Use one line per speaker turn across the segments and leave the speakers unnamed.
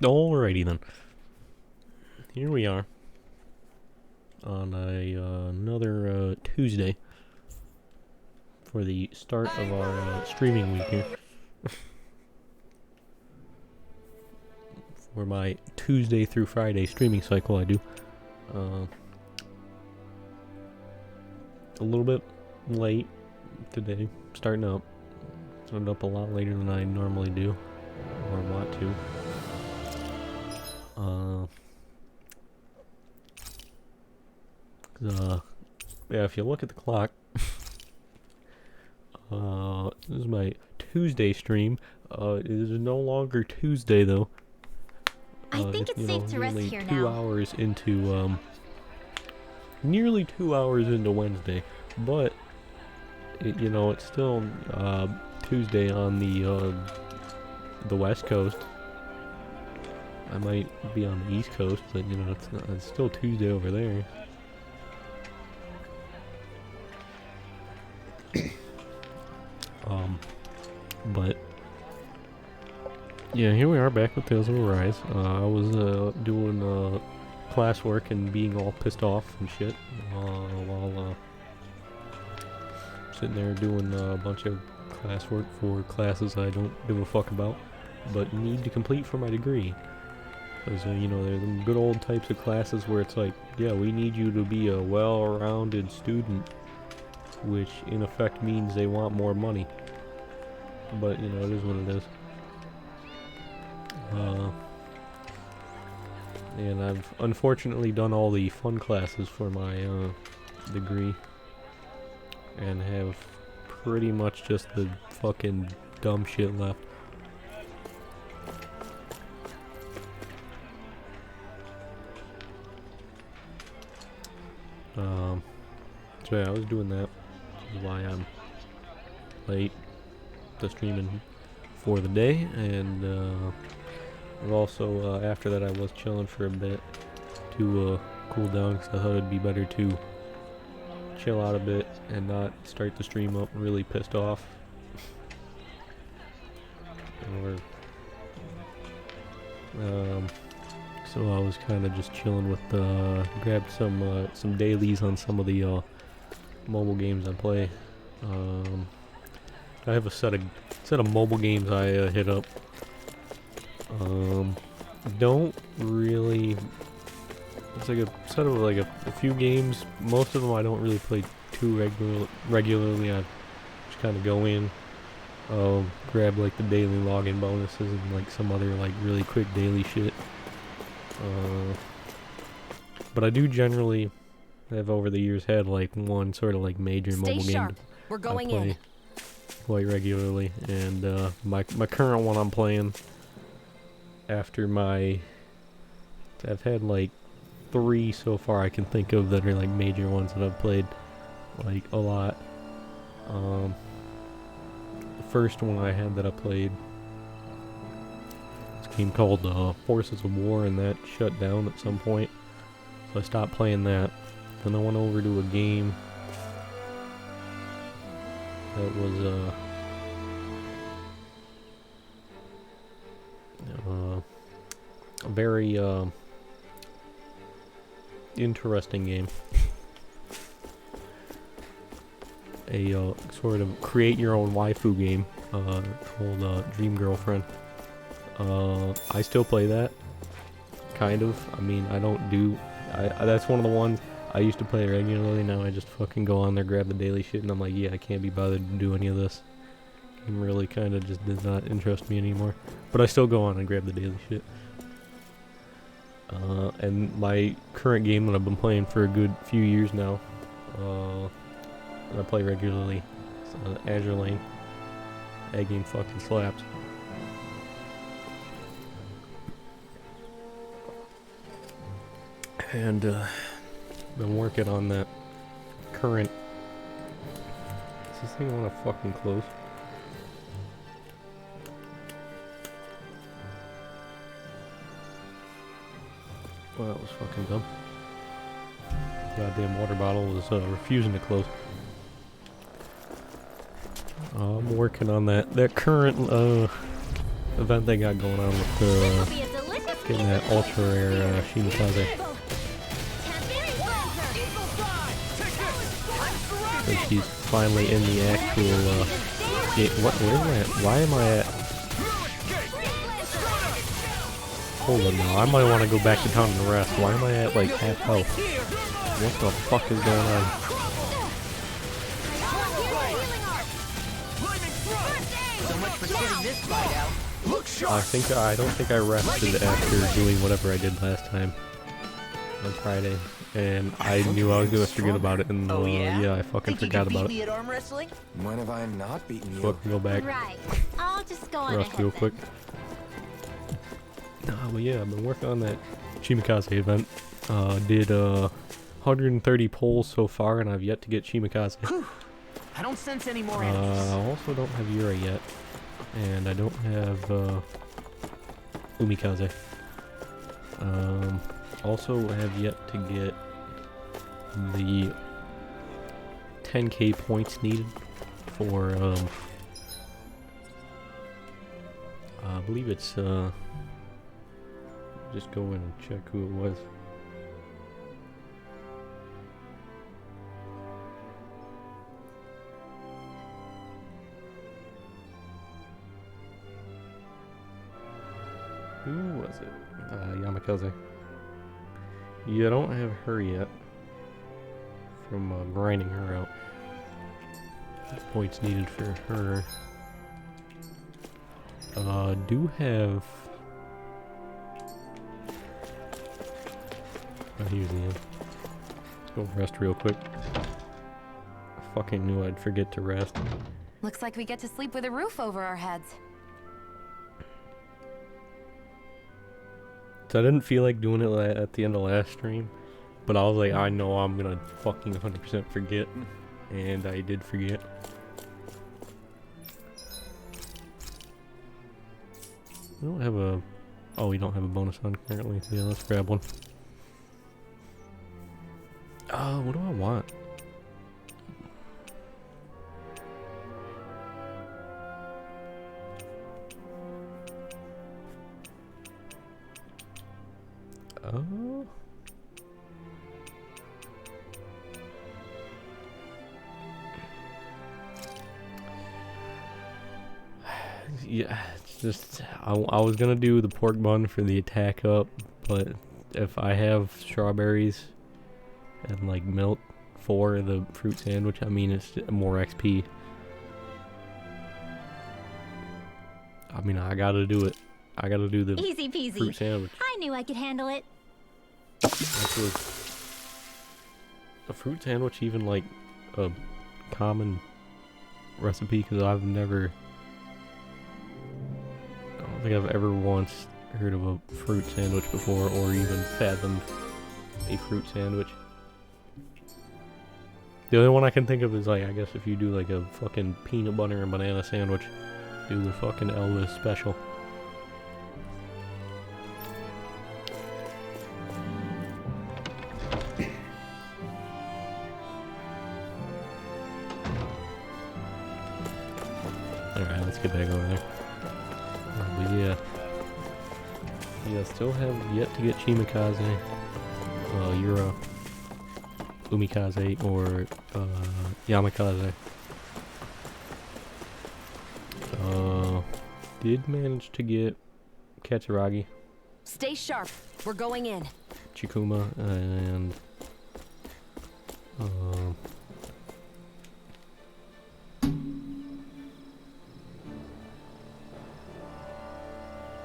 Alrighty then. Here we are on another Tuesday for the start of our streaming week here. For my Tuesday through Friday streaming cycle, I do. A little bit late today, starting up. Started up a lot later than I normally do, or want to. Yeah, if you look at the clock, this is my Tuesday stream. It is no longer Tuesday though.
I think it's safe to rest here now.
2 hours into, nearly 2 hours into Wednesday, but it's still Tuesday on the West Coast. I might be on the East Coast, but it's still Tuesday over there. But yeah, here we are back with Tales of Arise. I was doing classwork and being all pissed off and shit while sitting there doing a bunch of classwork for classes I don't give a fuck about, but need to complete for my degree. Because, they're the good old types of classes where it's like, yeah, we need you to be a well-rounded student, which in effect means they want more money. But, it is what it is. And I've unfortunately done all the fun classes for my degree, and have pretty much just the fucking dumb shit left. So yeah, I was doing that, which is why I'm late to streaming for the day, and also after that I was chilling for a bit to cool down, because I thought it'd be better to chill out a bit and not start the stream up really pissed off. So I was kind of just chilling with grabbed some dailies on some of the mobile games I play. I have a set of mobile games I hit up. Don't really. It's like a set of like a few games. Most of them I don't really play too regularly. I just kind of go in, grab like the daily login bonuses and like some other like really quick daily shit. But I do generally have over the years had like one sort of like major mobile game
We're going
I play
in.
quite regularly, and my current one I'm playing after I've had like 3 so far I can think of that are like major ones that I've played like a lot. The first one I had that I played, it's a game called Forces of War, and that shut down at some point, so I stopped playing that. Then I went over to a game that was a very interesting game. A sort of create your own waifu game called Dream Girlfriend. I still play that, kind of. I mean, I don't do. That's one of the ones I used to play regularly. Now I just fucking go on there, grab the daily shit, and I'm like, yeah, I can't be bothered to do any of this. It really kind of just does not interest me anymore. But I still go on and grab the daily shit. And my current game that I've been playing for a good few years now, that I play regularly, it's Azure Lane. That game fucking slaps. And been working on that current. Is this thing want to fucking close? Well, that was fucking dumb. Goddamn water bottle was refusing to close. I'm working on that current event they got going on with
This will be a delicious
Getting that ultra rare Shimikaze. Since he's finally in the actual game. Where am I at? Why am I at? Hold on now, I might want to go back to town and rest. Why am I at like half health? What the fuck is going on? I don't think I rested after doing whatever I did last time on Friday, and I knew I was gonna forget about it, and yeah, I fucking forgot about it.
When have I not beaten you?
So I can go back,
Right. I'll just go on
rest
ahead
real
then.
quick. But yeah, I've been working on that Shimikaze event. Did 130 polls so far, and I've yet to get Shimikaze.
I don't sense any more enemies.
I also don't have Yura yet, and I don't have Umikaze. Also have yet to get the 10k points needed for I believe it's just go in and check who it was. Who was it? Yamakaze. You don't have her yet. From grinding her out. Points needed for her. Do have... Oh, here's the end. Let's go rest real quick. I fucking knew I'd forget to rest.
Looks like we get to sleep with a roof over our heads.
So I didn't feel like doing it at the end of last stream, but I was like, I know I'm gonna fucking 100% forget, and I did forget. We don't have a... Oh, we don't have a bonus on currently. Yeah, let's grab one. What do I want? Yeah, it's just I was gonna do the pork bun for the attack up, but if I have strawberries and like milk for the fruit sandwich, I mean it's more XP. I mean I gotta do it. I gotta do the
Easy peasy.
fruit sandwich.
I knew I could handle it.
Actually, a fruit sandwich even like a common recipe? Because I've never... I don't think I've ever once heard of a fruit sandwich before, or even fathomed a fruit sandwich. The only one I can think of is like, I guess if you do like a fucking peanut butter and banana sandwich, do the fucking Elvis special. Alright, let's get back over there. But yeah. Yeah, still have yet to get Shimikaze, Yura, Umikaze, or Yamakaze. Did manage to get Katsuragi,
Stay sharp. We're going in.
Chikuma, and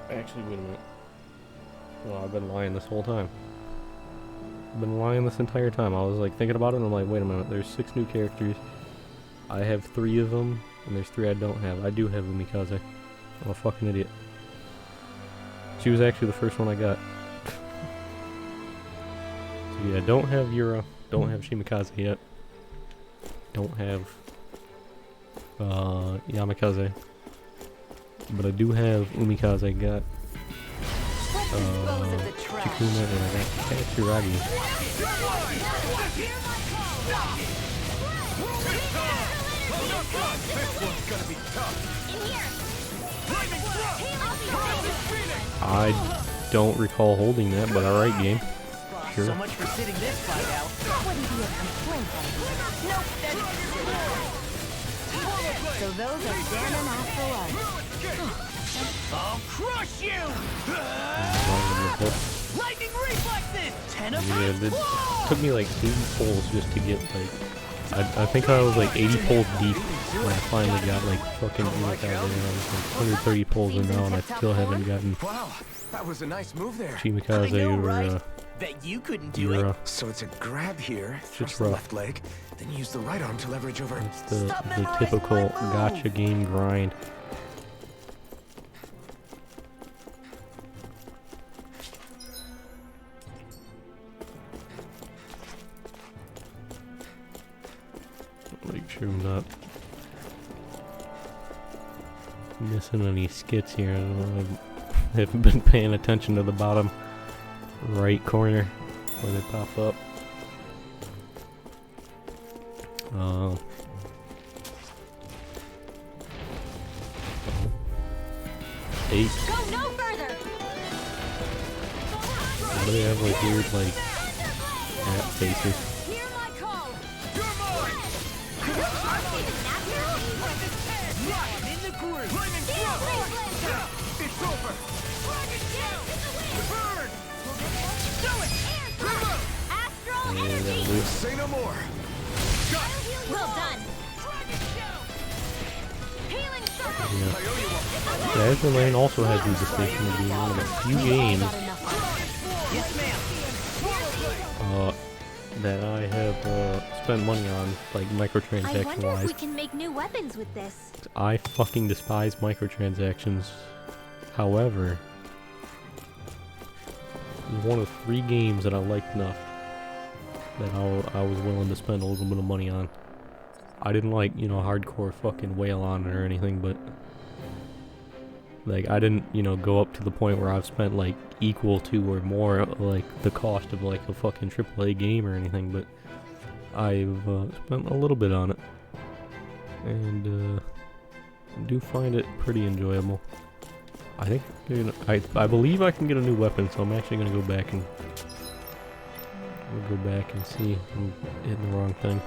actually, wait a minute. Well, I've been lying this whole time. I've been lying this entire time. I was like thinking about it and I'm like, wait a minute, there's 6 new characters. I have 3 of them, and there's 3 I don't have. I do have Umikaze. I'm a fucking idiot. She was actually the first one I got. So yeah, don't have Yura, don't have Shimikaze yet. Don't have Yamakaze. But I do have Umikaze, got
Let's dispose of the trash.
Chikuma, and I got Katsuragi. I don't recall holding that, but alright, game. Sure.
So much for sitting this fight out.
That wouldn't be a complaint, I think. Nope, that's... So those are Dan and Astro.
I'll crush you! Lightning reflexes! 10 of
Yeah,
them.
it took me like 80 pulls just to get like... I think I was like 80 pulls deep when I finally got like fucking out there. I was like 130 pulls in now and I still haven't gotten
Wow, that was a nice move there.
Chimikaze
I know,
or
right? Bet you couldn't do it.
Yura.
So it's a grab here,
Just
thrust the
rough.
left leg, then use the right arm to leverage over.
It's the typical gotcha game grind. Make sure I'm not missing any skits here. I haven't been paying attention to the bottom right corner where they pop up. Eight.
Go no further.
Why do they have like weird like app faces?
Hear my call.
You're mine!
Astro,
I'm in the groove!
It's over!
Burn!
Astral
Yeah,
energy.
that loop.
Say no more!
Well done. Healing circle.
Yeah. Yeah, Azure Lane also has the distinction of being one of the few games
Yes, ma'am!
that I have spent money on, like
I
microtransaction
wonder if we
wise.
can make new weapons with this.
I fucking despise microtransactions. However, it's one of 3 games that I liked enough that I was willing to spend a little bit of money on. I didn't like, you know, hardcore fucking wail on it or anything, but like I didn't, you know, go up to the point where I've spent like equal to or more like the cost of like a fucking AAA game or anything, but I've spent a little bit on it and do find it pretty enjoyable. I think I believe I can get a new weapon, so I'm actually gonna go back and see if I'm hitting the wrong thing.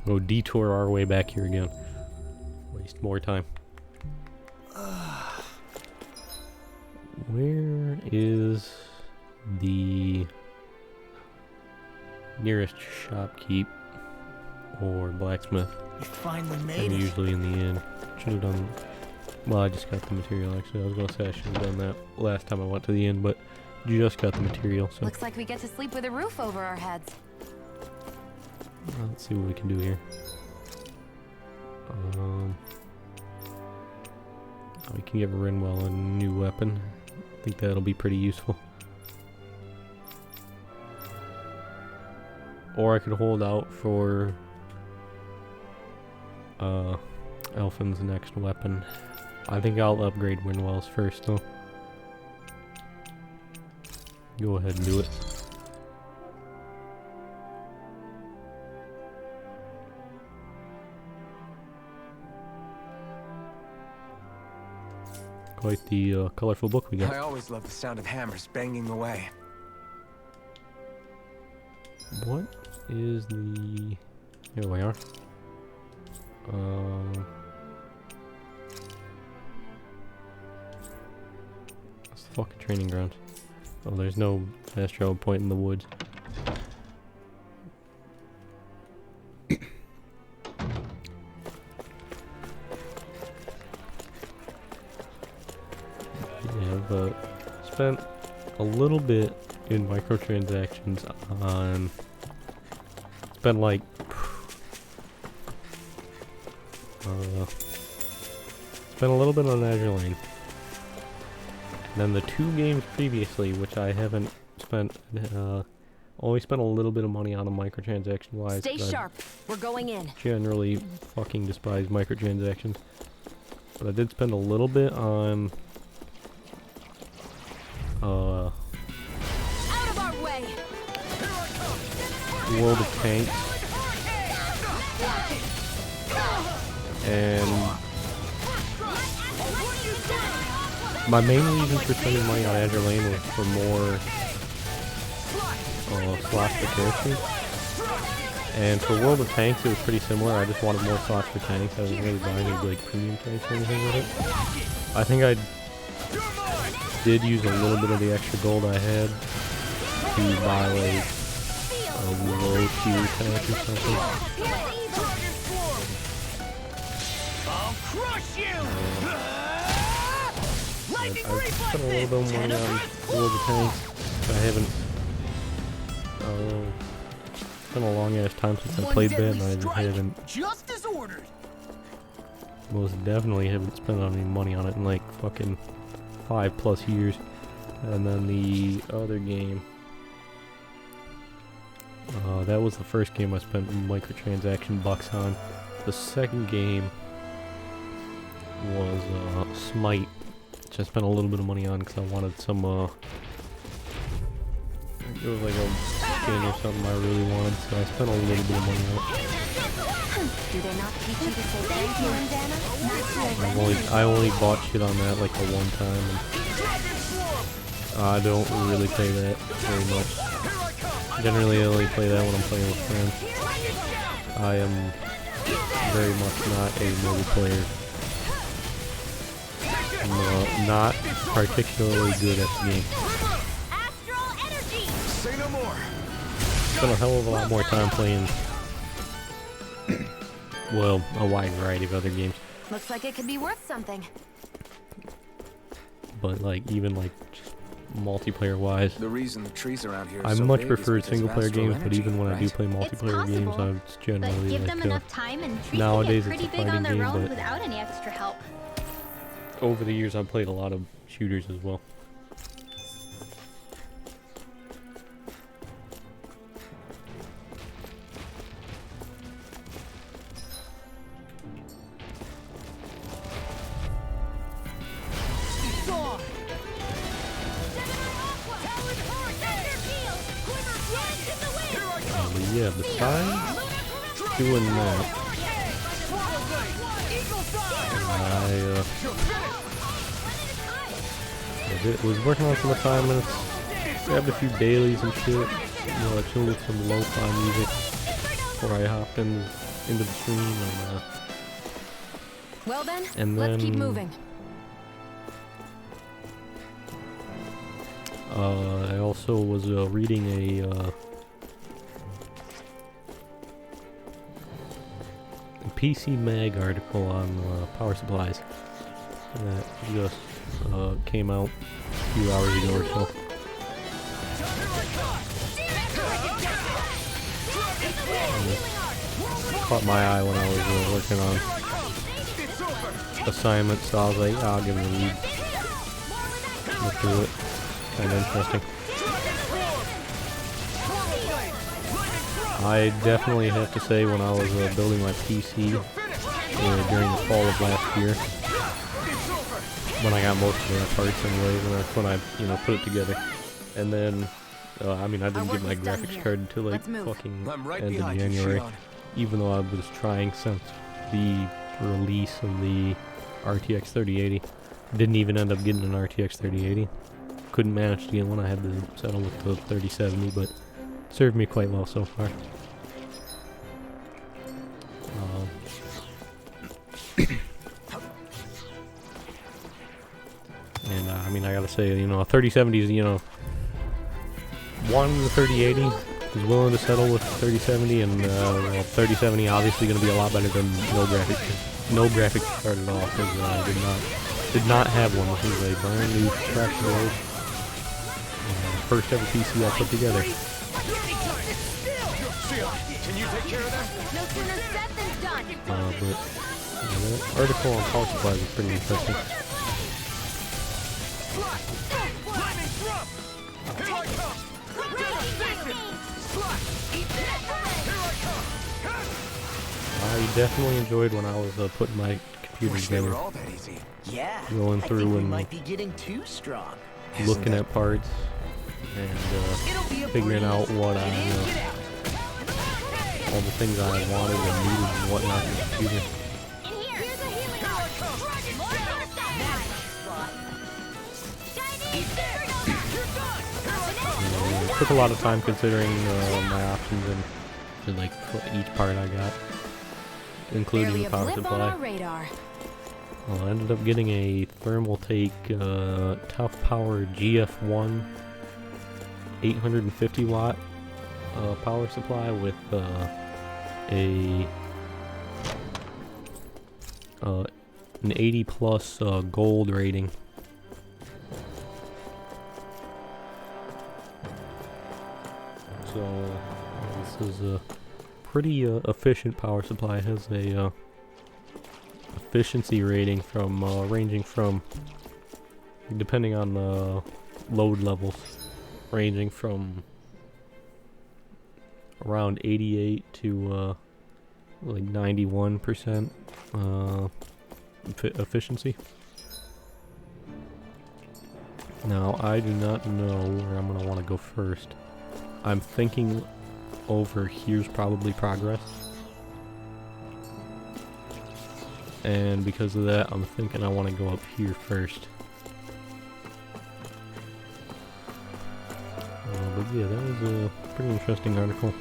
Go detour our way back here again. Waste more time. Where is the nearest shopkeep or blacksmith?
You finally
I'm
made it.
usually in the inn. Should have done. Well, I just got the material actually. I was gonna say I should have done that last time I went to the inn, but just got the material. So
Looks like we get to sleep with a roof over our heads.
let's see what we can do here. We can give Rinwell a new weapon. I think that'll be pretty useful. Or I could hold out for Elfin's next weapon. I think I'll upgrade Rinwell's first though. Go ahead and do it. Quite the colorful book we got.
I always love the sound of hammers banging away.
What is the... Here we are. That's the fucking training ground. Oh, there's no fast travel point in the woods. Yeah, I've spent a little bit in microtransactions on... Spent like... spent a little bit on Azure Lane. And then the 2 games previously, which I haven't spent... only spent a little bit of money on them microtransaction-wise.
Stay sharp. We're going in.
Generally fucking despise microtransactions. But I did spend a little bit on
Out of our way.
World of Tanks, and my main reason for spending money on Azure Lane was for more slots for characters. And for World of Tanks, it was pretty similar. I just wanted more slots for tanks. I wasn't really buying any like premium tanks or anything with it. I think I did use a little bit of the extra gold I had to buy like a low tier tank or something.
I'll crush you.
I've spent a little bit of money on World of Tanks. I haven't. It's been a long ass time since I played that, and I haven't.
Just as ordered.
Most definitely haven't spent any money on it in like fucking 5+ years. And then the other game, that was the first game I spent microtransaction bucks on. The second game was Smite, which I spent a little bit of money on because I wanted some. It was like a skin or something I really wanted, so I spent a little bit of money on it.
Do they not teach you to say thank you, Indiana?
I only bought shit on that like the one time, and I don't really play that very much. Generally, I only play that when I'm playing with friends. I am very much not a mobile player. I'm not particularly good at the game.
Astral energy.
Say no more.
Spent a hell of a lot more time playing, well, a wide variety of other games.
Looks like it could be worth something.
But like, even like just multiplayer wise,
The reason the trees around here are
I
so
much
big
prefer
is because
single
of
player
astral
games, but
energy,
even when I do
right?
play multiplayer games,
possible,
I'm
But
generally
give them
like,
enough time and trees
nowadays
can
it's
get
a
pretty big
fighting
on their
game,
own
but
without any extra help.
over the years I've played a lot of shooters as well. But yeah, besides doing that, I was working on some assignments, grabbed a few dailies and shit, I chilled with some lo-fi music before I hopped into the stream,
Well then,
and
let's keep
then,
moving.
I also was reading a PC Mag article on power supplies that just came out a few hours ago or so. Caught my eye when I was working on assignments, so I was like, I'll give it a read. Look through it. Kind of interesting. I definitely have to say, when I was building my PC during the fall of last year, when I got most of the parts anyways, and that's when I, put it together. And then, I didn't get my graphics card until like fucking
I'm right
end of
behind you,
January,
Shion.
even though I was trying since the release of the RTX 3080. Didn't even end up getting an RTX 3080. Couldn't manage to get one. I had to settle with the 3070, but served me quite well so far. And I gotta say, a 3070 is, wanting the 3080, is willing to settle with 3070, and 3070 obviously going to be a lot better than no graphics card at all, because I did not have one. This is a brand new, fresh build. First ever PC I put together.
Can you take care of them?
No sooner said than done.
But that article on power supplies is pretty interesting. I definitely enjoyed when I was putting my computer
Wish they were
together,
all that easy.
Yeah.
going
I
through
think we
and
might be getting too strong.
looking at parts and figuring out what all the things I wanted and needed and whatnot in the computer.
In here. Here's a healing arc.
It took a lot of time considering my options and like each part I got, including the power supply. Well, I ended up getting a thermal take tough power GF1 850 watt power supply with an 80 plus gold rating. So this is a pretty efficient power supply. It has a efficiency rating from ranging from, depending on the load levels, ranging from around 88 to like 91% efficiency. Now I do not know where I'm gonna want to go first. I'm thinking over here's probably progress. And because of that, I'm thinking I want to go up here first. But yeah, that was a pretty interesting article.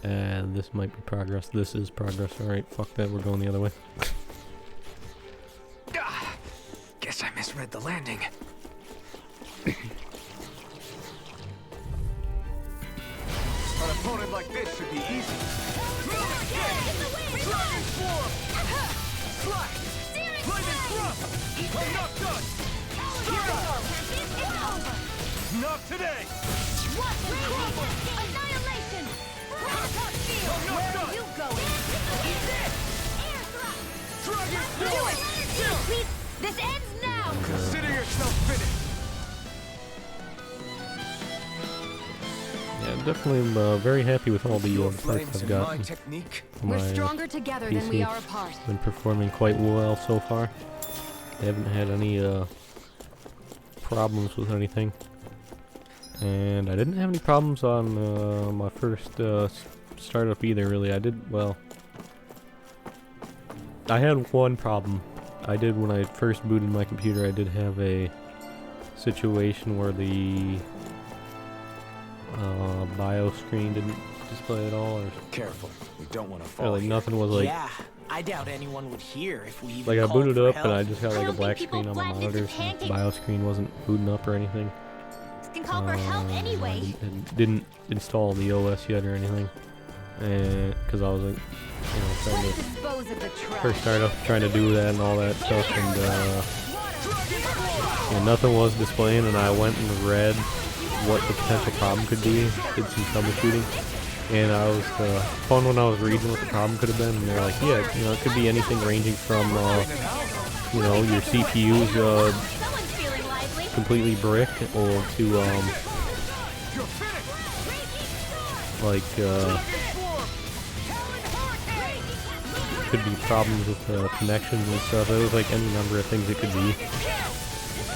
And this might be progress. This is progress. Alright, fuck that, we're going the other way.
Guess I misread the landing. An opponent like this should be easy. Dragon Swarm! Slash! Lightning Thrust! Not done! Not today!
Annihilation! Where are you going?
Dragon Swarm!
Please, this ends now!
Consider yourself finished!
Yeah, I'm definitely very happy with all the parts I've got.
We're stronger together than we are apart.
Been performing quite well so far. I haven't had any problems with anything. And I didn't have any problems on my first startup either, really. I had one problem. I did when I first booted my computer. I did have a situation where the BIOS screen didn't display at all, or
Careful, we don't want to
or
fall.
like nothing was like.
Yeah, I doubt anyone would hear if we even
Like I
called
booted
for
up
help.
and I just got
I
like a
don't
black
think
screen on my
people blackness
monitor.
is
So the
pancakes.
BIOS screen wasn't booting up or anything.
Can call for help anyway.
And didn't install the OS yet or anything. And because I was like, trying to
Dispose of the trash.
first start up trying to do that and all that stuff, and nothing was displaying. And I went and read what the potential problem could be, did some troubleshooting, and I was fun when I was reading what the problem could have been. And they're like, yeah, it could be anything ranging from your CPU's
Someone's feeling lively.
completely bricked, or to could be problems with connections and stuff. It was like any number of things it could be.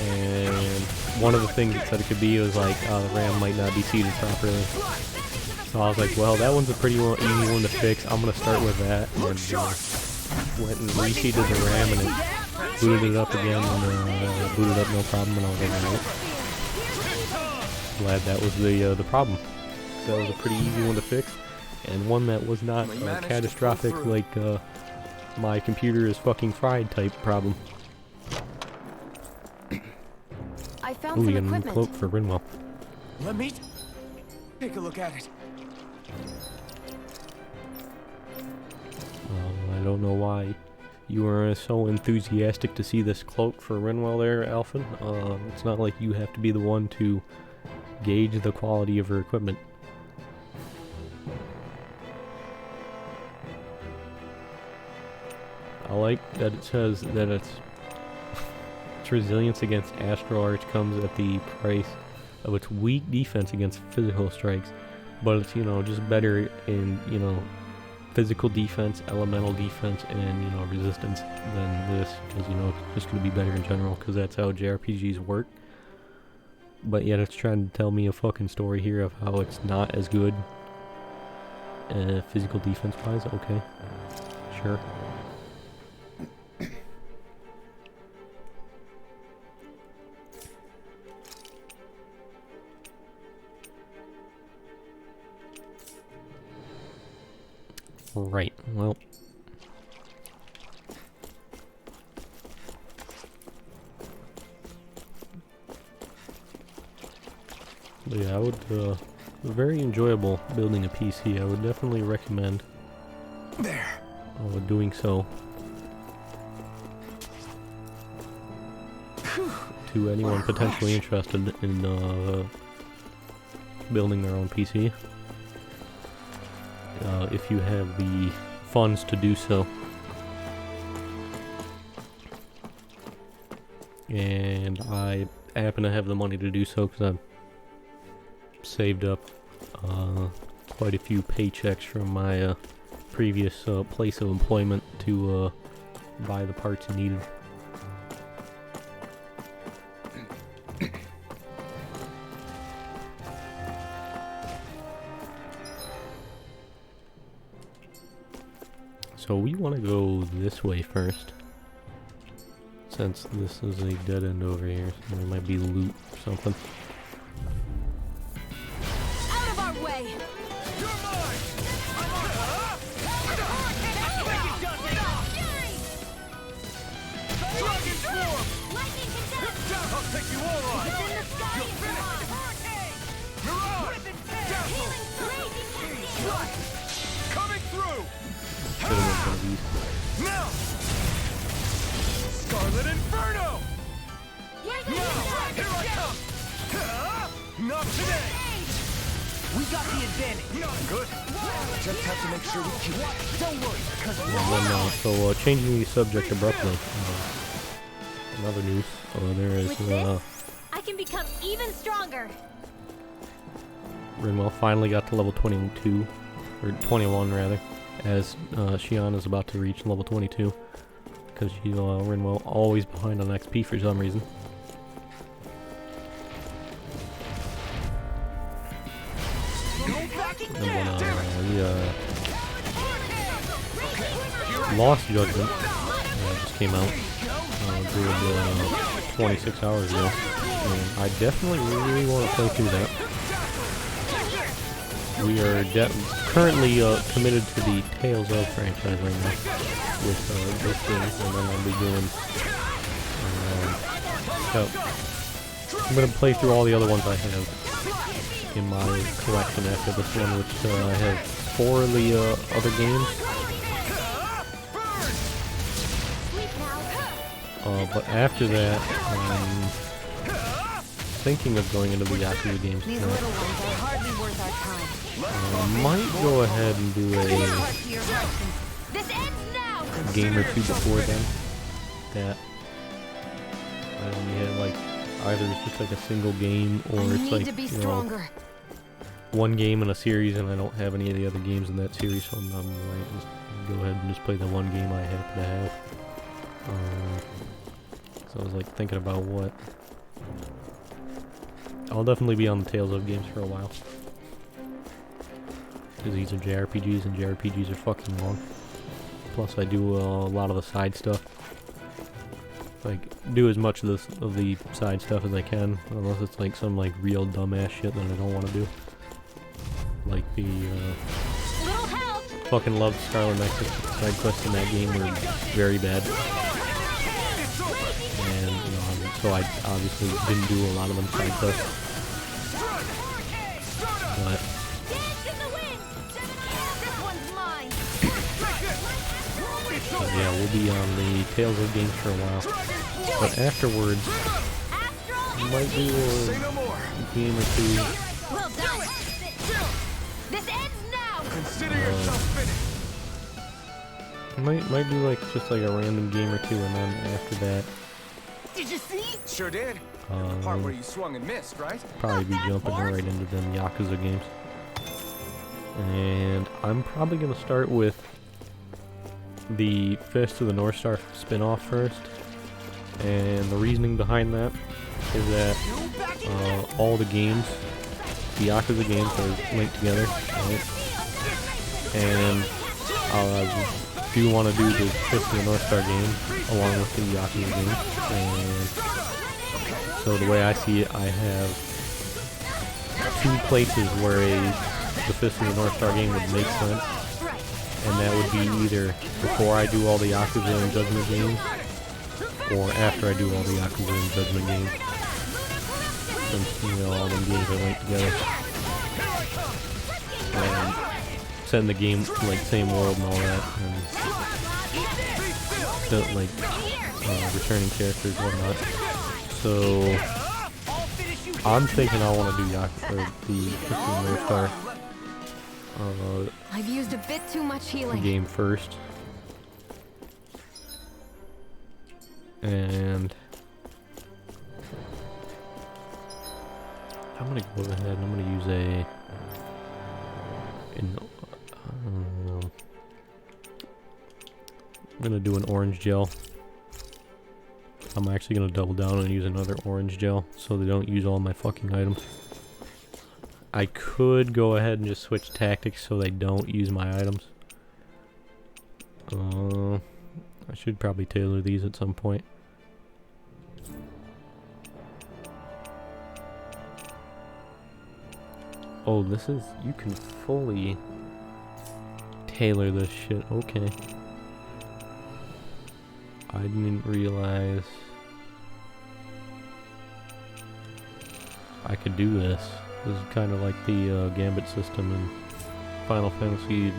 And one of the things it said it could be was like the RAM might not be seated properly. So I was like, well, that one's a pretty easy one to fix. I'm gonna start with that. And went and reseated the RAM and it booted it up again, and booted up no problem. And I was like, alright. Glad that was the problem. That was a pretty easy one to fix, and one that was not catastrophic like my computer is fucking fried type problem.
I found
Ooh, we
some
got a new
equipment.
cloak for Rinwell.
Let me take a look at it.
I don't know why you are so enthusiastic to see this cloak for Rinwell there, Alphen. It's not like you have to be the one to gauge the quality of her equipment. I like that it says that its resilience against Astral Arch comes at the price of its weak defense against physical strikes, but it's just better in physical defense, elemental defense, and, you know, resistance than this, because, you know, it's just going to be better in general, because that's how JRPGs work. But yet it's trying to tell me a fucking story here of how it's not as good physical defense wise. Okay, sure. Right, well. But yeah, I would, very enjoyable building a PC. I would definitely recommend doing so to anyone potentially interested in building their own PC. If you have the funds to do so. And I happen to have the money to do so because I've saved up quite a few paychecks from my previous place of employment to buy the parts needed. So we want to go this way first, since this is a dead end over here, so there might be loot or something.
Out of our way!
You're mine! Dragon Swarm!
Lightning contempt!
I'll take you all on!
It's in the sky!
You'll finish! Mirage! Dazzle!
Blazing cascade!
Coming through!
Should have went one of these.
Now! Scarlet Inferno!
Here's
Now!
the
Here I come! Not today!
We got the advantage.
Not good! Just have to make sure we keep it.
Don't worry, because
And then, so changing the subject abruptly. Another news. There is,
With this, I can become even stronger.
Rinwell finally got to level 22, or 21 rather, as Shion is about to reach level 22, because Rinwell always behind on XP for some reason. And then Lost Judgment just came out 26 hours ago, and I definitely really want to play through that. We are currently committed to the Tales of franchise right now with this game, and then I'll be doing. So I'm gonna play through all the other ones I have in my collection after this one, which I have 4 of the other games. But after that, I'm thinking of going into the Yakuza games.
These little ones are hardly worth our time.
I might go ahead and do
Heart
a
to your heart.
This ends now!
game or two before then. That I only have like either it's just like a single game or
I
it's
need
like
to be
you know
stronger.
one game in a series and I don't have any of the other games in that series, so I'm like just go ahead and just play the one game I happen to have. So I was like thinking about what. I'll definitely be on the Tales of games for a while. Because these are JRPGs and JRPGs are fucking long. Plus I do a lot of the side stuff. Like, do as much of the side stuff as I can, unless it's like some like real dumbass shit that I don't want to do. Like the
Little help!
fucking loved Scarlet Nexus side quests in that game were very bad. And you know, so I obviously didn't do a lot of them side quests. But
Dance in the wind! This one's mine!
but yeah, we'll be on the Tales of games for a while. But afterwards, we might do
Say
a
no more!
game or two.
Well done! This ends now!
Consider yourself finished!
Might do like just like a random game or two, and then after that,
Did you see?
Sure did. The part where you swung and missed, right?
probably be jumping right into them Yakuza games. And I'm probably gonna start with the Fist of the North Star spin-off first. And the reasoning behind that is that all the games, the Yakuza games, are linked together, right? And I do want to do the Fist of the North Star game along with the Yakuza game. And so the way I see it, I have 2 places where the Fist of the North Star game would make sense. And that would be either before I do all the Yakuza and Judgment games, or after I do all the Yakuza and Judgment games. Since, you know, all them games are linked together. And setting the game, like, same world and all that. And like, returning characters and whatnot. So, I'm thinking I want to do the Fist of the North Star
I've used a bit too much healing.
game first. And I'm gonna go ahead and I'm gonna use I'm gonna do an orange gel. I'm actually gonna double down and use another orange gel so they don't use all my fucking items. I could go ahead and just switch tactics so they don't use my items. I should probably tailor these at some point. Oh, this is... you can fully tailor this shit. Okay. I didn't realize I could do this. This is kind of like the Gambit system in Final Fantasy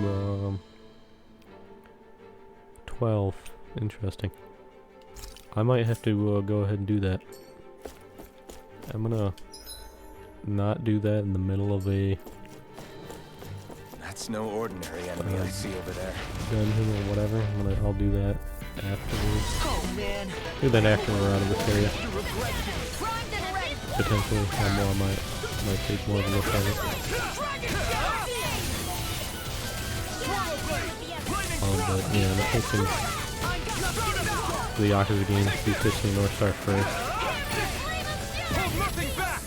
12. Interesting. I might have to go ahead and do that. I'm gonna not do that in the middle of a
That's no ordinary enemy I see over there.
dungeon or whatever. I'll do that afterwards.
Oh man.
Do that after we're out of this area.
You regret this.
Potentially, I might take more of a look at it. But yeah, I'm thinking the Yakuza games be Fist of the North Star first.
Hold nothing back!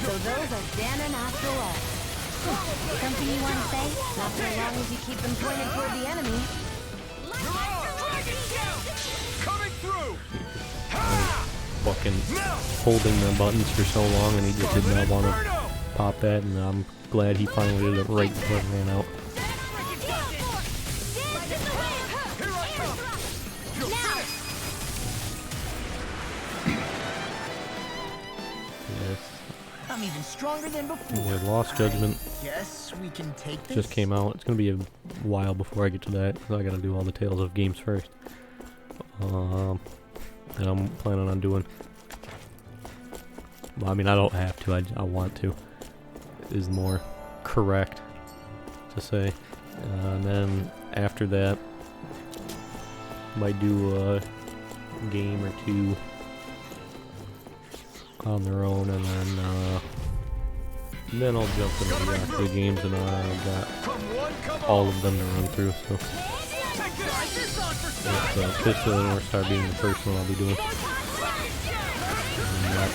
So those are Danon after all. Something you want to say? Not so long as you keep them pointed toward the enemy.
Coming through!
Fucking holding the buttons for so long, and he just did not want to pop that, and I'm glad he finally did it right before it ran out. Yes.
I'm even stronger than before.
Yeah, Lost Judgment
Yes, we can take this.
just came out. It's gonna be a while before I get to that, so I gotta do all the Tales of games first. And I'm planning on doing... well, I mean, I don't have to, I want to. Is more correct to say. And then after that, might do a game or two on their own, and then I'll jump into the Yakuza games, and I've got all of them to run through, so... with Fist of the North Star being the first one I'll be doing. And that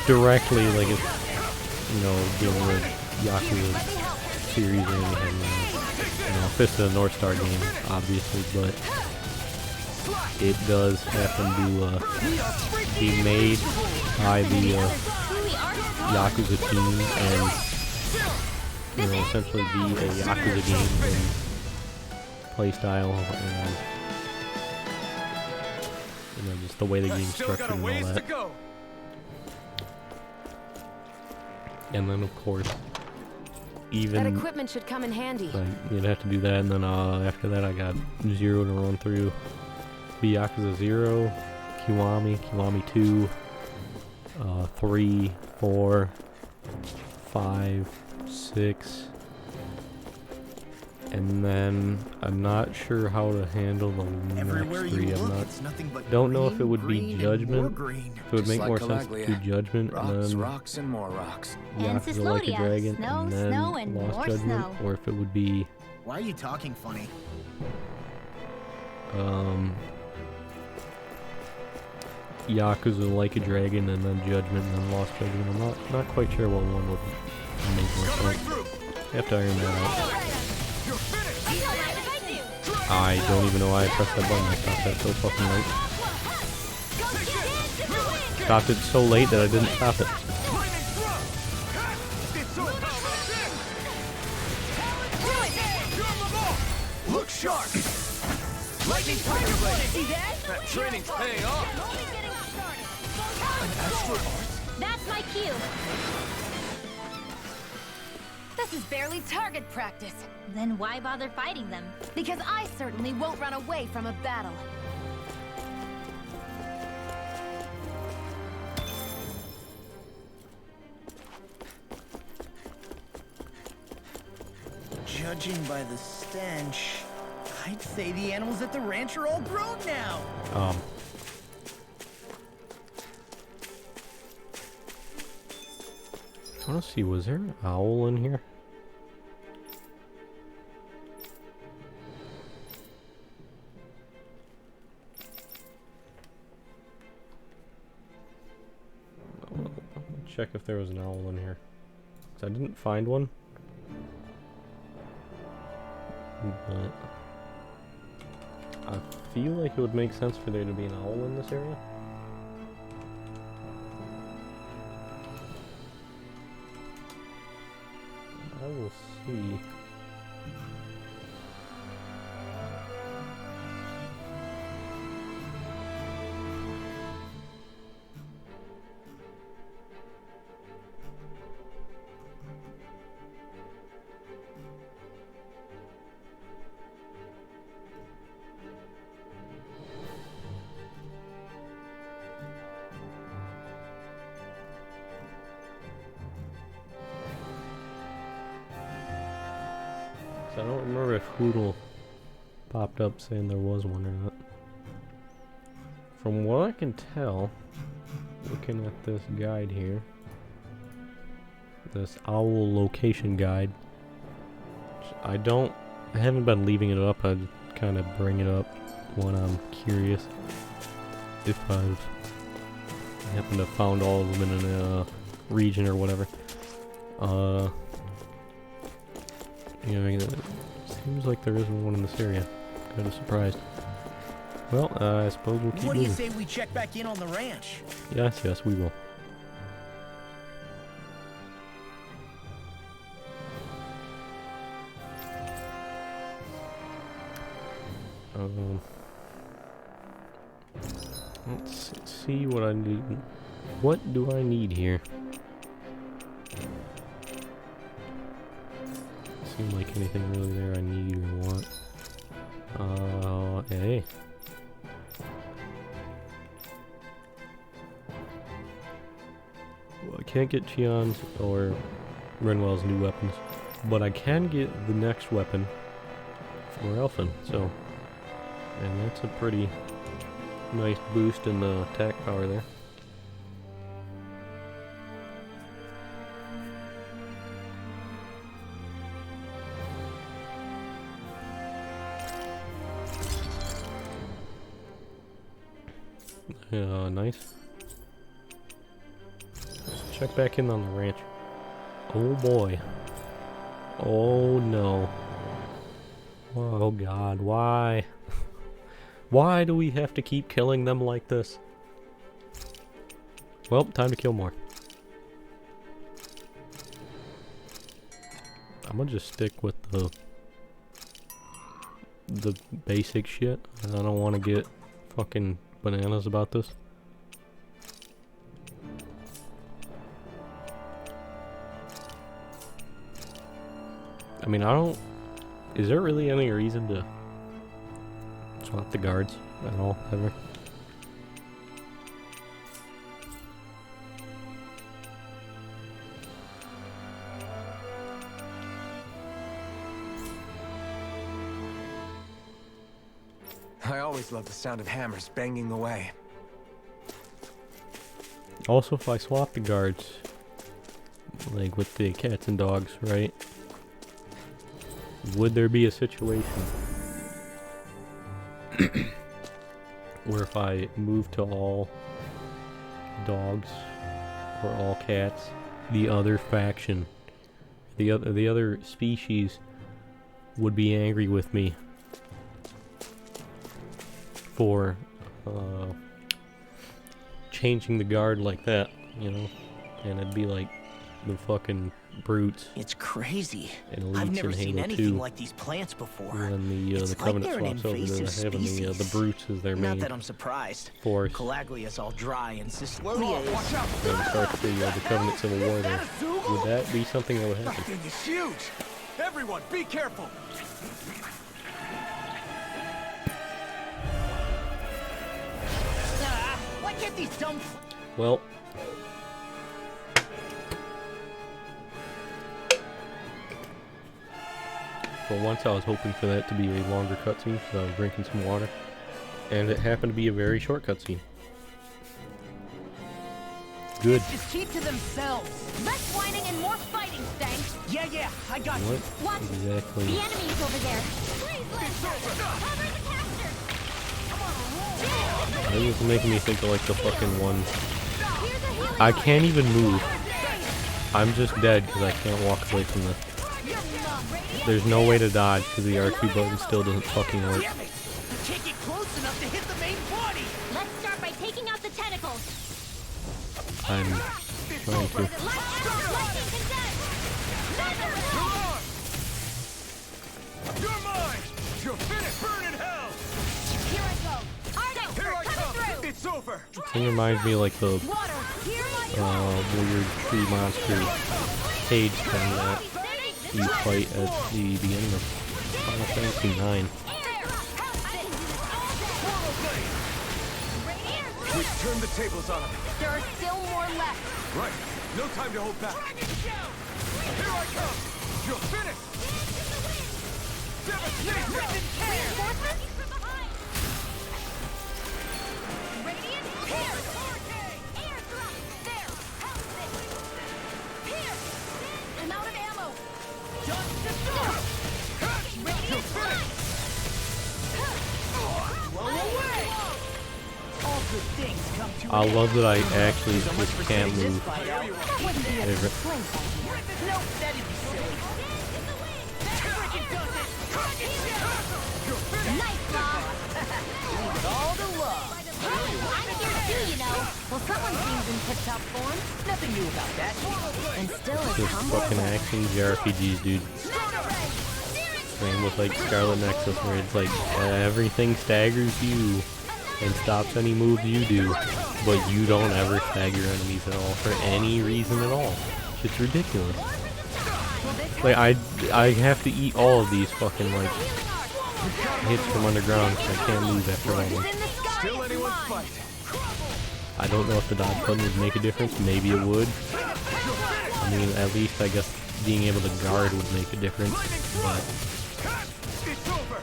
directly, like, it's, you know, dealing with Yakuza series or anything, you know, Fist of the North Star game, obviously, but it does happen to be made by the Yakuza team, and, you know, essentially be a Yakuza game in playstyle, and, you know, just the way the game's structured and all that. And then, of course, even...
That equipment should come in handy.
like, you'd have to do that, and then after that I got 0 to run through. Be Yakuza 0, Kiwami, Kiwami 2, 3, 4, 5, 6, And then I'm not sure how to handle the
Everywhere
next
you
three. I'm
look,
not.
it's nothing but
Don't know if
green,
it would be
green, and
Judgment.
more green.
If it would
Just
make
like
more sense to do
Calaglia.
Judgment
Rocks,
and then
rocks, and more rocks.
And
Yakuza Like a
Cislodia.
Dragon
Snow,
and then
snow, and
Lost
more
Judgment,
snow.
or if it would be
Why are you talking funny?
Yakuza Like a Dragon and then Judgment and then Lost Judgment. I'm not quite sure what one would make more
Cut right
sense.
through.
Have to iron that out.
You're finished.
You don't mind if I do.
I don't even know why I pressed that button. I stopped that so fucking late.
Go get it! The wind!
Stopped it so late that I didn't stop it.
Lightning throw. It's all power in. You're on the ball. Look sharp. Lightning tiger blade.
See that?
That training's paying off.
I'm only getting started.
Astral art.
That's my cue. This is barely target practice. Then why bother fighting them? Because I certainly won't run away from a battle.
Judging by the stench, I'd say the animals at the ranch are all grown now.
I want to see, was there an owl in here? Check if there was an owl in here. 'Cause I didn't find one. But I feel like it would make sense for there to be an owl in this area. I will see. I don't remember if Hoodle popped up saying there was one or not. From what I can tell, looking at this guide here, this owl location guide, I haven't been leaving it up, I kind of bring it up when I'm curious if I've happened to found all of them in a region or whatever. You know, it seems like there isn't one in this area. Kind of surprised. Well, I suppose we'll keep
What do you
moving.
say we check back in on the ranch?
Yes, yes, we will. Let's see what I need. What do I need here? Seem like anything really there I need or want. Hey. Well, I can't get Chion's or Renwell's new weapons, but I can get the next weapon for Elfin, so. And that's a pretty nice boost in the attack power there. Nice. Let's check back in on the ranch. Oh boy. Oh no. Oh god, why? Why do we have to keep killing them like this? Well, time to kill more. I'm gonna just stick with the basic shit. I don't want to get fucking bananas about this. I mean, is there really any reason to swap the guards at all, ever?
I always love the sound of hammers banging away.
Also, if I swap the guards, like with the cats and dogs, right? Would there be a situation where if I move to all dogs or all cats, the other faction, the other species would be angry with me for changing the guard like that, you know? And it'd be like the fucking brutes
It's crazy.
and
I've
elites
never
in
seen
Halo
anything
2.
like these plants before.
When the
It's like
Covenant
they're an
swaps over to
invasive
the Heaven, the
species.
brutes is their
Not
main
that I'm surprised.
force.
Calaglia's all dry and
Whoa,
Sicilia is...
watch out!
And starts the Covenant Civil War there. Would that be something that would
That
happen?
thing is huge! Everyone, be careful!
Why can't these dumb...
Well, for once I was hoping for that to be a longer cutscene, so I was drinking some water. And it happened to be a very short cutscene. Good.
Just keep to themselves.
Less whining and more fighting, thanks.
Yeah, I got you.
What exactly?
The enemy's over there. Freeze, Lancer! Cover the caster!
It was making me think of like the fucking one.
Here's a healing
I can't even move. I'm just dead because I can't walk away from this. There's no way to dodge because the R2 button still doesn't fucking work.
Damn it! You can't get close enough to hit the main body!
Let's start by taking out the tentacles.
I'm trying to.
Lightning condensed!
You're mine! You're finished! Burn in hell!
Here I go. Ardo,
Here I
coming
come!
through.
It's over!
It reminds me of like the
Water, here I
weird tree monster cage thing that you fight at the beginning of Final Fantasy 9.
Quick, turn the tables on him!
There are still more left.
Right! No time to hold back! Here I come! You're finished! Devastation!
Reinforcements from behind. Radiant, here. Air thrust, there. How's this? Here. I'm out of ammo. Radiant, fly.
Blow away! All good things come to
I
an
love that I
end.
actually
So much
just
for
can't
sitting this
move.
fight out.
That wouldn't be a
Favorite.
place idea.
Nope, that'd be silly.
Nice, Bob.
All the love.
I'm here too, you know.
Well, someone seems in tip-top form.
Nothing new about that.
And still as
Just
humble.
fucking action JRPGs, dude. Same with like Scarlet Nexus, where it's like everything staggers you and stops any moves you do, but you don't ever stagger enemies at all for any reason at all. It's ridiculous. Like I have to eat all of these fucking like hits from underground because I can't move after all of them.
Still anyone's fight!
I don't know if the dodge button would make a difference. Maybe it would. I mean, at least I guess being able to guard would make a difference. But
It's over!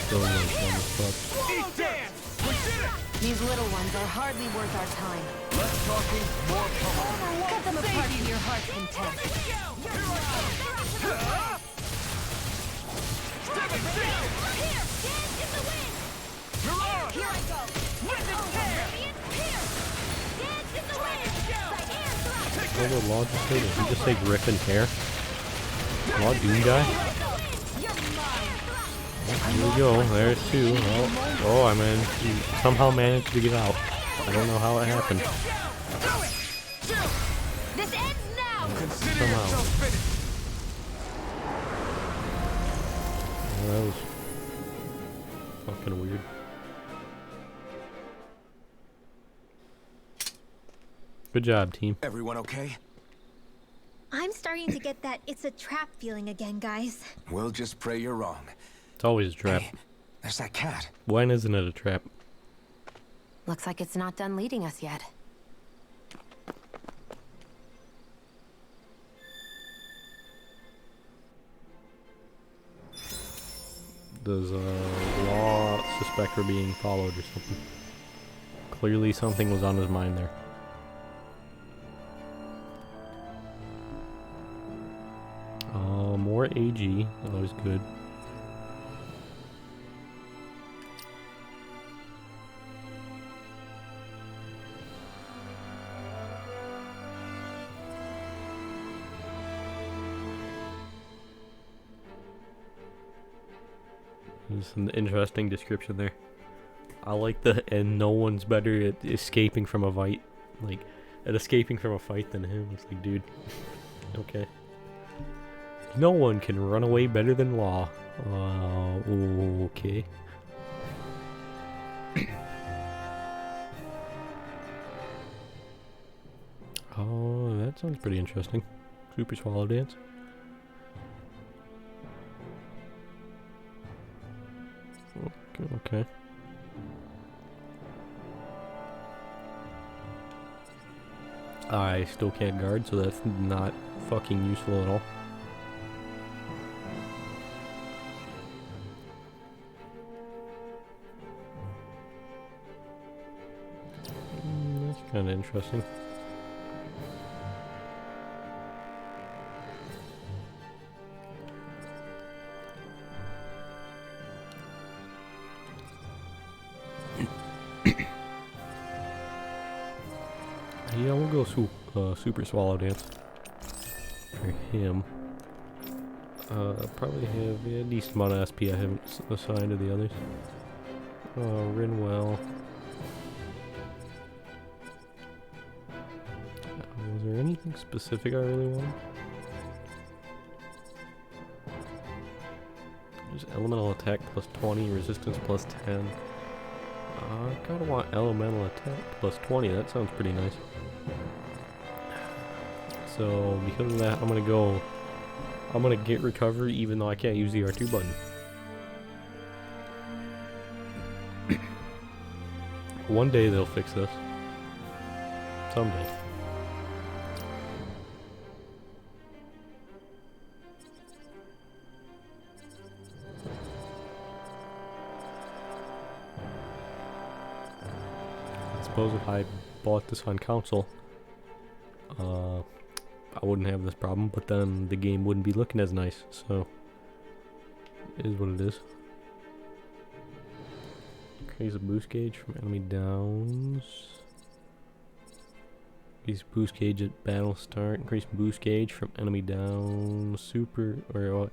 still like dumb as fuck.
Eat dance! We did it!
These little ones are hardly worth our time.
Less talking, more pummeling.
Cut them apart to your heart's content.
Devastation!
Here, dance in the wind.
You're on!
Here I go. Radiant, here. Dance in the wind. Air thrust.
What did Law just say? Did he just say grip and tear? Law Doom guy?
You're mine.
Here we go. There's two. Oh, I somehow managed to get out. I don't know how it happened.
This ends now.
Consider
Somehow.
yourself finished!
Well, that was fucking weird. Good job, team.
Everyone okay?
I'm starting to get that it's a trap feeling again, guys.
We'll just pray you're wrong.
It's always a trap.
Hey, there's that cat.
When isn't it a trap?
Looks like it's not done leading us yet.
Does Law suspect we're being followed or something. Clearly something was on his mind there. More AG, always good. There's an interesting description there. I like the and no one's better at escaping from a fight, like at escaping from a fight than him. It's like, dude, okay. No one can run away better than Law. Okay. Oh, that sounds pretty interesting. Super Swallow Dance. Okay. I still can't guard, so that's not fucking useful at all. That's kind of interesting. Yeah, we'll go Super Swallow Dance for him. Probably have a decent amount of SP I haven't assigned to the others. Rinwell. Was there anything specific I really wanted? There's elemental attack plus 20, resistance plus 10. I kinda want elemental attack plus 20, that sounds pretty nice. So, because of that, I'm gonna get recovery even though I can't use the R2 button. One day they'll fix this. Someday. I suppose if I bought this on console, I wouldn't have this problem, but then the game wouldn't be looking as nice, so it is what it is. Increase the boost gauge from enemy downs. Increase boost gauge at battle start. Increase boost gauge from enemy down. Super, or what?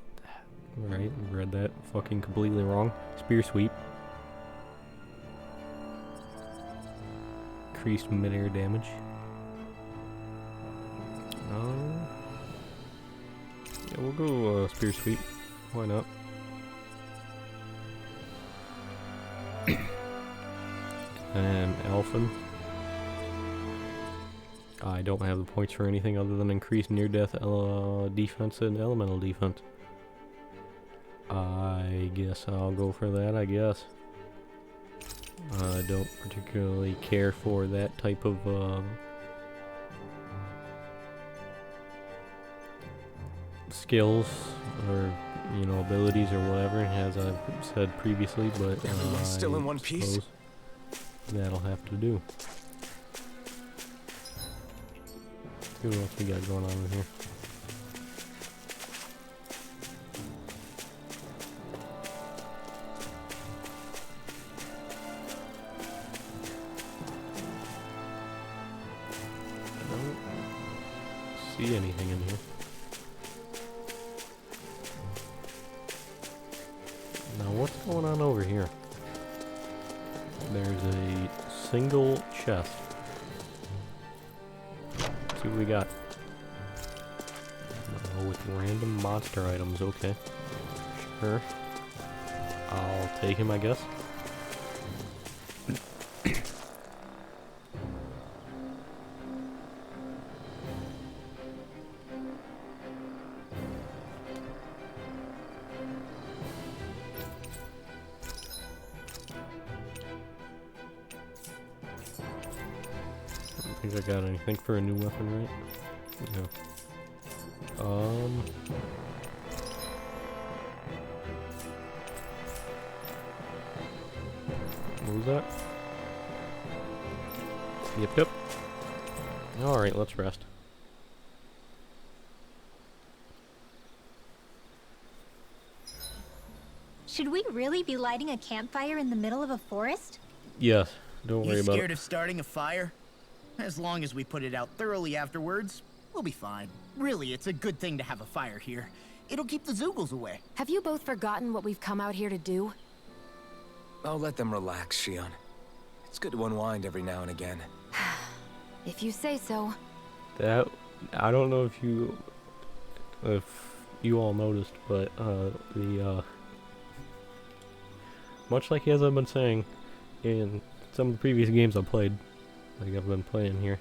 Right, read that fucking completely wrong. Spear sweep. Increased mid-air damage. Yeah, we'll go spear sweep. Why not? And Elfin. I don't have the points for anything other than increased near-death defense and elemental defense. I guess I'll go for that, I guess. I don't particularly care for that type of skills or, you know, abilities or whatever, as I've said previously, but
Everyone's still in one piece.
That'll have to do. See what else we got going on in here. I don't see anything in here. Now what's going on over here? There's a single chest. Let's see what we got. Oh, with random monster items, okay. Sure. I'll take him, I guess. I got anything for a new weapon, right? No. What was that? Yep. Alright, let's rest.
Should we really be lighting a campfire in the middle of a forest?
Yes, don't worry
You
about
scared
it.
of starting a fire? As long as we put it out thoroughly afterwards, we'll be fine. Really, it's a good thing to have a fire here. It'll keep the Zoogles away.
Have you both forgotten what we've come out here to do?
I'll let them relax, Shion. It's good to unwind every now and again.
If you say so.
That, I don't know if you all noticed, but much like as I've been saying in some of the previous games I've played, like I've been playing here,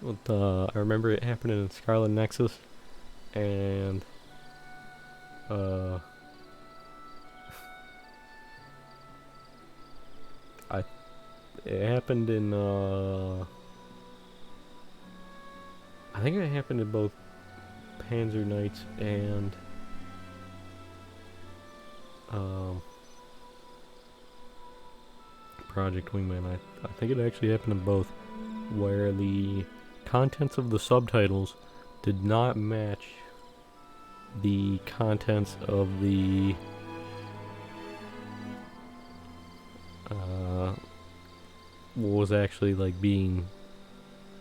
with, I remember it happening in Scarlet Nexus, and it happened in I think it happened in both Panzer Knights and Project Wingman. I think it actually happened in both, where the contents of the subtitles did not match the contents of the what was actually like being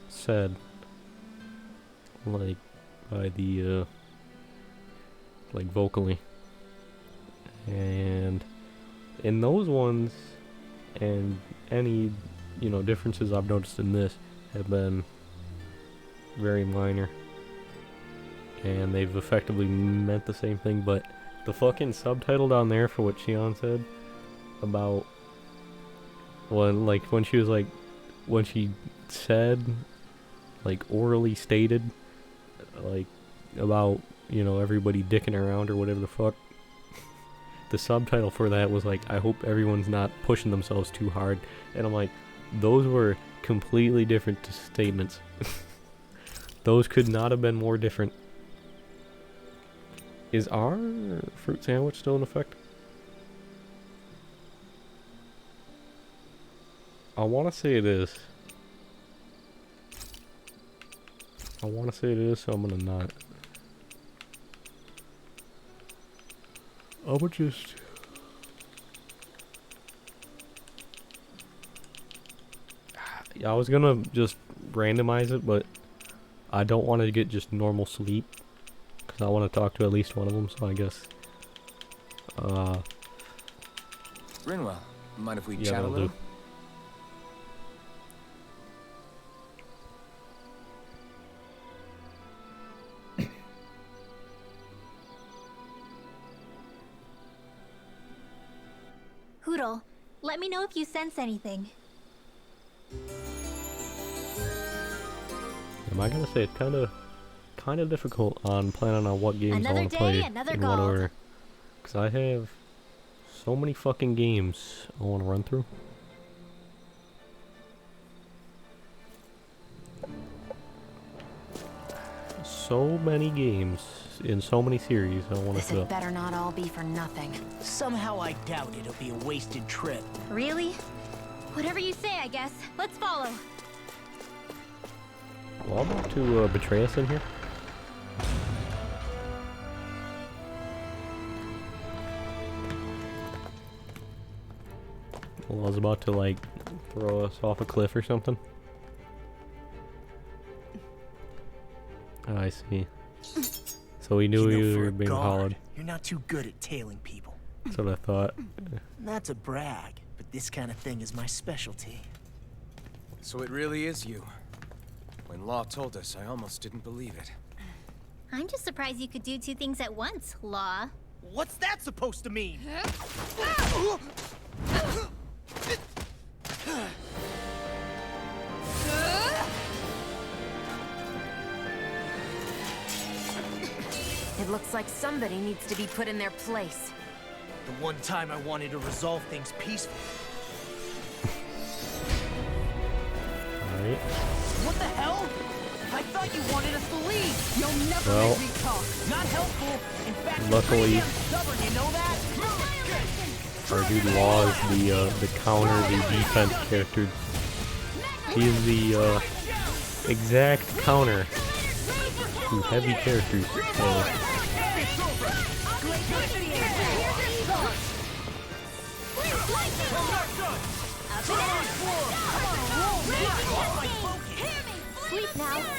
said, like by the like vocally. And in those ones, and any differences I've noticed in this have been very minor, and they've effectively meant the same thing. But the fucking subtitle down there for what Shion said about when she said, like, orally stated, like, about everybody dicking around or whatever the fuck, the subtitle for that was like, I hope everyone's not pushing themselves too hard. And I'm like, those were completely different statements. Those could not have been more different. Is our fruit sandwich still in effect? I want to say it is. I want to say it is, so I'm gonna not. I would just... I was gonna just randomize it, but I don't want to get just normal sleep, because I want to talk to at least one of them, so I guess...
Rinwell, mind if we
yeah,
chat a
that'll
little?
do.
Hoodle, let me know if you sense anything.
Am I gonna say it's kind of difficult on planning on what games I
Another
want to
day,
play
another
in what
gold.
order, because I have so many fucking games I want to run through. So many games in so many series I want
This
to
had better not all be for nothing.
Somehow I doubt it'll be a wasted trip.
Really? Whatever you say, I guess. Let's follow.
Well, I'm about to betray us in here. Well, I was about to, like, throw us off a cliff or something. I see. So we knew we
for
were
a
being
guard,
followed.
you're not too good at tailing people.
That's what I thought.
Not to brag, but this kind of thing is my specialty.
So it really is you. When Law told us, I almost didn't believe it.
I'm just surprised you could do two things at once, Law.
What's that supposed to mean?
It looks like somebody needs to be put in their place.
The one time I wanted to resolve things peacefully.
Alright.
What the hell? I thought you wanted us to leave. You'll never
Well,
make me talk. Not helpful. In fact,
luckily-
you're pretty damn stubborn, you know that?
Our dude Law is the counter, the defense character. He is the exact counter to heavy characters. So
Sleep now.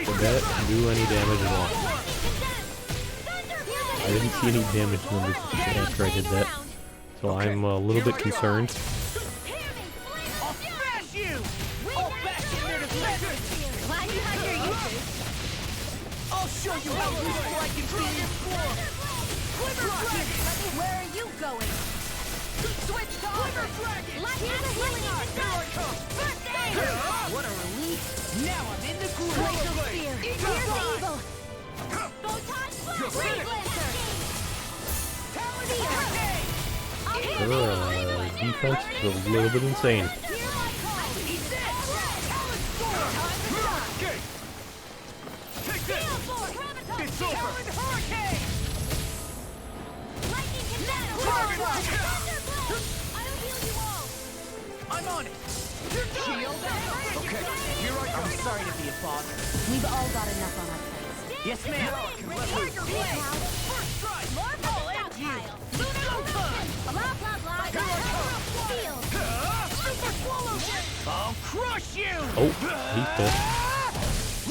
did that do any damage at all? I didn't see any damage numbers after I did that, so I'm a little bit concerned.
I'll smash you! I'll bash you into defense! I'll show you how useful I can be!
Where are you going? Switch to Quiver Dragon! Here's a healing art! Here I come! First aid!
What a relief! Now I'm in the groove!
Glacial Spear! Here's the evil! Photon Flash! Ray Blaster!
Their defense is a little bit insane.
Take this! It's over! I'm on it! Shield! Okay, here I go! I'm sorry to be a bother.
We've all got enough on our plates.
Yes, ma'am! First strike! I'll end you!
Blah, blah, blah. Steel. Super Swallow Shot.
I'll crush you!
Oh, he's dead.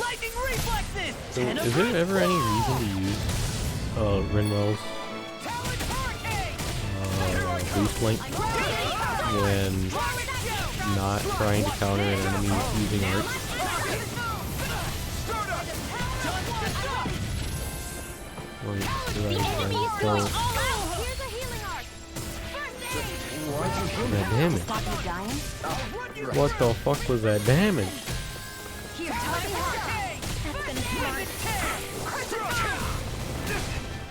Lightning reflexes!
So, is there ever any reason to use Rinwell's boost link when not trying to counter an enemy using art? Wait, don't. That damage.
Got you dying?
What the fuck was that damage?
Here, tell me how. That's been smart.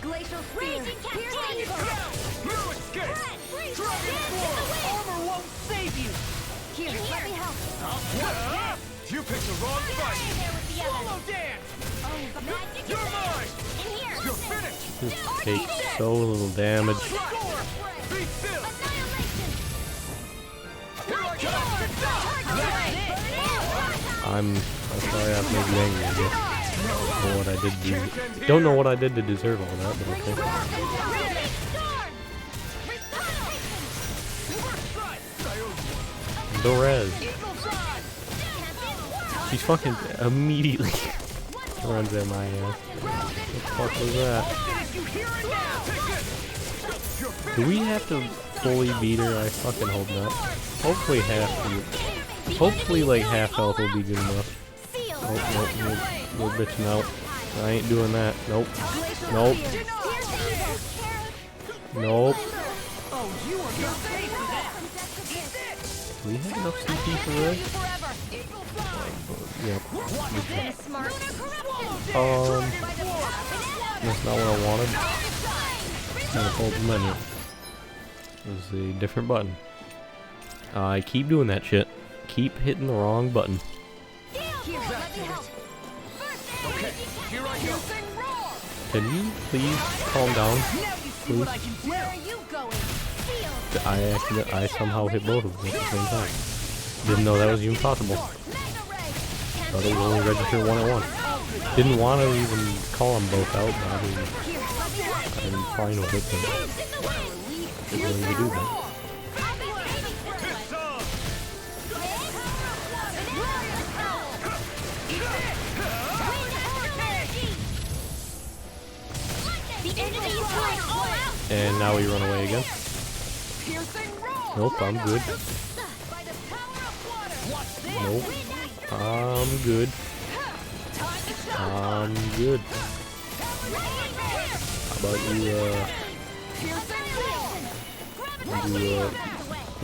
Glacial Spear. Here's the evil.
You escape! Dragon Form! Armor won't save you!
Here, let me help.
You picked the wrong fight! Swallow dance! You're mine! You're finished!
Just takes so little damage.
Be still! Here I come!
I'm sorry I've made you angry, I guess. Don't know what I did to don't know what I did to deserve all that, but okay. Dorez. She's fucking immediately runs at my ass. What the fuck was that? Do we have to fully beat her? I fucking hope not. Hopefully hopefully like half health will be good enough. Oh, nope, we're bitching out. I ain't doing that. Nope. Nope. Nope. Do we have enough CP for this? Yep. That's not what I wanted. Kind of pulled the menu. It was a different button. I keep doing that shit. Keep hitting the wrong button.
Okay, here I go!
Can you please calm down? Please?
Where are you going?
I somehow hit both of them at the same time. Didn't know that was even possible. Thought it would only register one at once. Didn't want to even call them both out, but I mean, I'm fine with it. It's going to do that. And now we run away again. Nope, I'm good. Nope. I'm good. I'm good. How about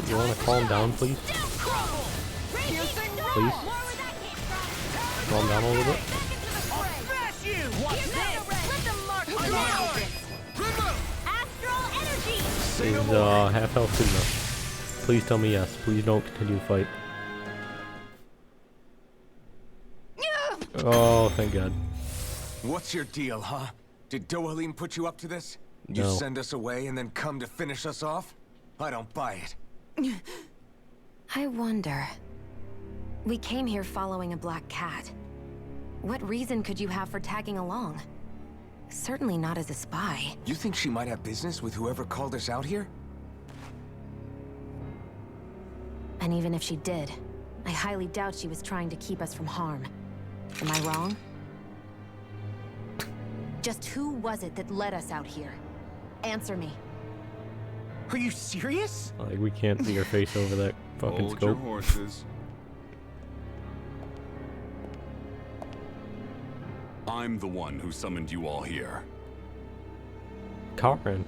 you wanna calm down, please? Please? Calm down a little bit? Is half health good enough? Please tell me yes. Please don't continue to fight. Oh, thank God.
What's your deal, huh? Did Dohalim put you up to this? You
No.
send us away and then come to finish us off? I don't buy it.
I wonder. We came here following a black cat. What reason could you have for tagging along? Certainly not as a spy.
You think she might have business with whoever called us out here?
And even if she did, I highly doubt she was trying to keep us from harm. Am I wrong? Just who was it that led us out here? Answer me.
Are you serious?
Like, we can't see her face over that fucking
Hold your
scope.
horses. I'm the one who summoned you all here.
Karen.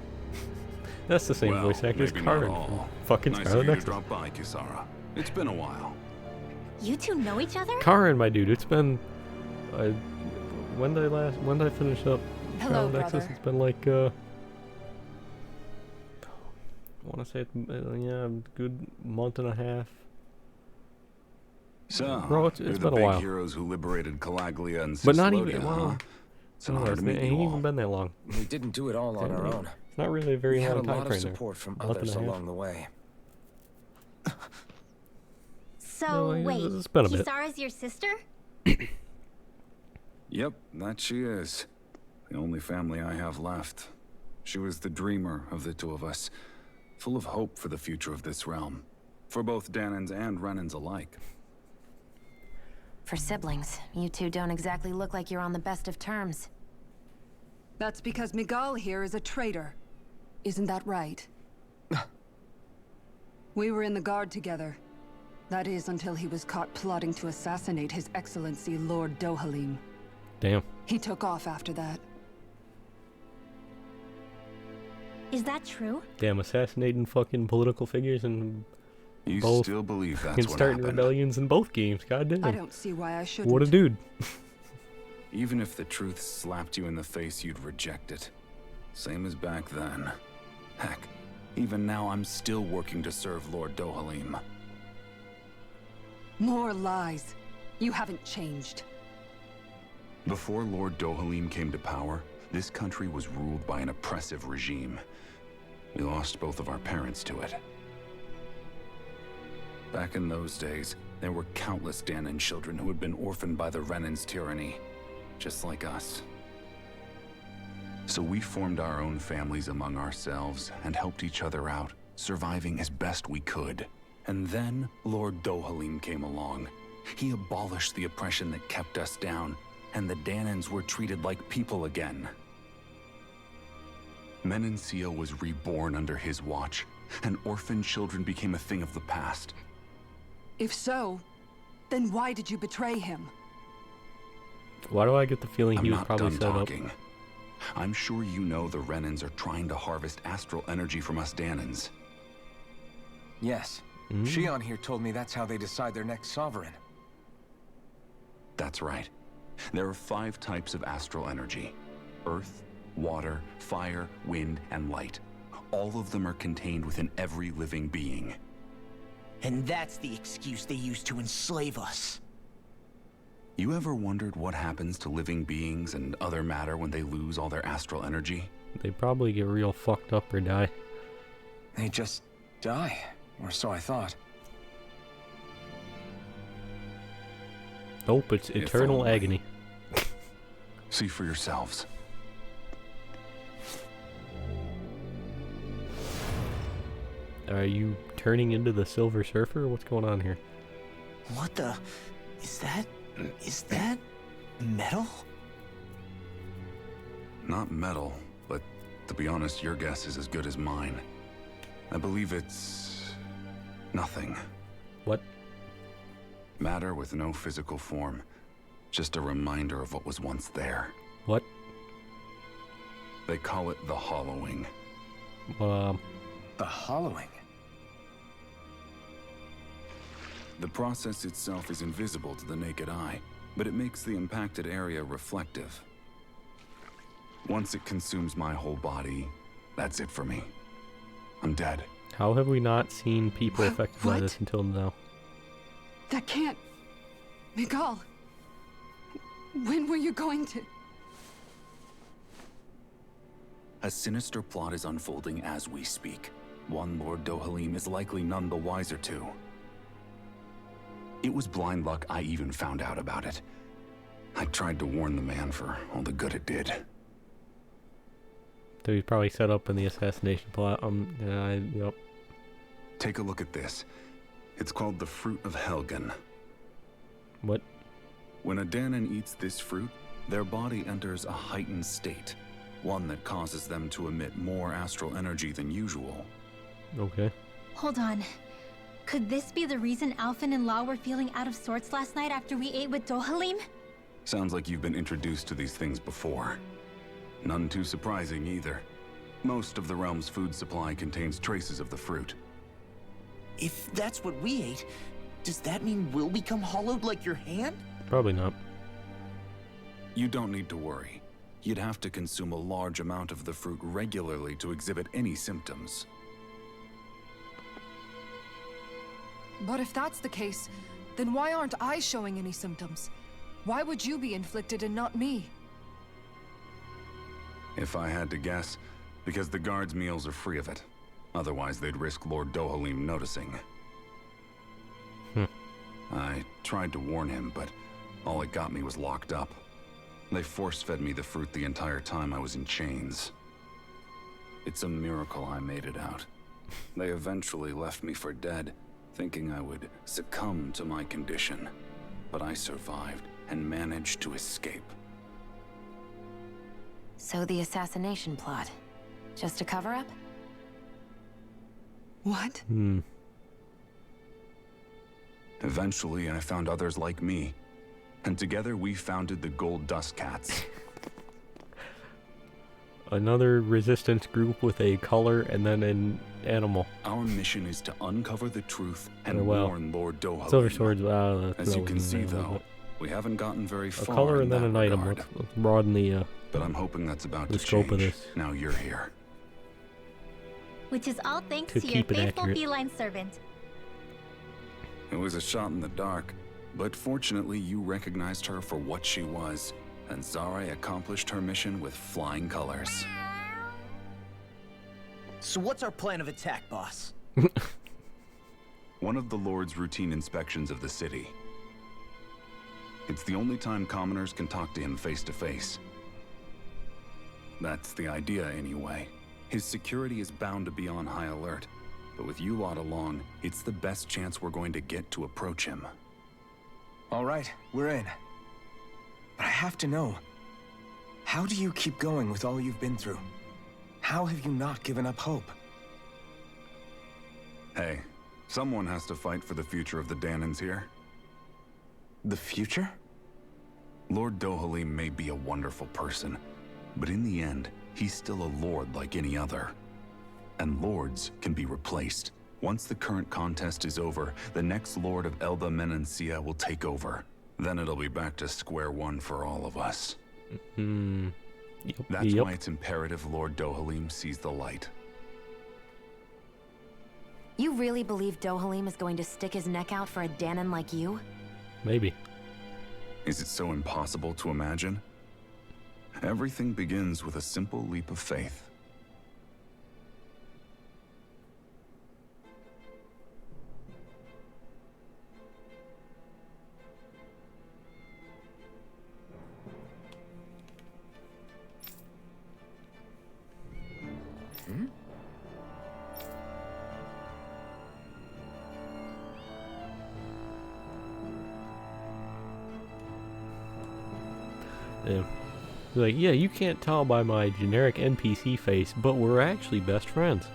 That's the same
Well,
voice actor as
maybe not
Karen.
all.
From fucking
Nice of
Scarlet
you to
Nexus.
drop by, Kisara. It's been a while.
You two know each other?
Karen, my dude, it's been. When did I finish up
Hello,
Scarlet Nexus?
brother.
It's been like I want to say yeah, a good month and a half.
So,
Bro, it's
you're
been
the
a
big
while.
heroes who liberated Calaglia and
But not
Cislodia,
even
huh?
well.
It's an honor to meet
It ain't
you all.
even been that long.
We didn't do it all on our own.
It's not really a very
We had a
long time
lot of
frame there.
support from
Month and
others
a half.
along the way.
So,
No,
wait,
it's been a bit.
Kisara's your sister?
Yep, that she is. The only family I have left. She was the dreamer of the two of us, full of hope for the future of this realm, for both Danans and Renans alike.
For siblings, you two don't exactly look like you're on the best of terms.
That's because Miguel here is a traitor. Isn't that right? We were in the Guard together. That is until he was caught plotting to assassinate His Excellency Lord Dohalim.
Damn.
He took off after that.
Is that true?
Damn, assassinating fucking political figures and
You
Both.
still believe that's
and
what
starting
happened?
rebellions in both games. God damn.
I don't see why I shouldn't.
What a dude.
Even if the truth slapped you in the face, you'd reject it. Same as back then. Heck, even now I'm still working to serve Lord Dohalim.
More lies. You haven't changed.
Before Lord Dohalim came to power, this country was ruled by an oppressive regime. We lost both of our parents to it. Back in those days, there were countless Danan children who had been orphaned by the Renan's tyranny, just like us. So we formed our own families among ourselves and helped each other out, surviving as best we could. And then Lord Dohalim came along. He abolished the oppression that kept us down, and the Danans were treated like people again. Menancia was reborn under his watch, and orphaned children became a thing of the past.
If so, then why did you betray him?
Why do I get the feeling
I'm
he was
not
probably
done
set
talking. I'm sure you know the Renans are trying to harvest astral energy from us Danans.
Yes.
Mm.
Shion here told me that's how they decide their next sovereign.
That's right. There are 5 types of astral energy: earth, water, fire, wind, and light. All of them are contained within every living being.
And that's the excuse they use to enslave us.
You ever wondered what happens to living beings and other matter when they lose all their astral energy?
up. They probably get real fucked up or die.
They just die, or so I thought.
Nope, it's
If
eternal
only.
agony.
See for yourselves.
Are you turning into the Silver Surfer? What's going on here?
What the? Is that metal?
Not metal, but to be honest, your guess is as good as mine. I believe it's nothing.
What?
Matter with no physical form. Just a reminder of what was once there.
What?
They call it the hollowing.
The hollowing.
The process itself is invisible to the naked eye, but it makes the impacted area reflective. Once it consumes my whole body, that's it for me. dead.
How have we not seen people affected by
What?
this until now?
That can't... Miguel! When were you going to...
A sinister plot is unfolding as we speak. One Lord Dohalim is likely none the wiser to. It was blind luck I even found out about it. I tried to warn the man for all the good it did.
So he's probably set up in the assassination plot. Yep.
Take a look at this. It's called the Fruit of Helgen.
What?
When a Danon eats this fruit, their body enters a heightened state. One that causes them to emit more astral energy than usual.
Okay.
Hold on. Could this be the reason Alphen and Law were feeling out of sorts last night after we ate with Dohalim?
Sounds like you've been introduced to these things before. None too surprising either. Most of the realm's food supply contains traces of the fruit.
If that's what we ate, does that mean we'll become hollowed like your hand?
Probably not.
You don't need to worry. You'd have to consume a large amount of the fruit regularly to exhibit any symptoms.
But if that's the case, then why aren't I showing any symptoms? Why would you be inflicted and not me?
If I had to guess, because the guards' meals are free of it. Otherwise, they'd risk Lord Dohalim noticing. I tried to warn him, but all it got me was locked up. They force-fed me the fruit the entire time I was in chains. It's a miracle I made it out. They eventually left me for dead, thinking I would succumb to my condition. But I survived and managed to escape.
So the assassination plot. Just a cover-up?
What?
Eventually, I found others like me. And together we founded the Gold Dust Cats.
Another resistance group with a color and then an animal.
Our mission is to uncover the truth and
well,
warn Lord Dohalim.
Silver swords.
As you can see, though, we haven't gotten very
a
far.
color
in
and then
that
an item.
regard.
Let's broaden the
But I'm hoping that's about
the
to
scope
change.
of this.
Now you're here.
Which is all thanks
To
to your
keep it
faithful
accurate.
feline servant.
It was a shot in the dark, but fortunately you recognized her for what she was, and Zare accomplished her mission with flying colors.
So what's our plan of attack, boss?
One of the Lord's routine inspections of the city. It's the only time commoners can talk to him face to face. That's the idea, anyway. His security is bound to be on high alert, but with you lot along, it's the best chance we're going to get to approach him.
All right, we're in. But I have to know, how do you keep going with all you've been through? How have you not given up hope?
Hey, someone has to fight for the future of the Danons here.
The future?
Lord Dohalim may be a wonderful person, but in the end, he's still a lord like any other. And lords can be replaced. Once the current contest is over, the next lord of Elda Menancia will take over. Then it'll be back to square one for all of us. That's why it's imperative Lord Dohalim sees the light.
You really believe Dohalim is going to stick his neck out for a Danon like you?
Maybe.
Is it so impossible to imagine? Everything begins with a simple leap of faith.
Yeah. Like, yeah, you can't tell by my generic NPC face, but we're actually best friends.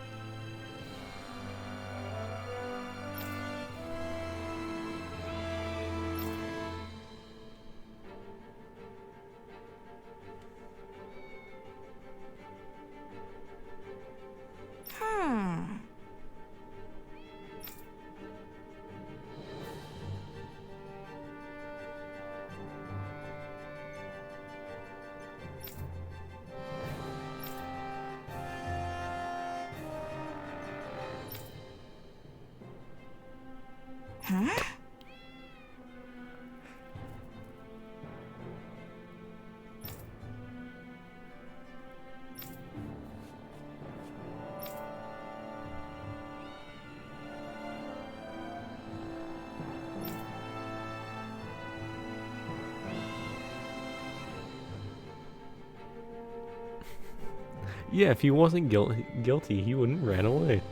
Yeah, if he wasn't guilty, he wouldn't ran away.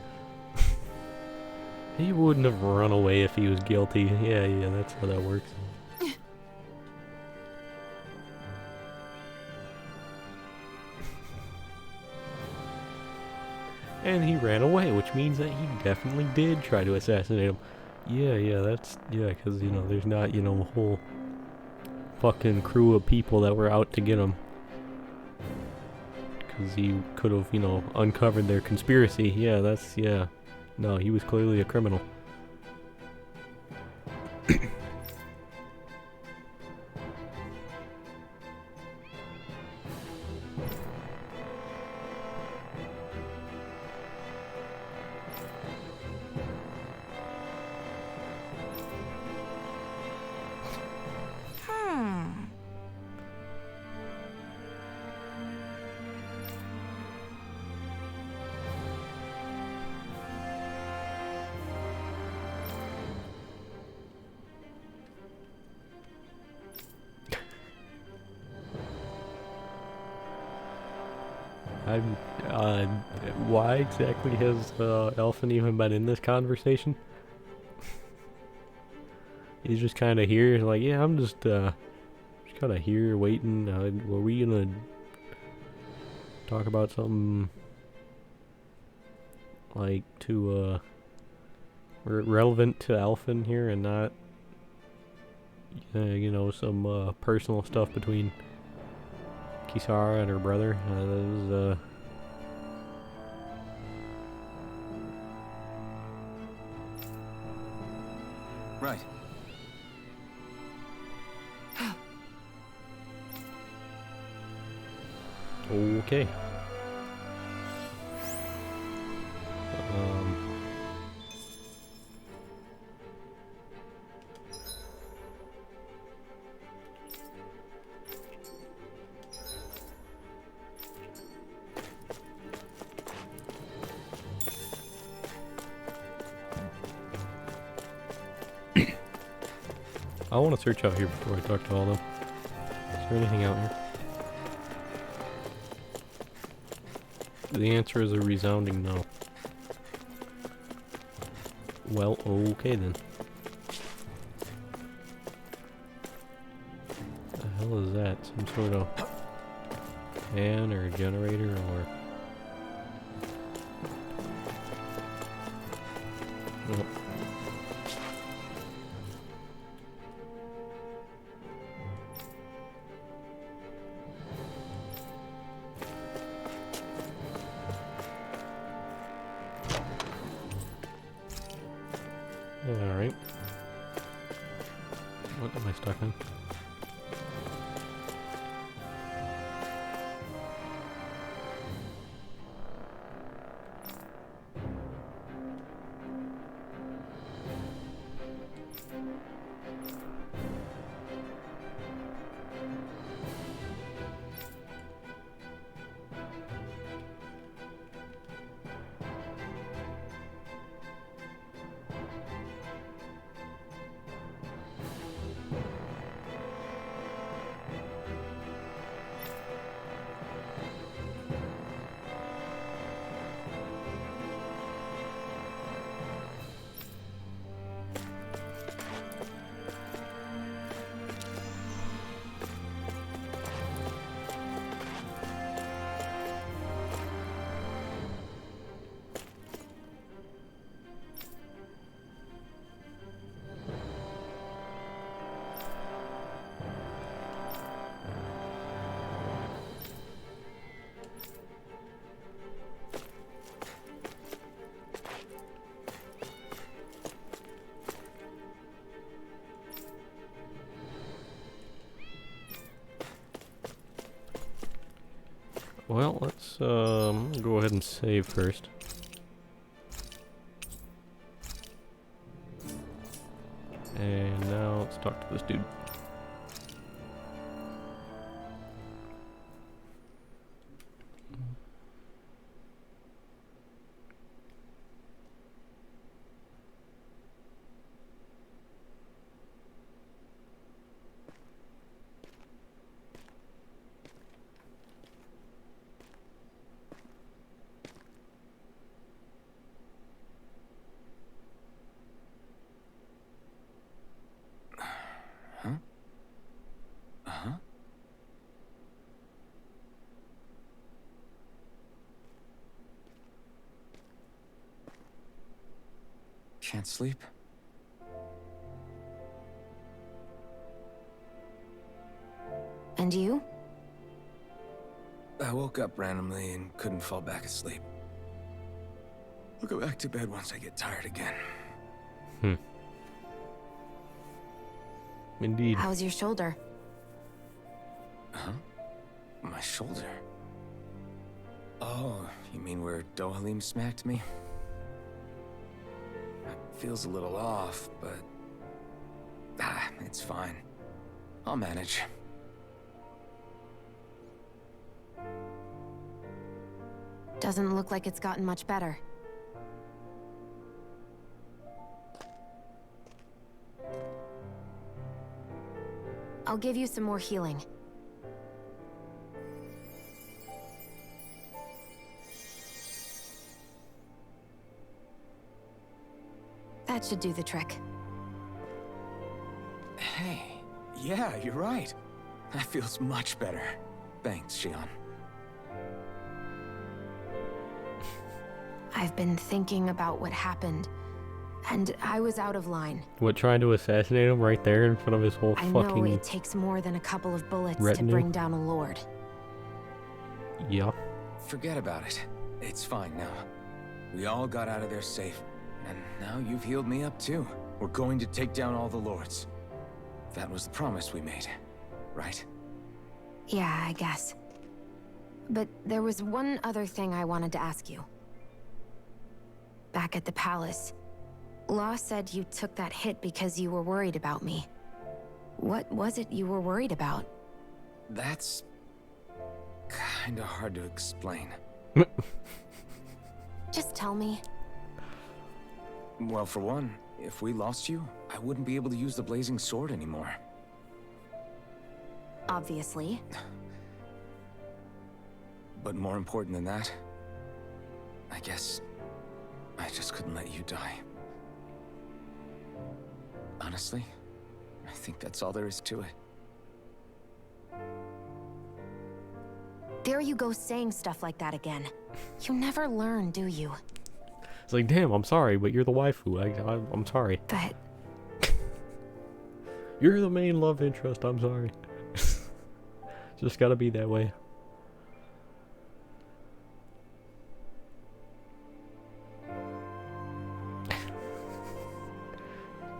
He wouldn't have run away if he was guilty. Yeah, that's how that works. And he ran away, which means that he definitely did try to assassinate him. Yeah, because, you know, there's not, you know, a whole fucking crew of people that were out to get him. Because he could have, you know, uncovered their conspiracy. Yeah. No, he was clearly a criminal. Why exactly has Elfin even been in this conversation? He's just kind of here, like, yeah, I'm just kind of here waiting. Were we gonna talk about something like relevant to Elfin here and not, you know, some personal stuff between Kisara and her brother? That was
Right.
okay. I want to search out here before I talk to all of them. Is there anything out here? The answer is a resounding no. Well, okay then. The hell is that? Some sort of fan or generator or... Nope. Alright. What am I stuck in? Well, let's go ahead and save first. talk to this dude.
Can't sleep?
And you?
I woke up randomly and couldn't fall back asleep. I'll go back to bed once I get tired again.
Indeed.
How's your shoulder?
Huh? My shoulder? Oh, you mean where Dohalim smacked me? It feels a little off, but... it's fine. I'll manage.
Doesn't look like it's gotten much better. I'll give you some more healing. That should do the trick.
Hey, yeah, you're right. That feels much better. Thanks, Xion.
I've been thinking about what happened, and I was out of line.
What, trying to assassinate him right there in front of his whole
I know
fucking
it takes more than a couple of bullets
retinue?
to bring down a lord.
Yeah.
Forget about it. It's fine now. We all got out of there safe, and now you've healed me up too. We're going to take down all the lords. That was the promise we made, right?
Yeah, I guess. But there was one other thing I wanted to ask you. Back at the palace, Law said you took that hit because you were worried about me. What was it you were worried about?
That's... kinda hard to explain.
Just tell me.
Well, for one, if we lost you, I wouldn't be able to use the blazing sword anymore.
Obviously.
But more important than that, I guess I just couldn't let you die. Honestly, I think that's all there is to it.
There you go saying stuff like that again. You never learn, do you?
It's like, damn, I'm sorry, but you're the waifu. I'm sorry.
But...
You're the main love interest, I'm sorry. Just gotta be that way.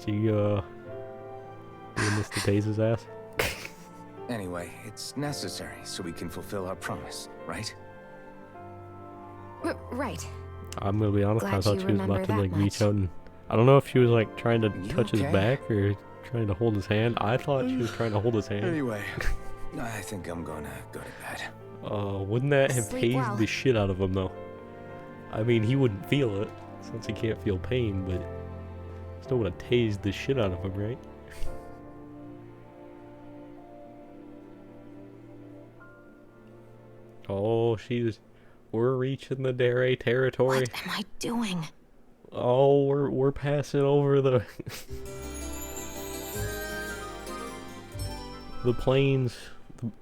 She, doing this to tase his ass?
Anyway, it's necessary so we can fulfill our promise, right?
Right.
I'm gonna be honest,
Glad
I thought
you
she was about
remember
to,
that
like, reach
much.
out and... I don't know if she was, like, trying to
You
touch his
okay?
back or trying to hold his hand. I thought she was trying to hold his hand.
Anyway, I think I'm gonna go to bed.
Wouldn't that have
Sleep
tased
well.
the shit out of him, though? I mean, he wouldn't feel it, since he can't feel pain, but... Still would have tased the shit out of him, right? Oh, we're reaching the Dere territory.
What am I doing?
Oh, we're passing over the the plains,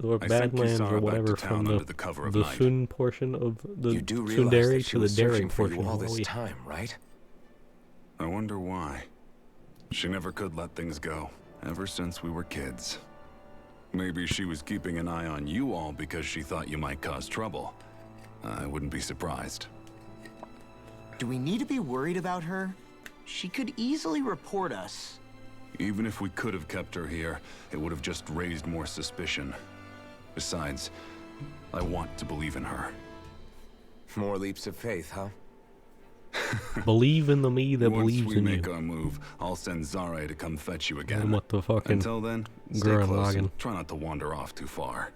or
I think
Badlands,
Kisara
or
back
whatever,
to
from
town under the cover of
the
night.
Sun portion of the
You do realize
Tsundere
that she
to the
was
Dere
searching for
portion.
you all
Oh,
this
yeah.
time, right?
I wonder why. She never could let things go, ever since we were kids. Maybe she was keeping an eye on you all because she thought you might cause trouble. I wouldn't be surprised.
Do we need to be worried about her? She could easily report us.
Even if we could have kept her here, it would have just raised more suspicion. Besides, I want to believe in her.
More leaps of faith, huh?
Believe in the me that
Once
believes
we
in
make
you.
our move, I'll send Zare to come fetch you
And
again.
what the fucking
Until then, stay
Gurren
close
Lagann.
and try not to wander off too far.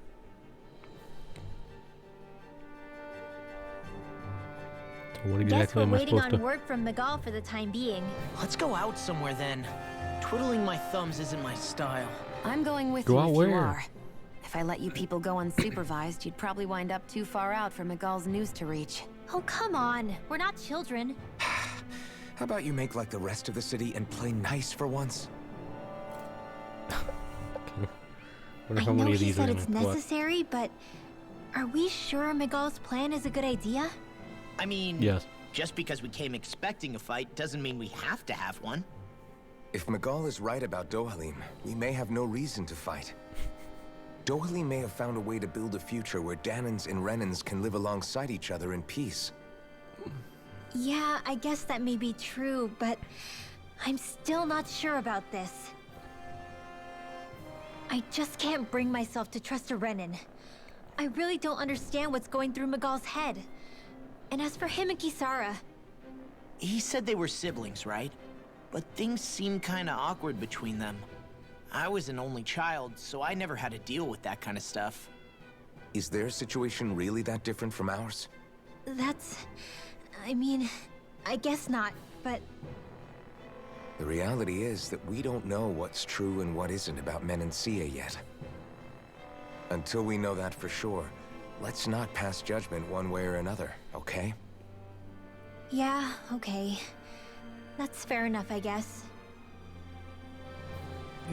So what
Guess
exactly
we're
am I
waiting
supposed
on
to?
word from Miguel for the time being.
Let's go out somewhere then. Twiddling my thumbs isn't my style.
I'm going with
Go
you
out
if
where?
you are. If I let you people go unsupervised, you'd probably wind up too far out for Miguel's news to reach.
Oh, come on. We're not children.
How about you make like the rest of the city and play nice for once?
Wonder
I
how
know
many of
he
these
said
are
it's
in it. What?
necessary, but are we sure Miguel's plan is a good idea?
I mean,
Yes.
just because we came expecting a fight doesn't mean we have to have one.
If Miguel is right about Dohalim, we may have no reason to fight. Dohalim may have found a way to build a future where Danans and Renans can live alongside each other in peace.
Yeah, I guess that may be true, but I'm still not sure about this. I just can't bring myself to trust a Renan. I really don't understand what's going through Miguel's head. And as for him and Kisara,
He said they were siblings, right? But things seem kinda awkward between them. I was an only child, so I never had to deal with that kind of stuff.
Is their situation really that different from ours?
I mean, I guess not, but
The reality is that we don't know what's true and what isn't about Menancia yet. Until we know that for sure, let's not pass judgment one way or another, okay?
yeah, okay. That's fair enough, I guess.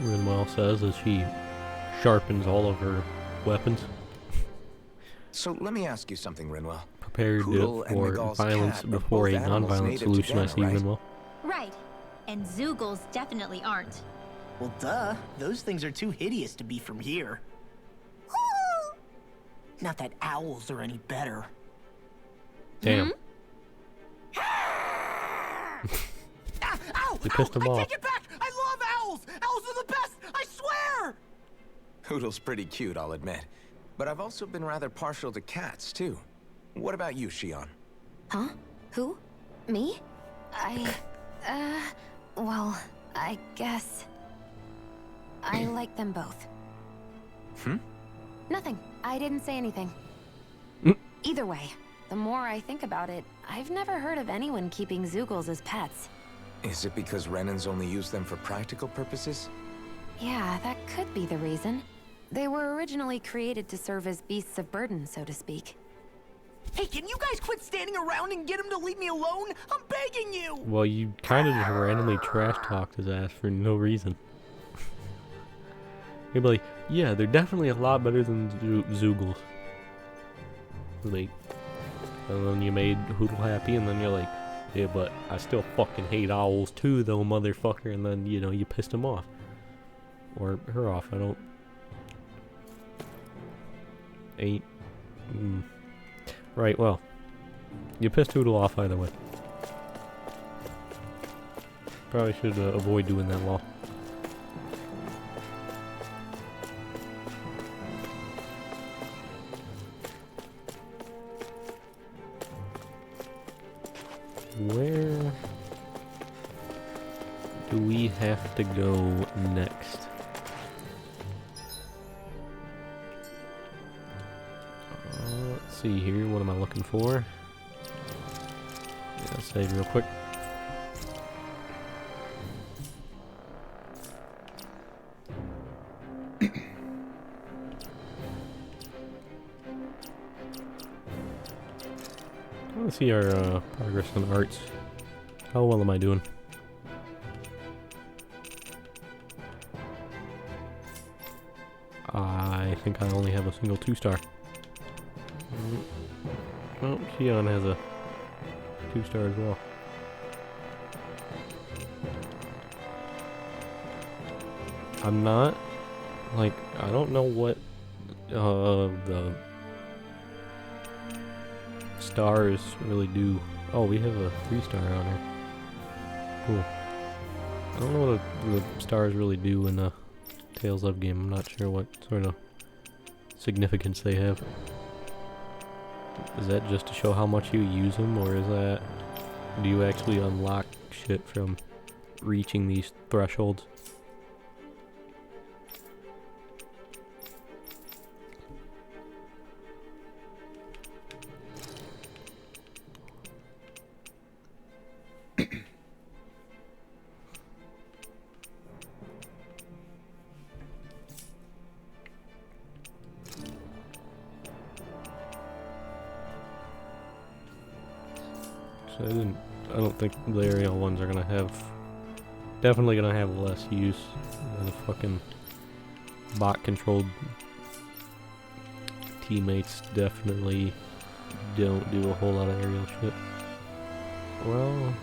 Rinwell says as she sharpens all of her weapons,
So let me ask you something, Rinwell.
prepared
Poodle and
for
Miguel's
violence
cat are
before a
both animals
non-violent
native to
solution. I
Dana,
see,
right?
Rinwell.
Right. And Zoogles definitely aren't.
Well, duh. Those things are too hideous to be from here. Not that owls are any better.
Damn.
Ah, ow!
You pissed him
I
off.
take it back! I love owls! Owls are the best! I swear!
Poodle's pretty cute, I'll admit. But I've also been rather partial to cats, too. What about you, Shion?
Huh? Who? Me? Well, I guess... I like them both. Nothing. I didn't say anything. Either way, the more I think about it, I've never heard of anyone keeping Zoogles as pets.
Is it because Renans only use them for practical purposes?
Yeah, that could be the reason. They were originally created to serve as beasts of burden, so to speak.
Hey, can you guys quit standing around and get him to leave me alone? I'm begging you!
Well, you kind of just randomly trash talked his ass for no reason. You'd be like, yeah, they're definitely a lot better than Zoogles. Like, and then you made Hoodle happy, and then you're like, yeah, but I still fucking hate owls too, though, motherfucker. And then, you know, you pissed him off. Or her off, I don't... Ain't... Right, well. You pissed Hoodle off either way. Probably should avoid doing that law. Where do we have to go next? Let's see here. What am I looking for? Yeah, save real quick. Let's see our progress on arts. How well am I doing? I think I only have a single 2-star. Oh, Shion has a 2-star as well. I'm not, like, I don't know what the stars really do. Oh, we have a 3-star on here. Cool. I don't know what the stars really do in the Tales of game. I'm not sure what sort of significance they have. Is that just to show how much you use them, or is that do you actually unlock shit from reaching these thresholds? So I don't think the aerial ones are gonna have, definitely gonna have less use than the fucking bot controlled teammates. Definitely don't do a whole lot of aerial shit. Well,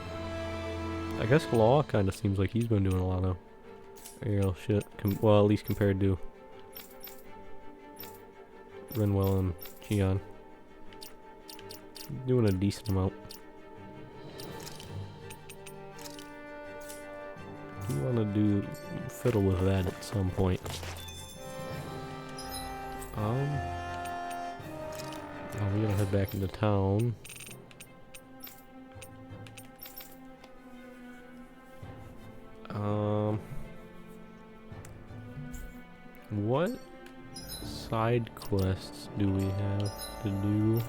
I guess Law kind of seems like he's been doing a lot of aerial shit. Well, at least compared to Renwell and Gian. Doing a decent amount. We want to fiddle with that at some point. Oh, we gotta head back into town. What side quests do we have to do?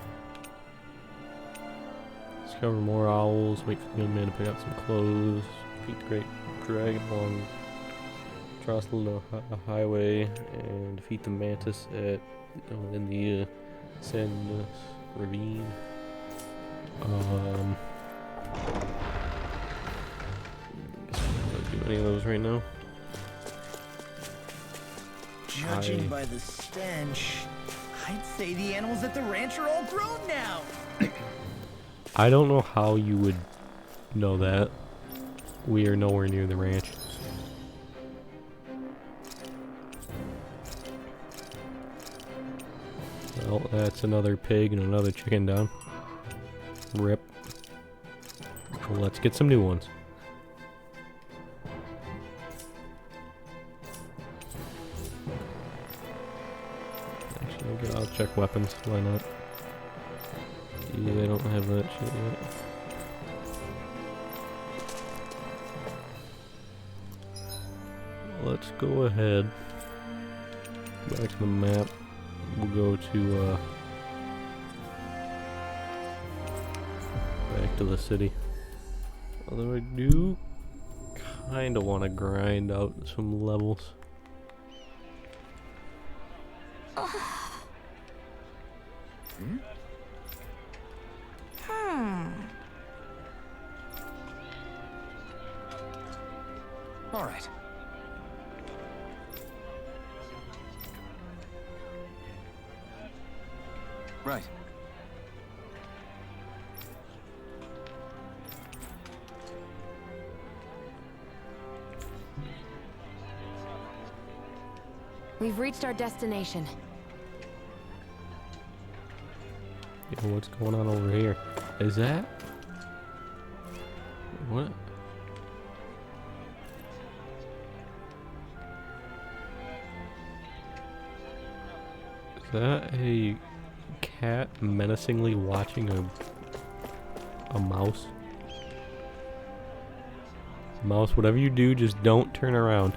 Discover more owls, wait for the young man to pick up some clothes, defeat the great dragon along the highway, and defeat the mantis in the Sand Ravine. Guess I'm not gonna do any of those right now.
Judging by the stench, I'd say the animals at the ranch are all grown now.
I don't know how you would know that. We are nowhere near the ranch. Well, that's another pig and another chicken down. Rip. Well, let's get some new ones. Actually, I'll check weapons. Why not? Yeah, I don't have that shit yet. Let's go ahead. Back to the map. We'll go to back to the city. Although I do kind of want to grind out some levels.
All right. Right.
We've reached our destination.
Yo, what's going on over here? Is that what? Is that a cat menacingly watching a mouse? Mouse, whatever you do, just don't turn around.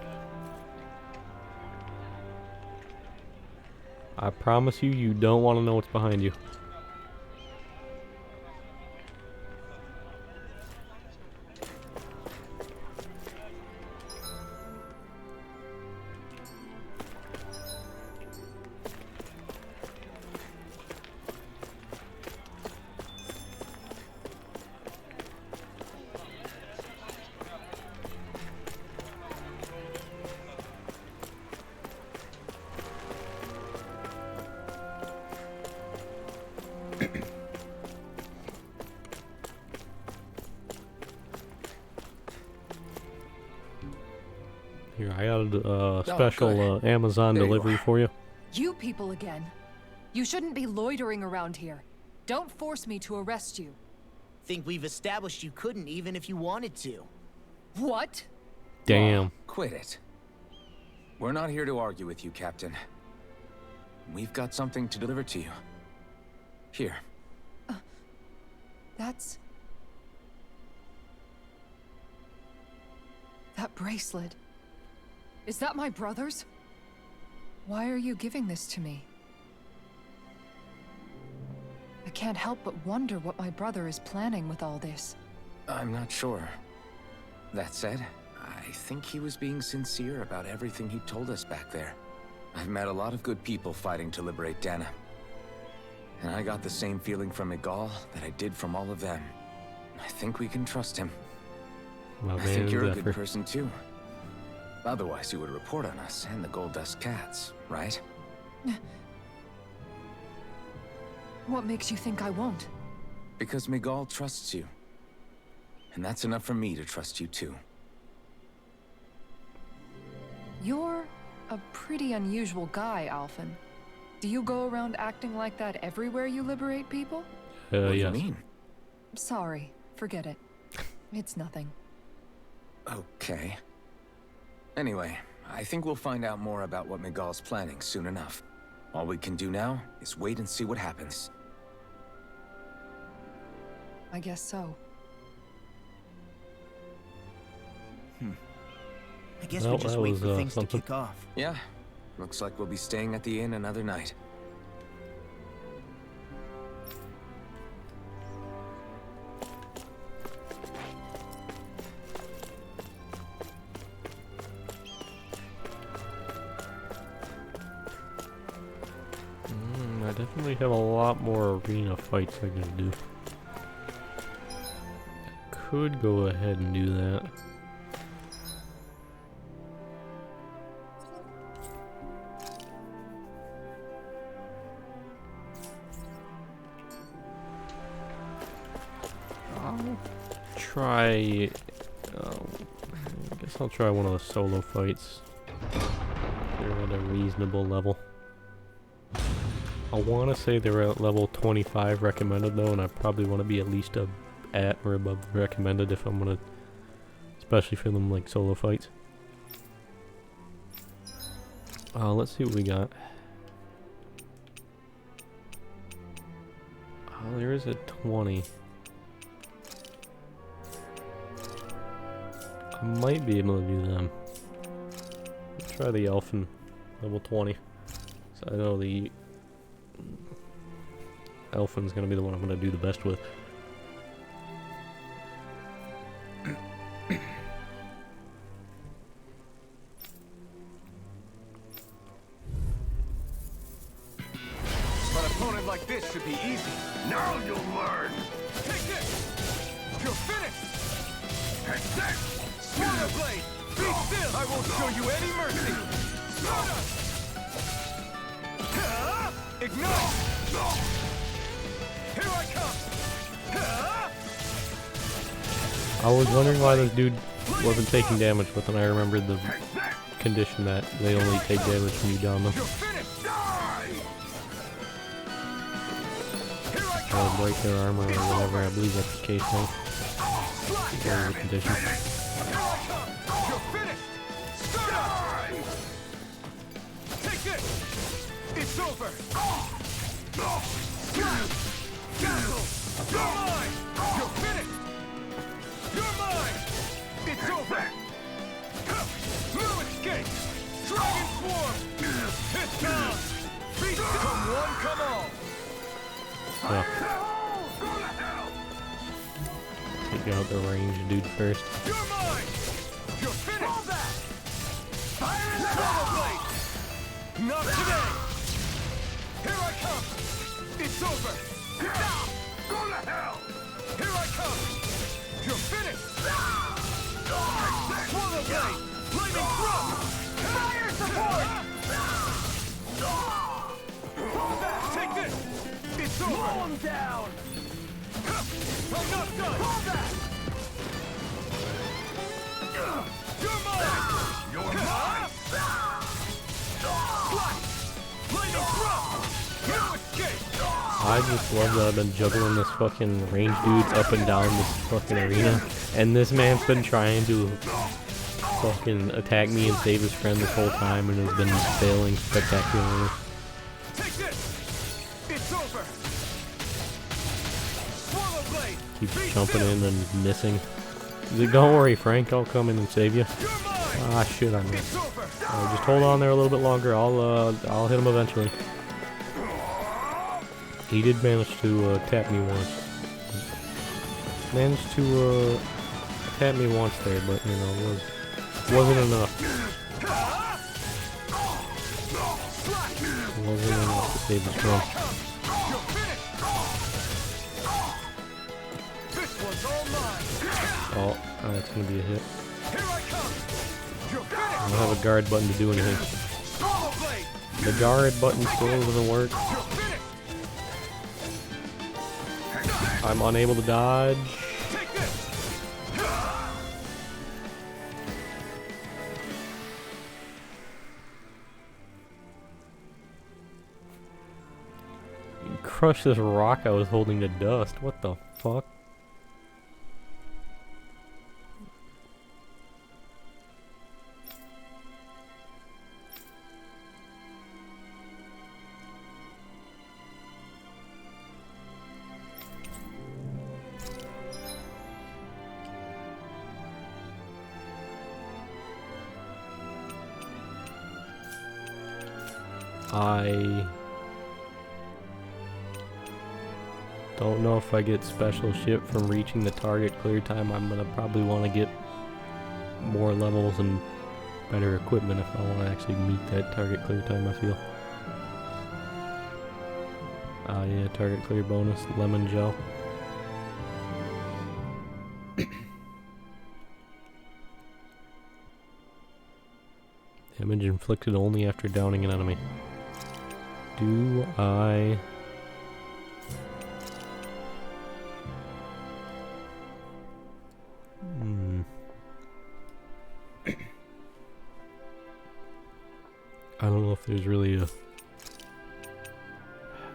I promise you, you don't want to know what's behind you. Here, I got a special Amazon delivery for you.
You people again. You shouldn't be loitering around here. Don't force me to arrest you.
Think we've established you couldn't even if you wanted to.
What?
Damn.
Oh, quit it. We're not here to argue with you, Captain. We've got something to deliver to you. Here.
That's... bracelet. Is that my brother's? Why are you giving this to me? I can't help but wonder what my brother is planning with all this.
I'm not sure. That said, I think he was being sincere about everything he told us back there. I've met a lot of good people fighting to liberate Dana. And I got the same feeling from Miguel that I did from all of them. I think we can trust him.
My
I think you're a
Zephyr.
good person too. Otherwise you would report on us and the Gold Dust Cats, right?
What makes you think I won't?
Because Miguel trusts you. And that's enough for me to trust you too.
You're a pretty unusual guy, Alphen. Do you go around acting like that everywhere you liberate people?
What do you
Yes.
mean?
Sorry, forget it. It's nothing.
Okay. Anyway, I think we'll find out more about what Miguel's planning soon enough. All we can do now is wait and see what happens.
I guess so.
I guess
Well,
we just
that
wait
was,
for things
something.
to kick off.
Yeah, looks like we'll be staying at the inn another night.
I definitely have a lot more arena fights I can do. Could go ahead and do that. I'll try. I guess I'll try one of the solo fights. They're at a reasonable level. I want to say they're at level 25 recommended though, and I probably want to be at least at or above recommended if I'm gonna, especially for them like solo fights. Let's see what we got. Oh, there is a 20. I might be able to do them. Let's try the Elfin level 20. So I know the Elfin's gonna be the one I'm gonna do the best with.
An opponent like this should be easy. Now you'll learn. Take this. You're finished. Take this. Swallow blade. Be still. I won't show you any mercy. Ignite. Here I come.
I was wondering why this dude wasn't taking damage, but then I remembered the condition that they only take damage when you down them.
You're finished. Die. Here I
Or
come.
break their armor or whatever, I believe that's the case now. Or the condition.
Here I come. You're finished. Start up. Take this. It's over. Castle. You're mine. You're finished. You're mine. It's over. No escape. Dragon swarm. It's down. Beast. Come one, come all.
Yeah. Take out the ranged dude first.
You're mine. You're finished. Hold that. Fire and Solar blade. Not today. Here I come. It's over. Go to hell. Here I come. You're finished. Swallow blade. Flaming thrust. Fire support. Hold that. Take this. It's over. Blow him down. I'm not done. Hold that. You're mine. You're mine. Flaming thrust. No escape.
I just love that I've been juggling this fucking range dudes up and down this fucking arena, and this man's been trying to fucking attack me and save his friend this whole time and has been failing spectacularly.
Take this. It's over. Swallow blade.
Keeps
Be
jumping
still.
in and missing. Don't worry, Frank. I'll come in and save you.
You're mine!
Ah, shit, I missed.
It's over!
Just hold on there a little bit longer. I'll hit him eventually. He did manage to tap me once. Managed to tap me once there, but you know, wasn't enough. Wasn't enough to save the storm.
You're finished! This one's all mine!
Oh, that's gonna be a hit.
Here I come! You're
I
finished!
don't have a guard button to do anything.
Normal blade!
The guard button still doesn't work.
You're finished!
I'm unable to dodge.
Take this!
Crush this rock I was holding to dust. What the fuck? I don't know if I get special shit from reaching the target clear time. I'm gonna probably want to get more levels and better equipment if I want to actually meet that target clear time, I feel. Yeah, target clear bonus, lemon gel. Damage inflicted only after downing an enemy. Do I... I don't know if there's really a...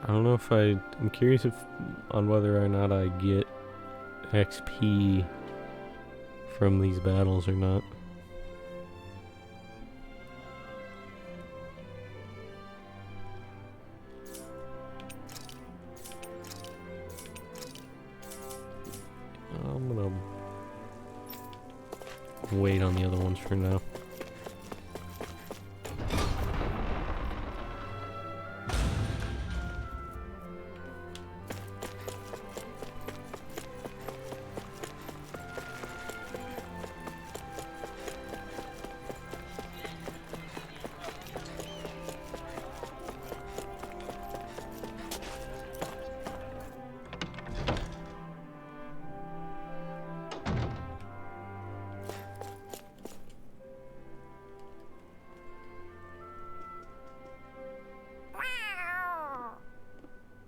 I don't know if I'm curious on whether or not I get XP from these battles or not. I'm gonna wait on the other ones for now.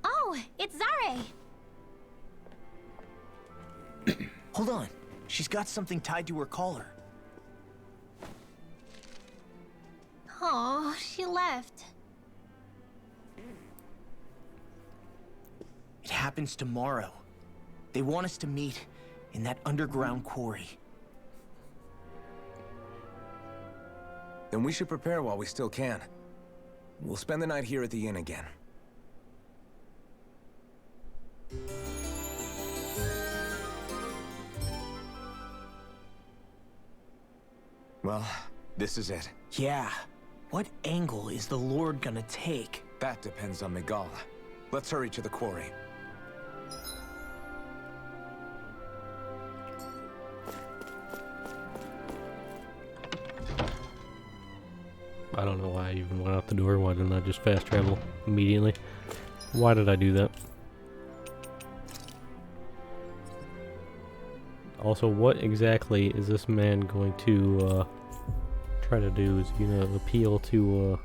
Oh, it's Zare!
Hold on. She's got something tied to her collar.
Oh, she left.
It happens tomorrow. They want us to meet in that underground quarry.
Then we should prepare while we still can. We'll spend the night here at the inn again. Well, this is it.
Yeah. What angle is the Lord gonna take?
That depends on Miguel. Let's hurry to the quarry.
I don't know why I even went out the door. Why didn't I just fast travel immediately? Why did I do that? Also, what exactly is this man going to try to do? Is he gonna appeal to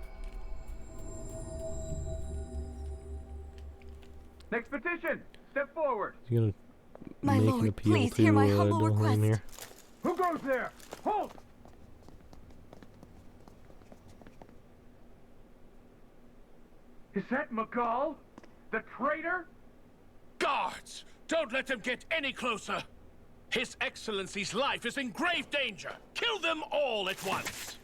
Next petition! Step forward!
is he gonna
My
make
lord,
an appeal
please
to
hear my humble
Dolheim
request.
here?
Who goes there? Halt! Is that Miguel? The traitor?
Guards! Don't let them get any closer! His Excellency's life is in grave danger! Kill them all at once!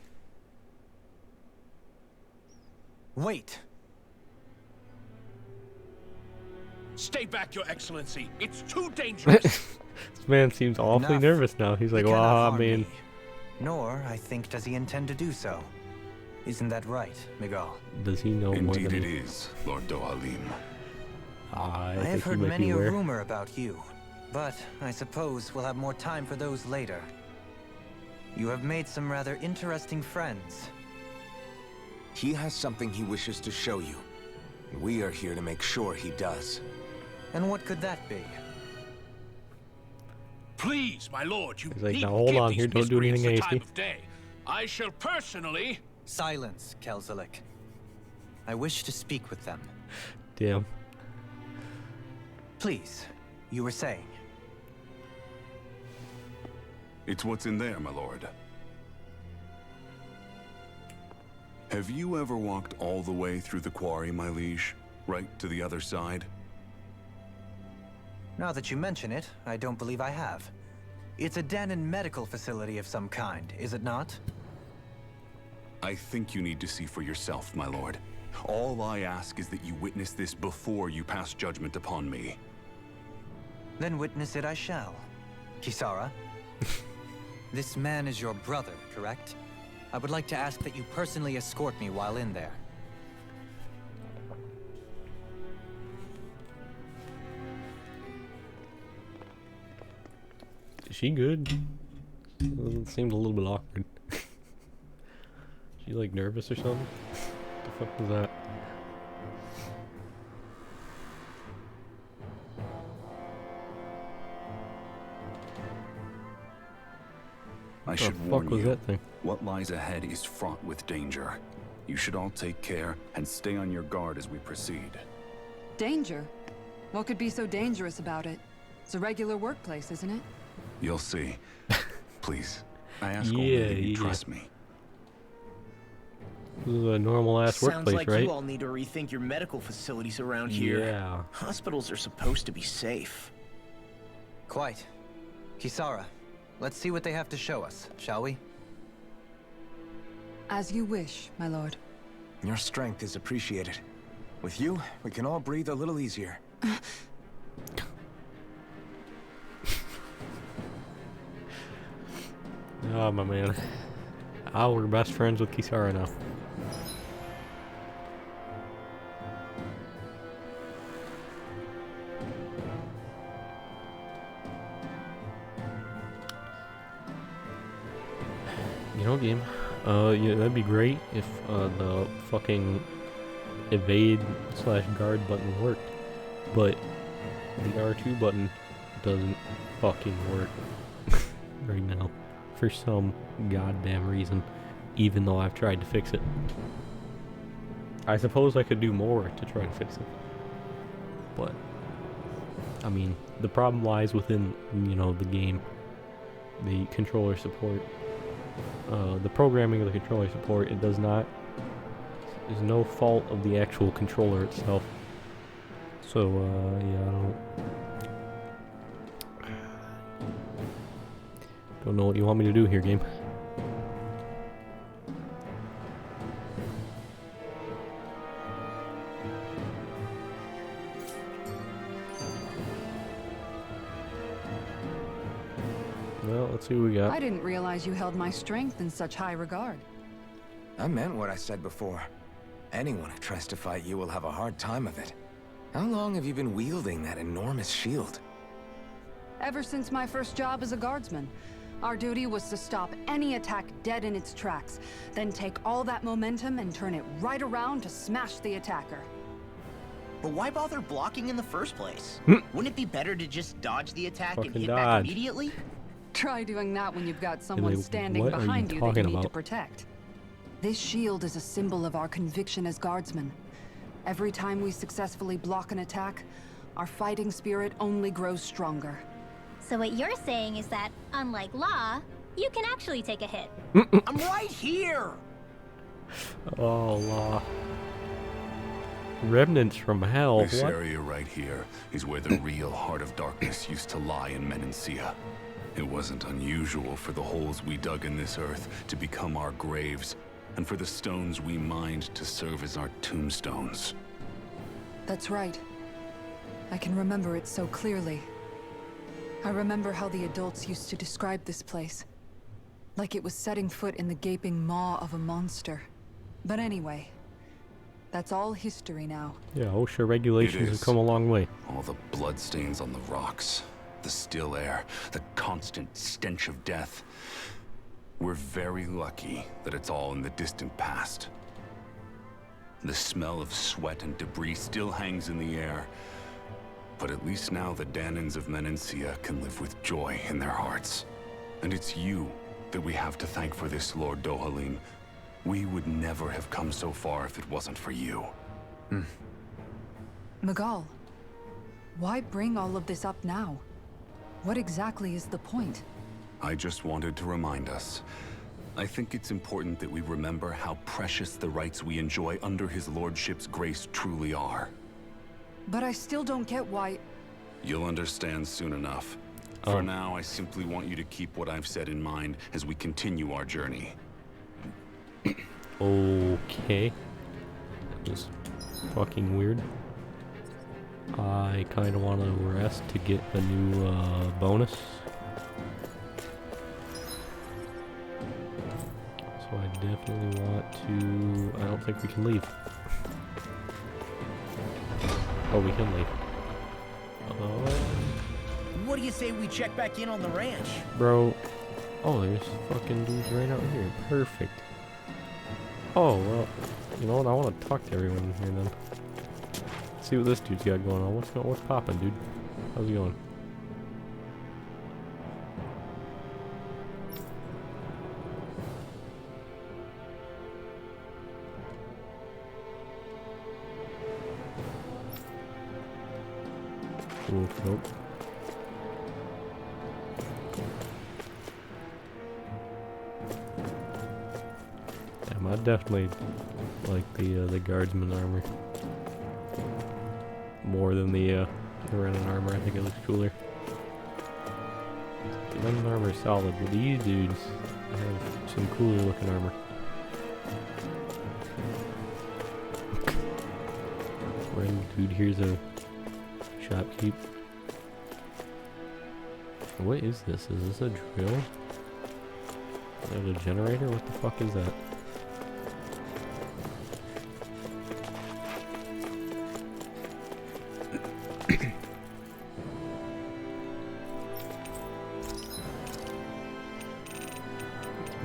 Wait!
Stay back, Your Excellency. It's too dangerous.
This man seems awfully
Enough.
nervous now. He's like,
He cannot
well, I
harm
mean,
me. Nor, I think, does he intend to do so. Isn't that right, Miguel?
does he know more
Indeed
than
it
he...
is, Lord Dohalim.
I
I
think
have
he
heard
might
many
be
a
aware.
rumor about you, but I suppose we'll have more time for those later. You have made some rather interesting friends.
He has something he wishes to show you. We are here to make sure he does.
And what could that be?
Please, my lord, you
He's like,
needn't
now hold
give
on
these
here, don't do
miscreants
anything
the time
hasty.
of day. I shall personally...
Silence, Kelzelik. I wish to speak with them.
Damn.
Please, you were saying.
It's what's in there, my lord. Have you ever walked all the way through the quarry, my liege? Right to the other side?
Now that you mention it, I don't believe I have. It's a den and medical facility of some kind, is it not?
I think you need to see for yourself, my lord. All I ask is that you witness this before you pass judgment upon me.
Then witness it I shall. Kisara? This man is your brother, correct? I would like to ask that you personally escort me while in there.
Is she good? It seemed a little bit awkward. She like nervous or something? What the fuck was that?
I should
fuck
warn
was
you,
that thing?
what lies ahead is fraught with danger. You should all take care and stay on your guard as we proceed.
Danger? What could be so dangerous about it? It's a regular workplace, isn't it?
You'll see. Please, I ask
Yeah,
only that you
yeah.
trust me.
This is a normal ass
Sounds
workplace,
like
right?
you all need to rethink your medical facilities around here.
Yeah.
Hospitals are supposed to be safe.
Quite. Kisara, let's see what they have to show us, shall we?
As you wish, my lord.
Your strength is appreciated. With you, we can all breathe a little easier.
Oh my man. Oh, we're best friends with Kisara now. You know, game. Yeah, that'd be great if the fucking evade/guard button worked, but the R2 button doesn't fucking work right now for some goddamn reason, even though I've tried to fix it. I suppose I could do more to try to fix it, but I mean, the problem lies within, you know, the game, the controller support. The programming of the controller support, it does not, there's no fault of the actual controller itself. So, yeah, I don't know what you want me to do here, game. Well, let's see what we got.
I didn't realize you held my strength in such high regard.
I meant what I said before. Anyone who tries to fight you will have a hard time of it. How long have you been wielding that enormous shield?
Ever since my first job as a guardsman, our duty was to stop any attack dead in its tracks, then take all that momentum and turn it right around to smash the attacker.
But why bother blocking in the first place? Wouldn't it be better to just dodge the attack and
Fucking
hit
dodge.
back immediately?
Try doing that when you've got someone
like,
standing
what are you
behind you that you
talking
need to
about?
protect. This shield is a symbol of our conviction as guardsmen. Every time we successfully block an attack, our fighting spirit only grows stronger.
So what you're saying is that, unlike Law, you can actually take a hit.
I'm right here!
Oh, law. Remnants from hell.
This
What?
area right here is where the real heart of darkness used to lie in Menancia. It wasn't unusual for the holes we dug in this earth to become our graves, and for the stones we mined to serve as our tombstones.
That's right. I can remember it so clearly. I remember how the adults used to describe this place. Like it was setting foot in the gaping maw of a monster. But anyway, that's all history now.
Yeah, OSHA regulations have come a long way.
All the bloodstains on the rocks, the still air, the constant stench of death. We're very lucky that it's all in the distant past. The smell of sweat and debris still hangs in the air. But at least now the Danans of Menancia can live with joy in their hearts. And it's you that we have to thank for this, Lord Dohalim. We would never have come so far if it wasn't for you.
Magal, why bring all of this up now? What exactly is the point?
I just wanted to remind us. I think it's important that we remember how precious the rights we enjoy under his lordship's grace truly are.
But I still don't get why...
You'll understand soon enough. For now, I simply want you to keep what I've said in mind as we continue our journey.
Okay. Just fucking weird. I kind of want to rest to get a new bonus. So I definitely want to... I don't think we can leave. Oh, we can leave.
What do you say we check back in on the ranch?
Bro. Oh, there's fucking dudes right out here. Perfect. Oh, well, you know what? I want to talk to everyone in here then. See what this dude's got going on. What's poppin', dude? How's it going? Ooh, nope. Damn, I definitely like the guardsman armor more than the Renin armor. I think it looks cooler. The Renin armor is solid, but these dudes have some cooler looking armor. Random dude, here's a shopkeep. What is this? Is this a drill? Is that a generator? What the fuck is that?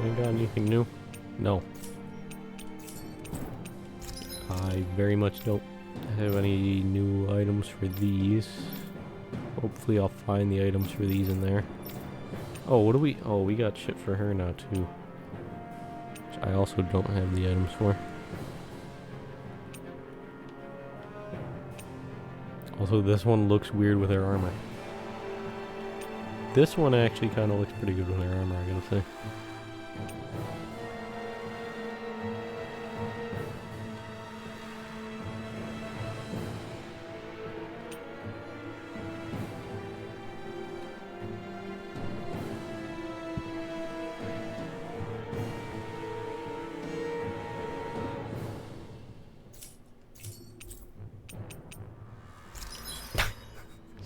Ain't got anything new? No. I very much don't have any new items for these. Hopefully I'll find the items for these in there. Oh, what do we... Oh, we got shit for her now, too. Which I also don't have the items for. Also, this one looks weird with her armor. This one actually kind of looks pretty good with her armor, I gotta say.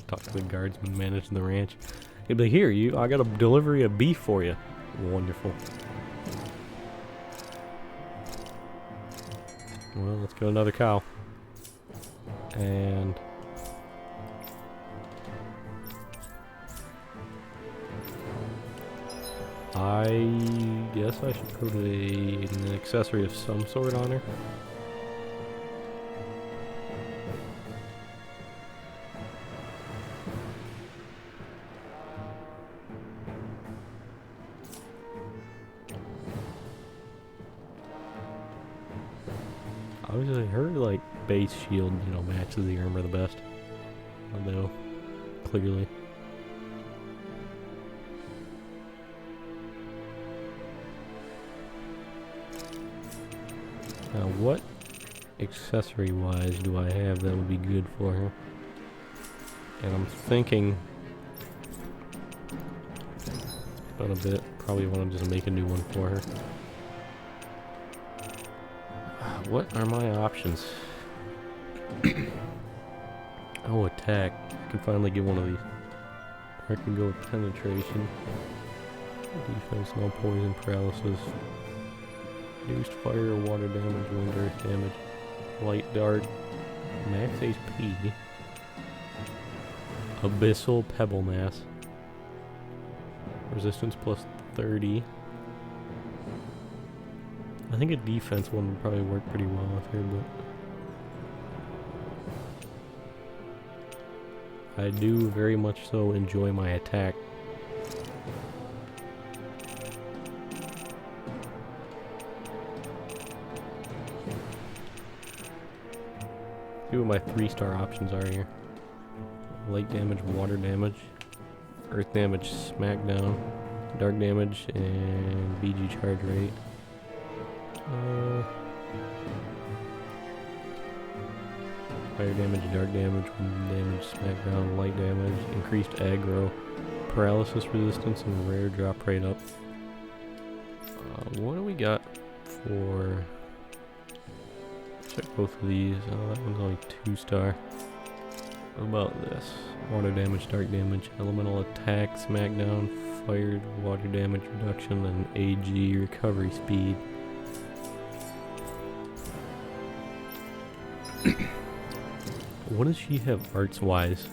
Talk to the guardsman managing the ranch. He'd be like, here, I got a delivery of beef for you. Wonderful. Well, let's get another cow. And... I guess I should put an accessory of some sort on her. Obviously, her like base shield, you know, matches the armor the best. Although, clearly. Now, what accessory-wise do I have that would be good for her? And I'm thinking about a bit. Probably want to just make a new one for her. What are my options? Oh, attack. I can finally get one of these. Or I can go with penetration. Defense, no poison, paralysis. Reduced fire, water damage, wind, earth damage. Light dart. Max HP. Abyssal pebble mass. Resistance plus 30. I think a defense one would probably work pretty well with her, but I do very much so enjoy my attack. See what my 3-star options are here. Light damage, water damage, earth damage, smackdown, dark damage, and BG charge rate. Fire damage, dark damage, wind damage, smackdown, light damage, increased aggro, paralysis resistance, and rare drop rate up. What do we got for... Check both of these. That one's only 2-star. What about this? Water damage, dark damage, elemental attack, smackdown, fire, water damage reduction, and AG recovery speed. What does she have arts-wise?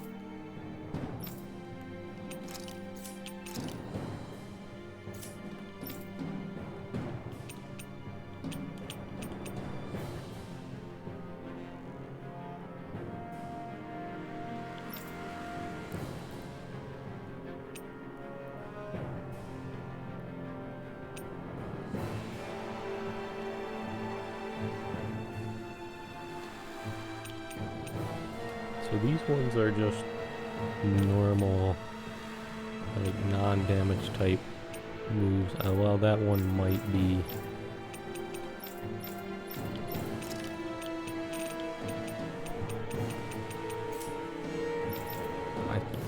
So these ones are just normal, like non-damage type moves. Well, that one might be.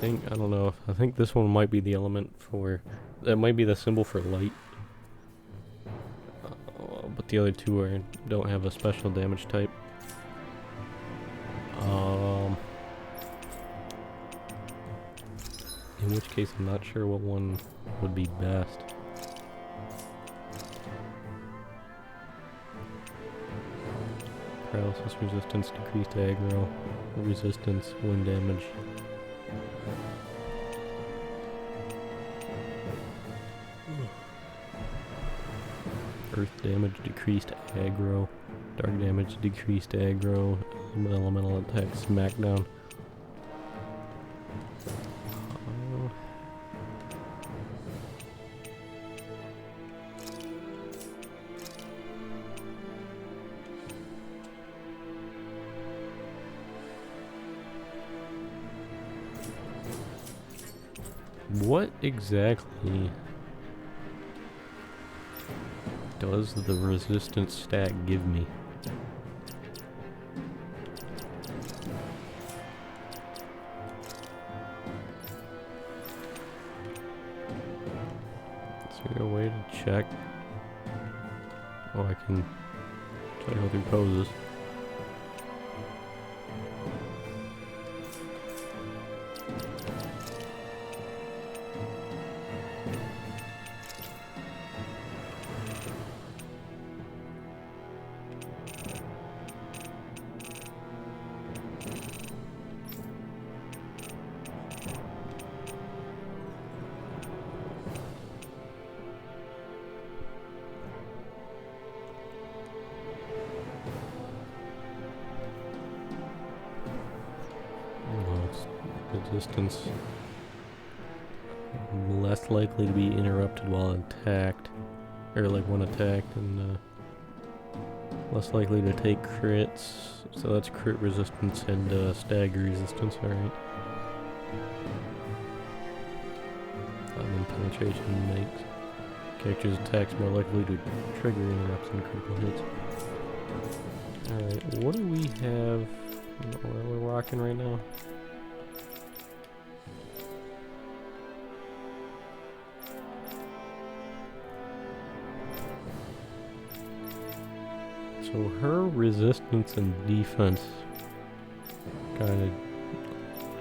I don't know. I think this one might be the element for. That might be the symbol for light. But the other two don't have a special damage type. In which case, I'm not sure what one would be best. Paralysis resistance, decreased aggro, resistance, wind damage. Earth damage, decreased aggro, dark damage, decreased aggro, elemental attack, smackdown. What exactly does the resistance stat give me? Is there a way to check? Oh, I can try to go through poses. Resistance less likely to be interrupted while attacked, or like when attacked, and less likely to take crits. So that's crit resistance and stagger resistance. All right. And then penetration makes characters' attacks more likely to trigger interrupts and critical hits. All right. What do we have? Where we're rocking right now? So her resistance and defense kind of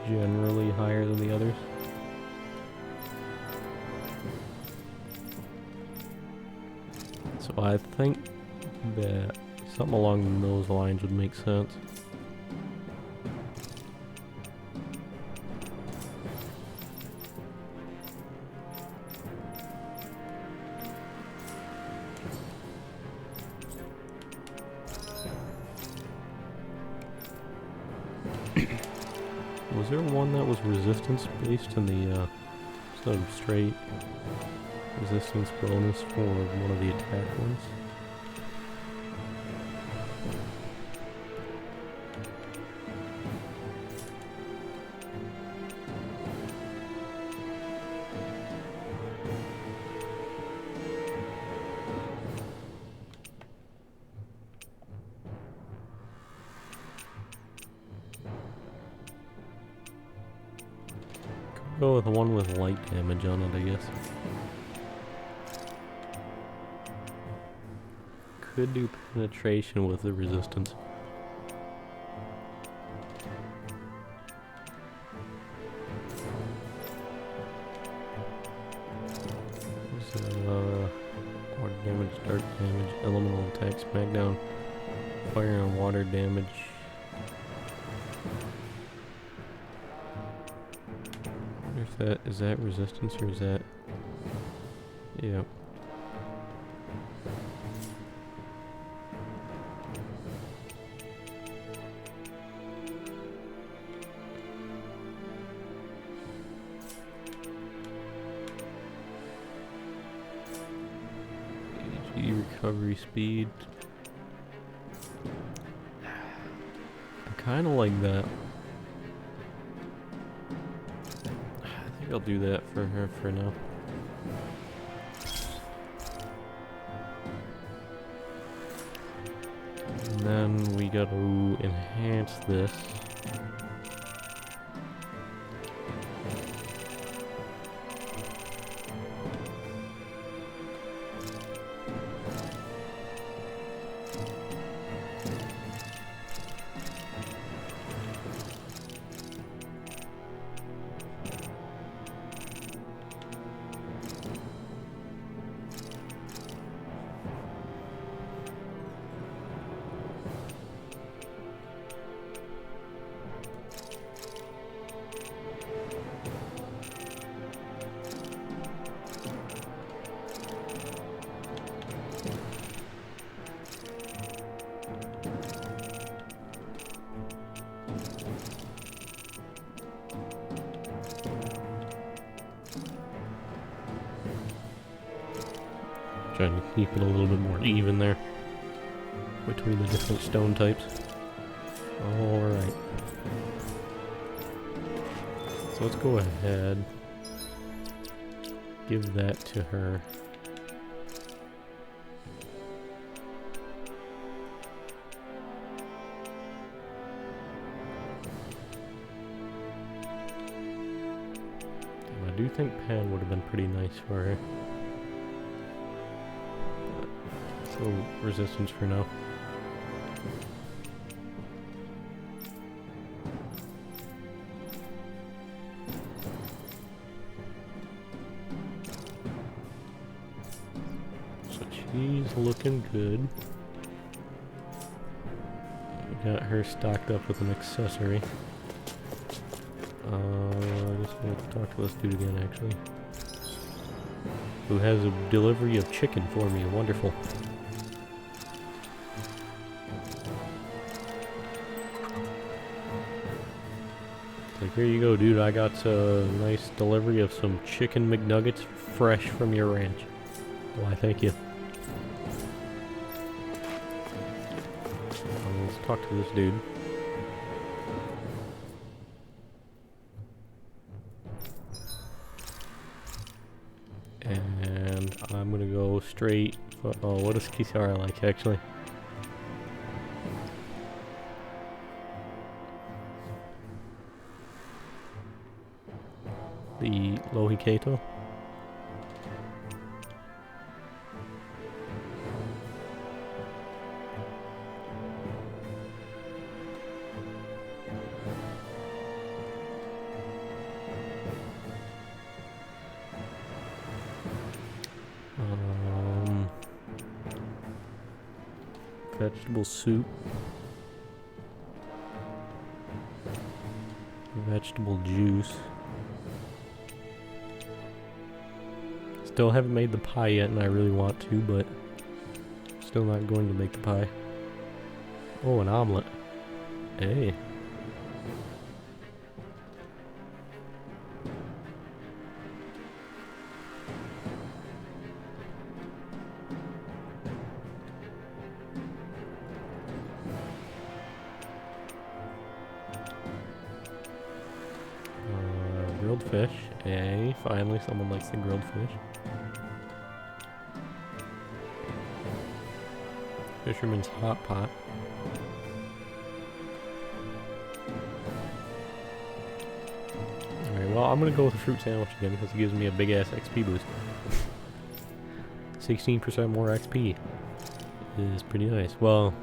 generally higher than the others. So I think that something along those lines would make sense. Was there one that was resistance based in the some straight resistance bonus for one of the attack ones? Go with the one with light damage on it, I guess. Could do penetration with the resistance. Water damage, dark damage, elemental attack, smackdown, fire and water damage. Is that resistance or is that? Yeah. AG recovery speed. I kind of like that. I'll do that for her for now. And then we gotta enhance this. Trying to keep it a little bit more even there between the different stone types. Alright. So let's go ahead. Give that to her. I do think Pan would have been pretty nice for her. So resistance for now. So she's looking good. We got her stocked up with an accessory. I just want to talk to this dude again, actually. Who has a delivery of chicken for me. Wonderful. Like, here you go, dude. I got a nice delivery of some chicken McNuggets fresh from your ranch. Why, thank you. Let's talk to this dude. And I'm gonna go straight. Oh, what does Kisara like, actually? The Lohiketo. Vegetable soup. Vegetable juice. Still haven't made the pie yet, and I really want to, but still not going to make the pie. Oh, an omelet. Hey. Grilled fish. Hey, finally someone likes the grilled fish. Fisherman's hot pot. Alright, well, I'm gonna go with the fruit sandwich again because it gives me a big ass XP boost. 16% more XP is pretty nice. Well,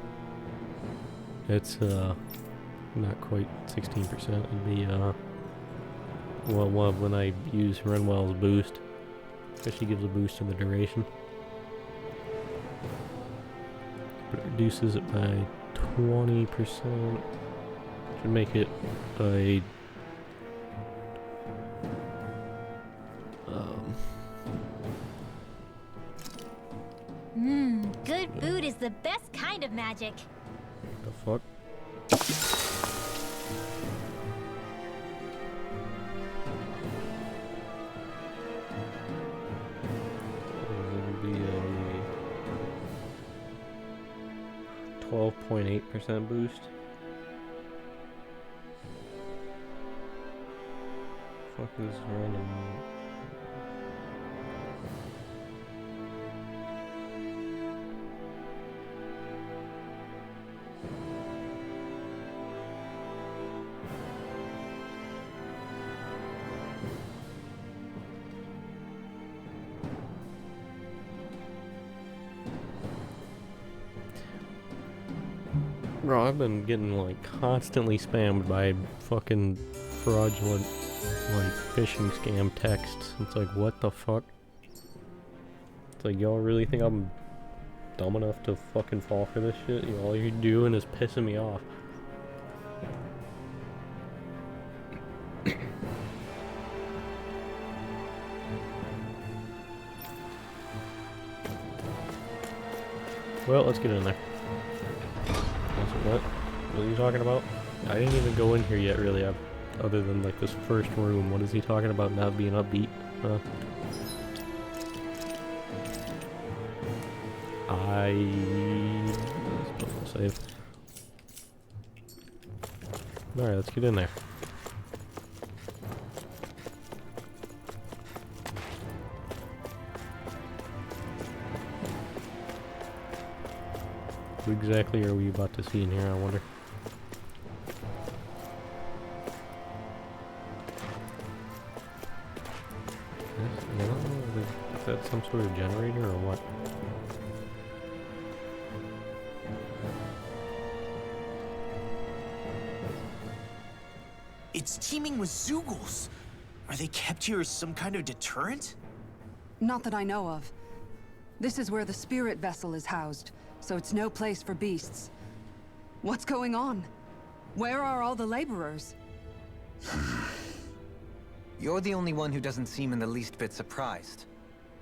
it's not quite 16%. It'd be well, when I use Renwell's boost, because she gives a boost to the duration. But it reduces it by 20%. Should make it a
Good food is the best kind of magic.
the fuck? It'll be a 12.8% boost. Fuck is random. Bro, I've been getting like constantly spammed by fucking fraudulent like phishing scam texts. It's like, what the fuck? It's like, y'all really think I'm dumb enough to fucking fall for this shit? All you're doing is pissing me off. Well, let's get in there. What are you talking about? I didn't even go in here yet, really, other than like this first room. What is he talking about not being upbeat? Save. Alright, let's get in there. What exactly are we about to see in here, I wonder? Is that some sort of generator or what?
It's teeming with Zeugles. Are they kept here as some kind of deterrent?
Not that I know of. This is where the spirit vessel is housed, so it's no place for beasts. What's going on? Where are all the laborers?
You're the only one who doesn't seem in the least bit surprised.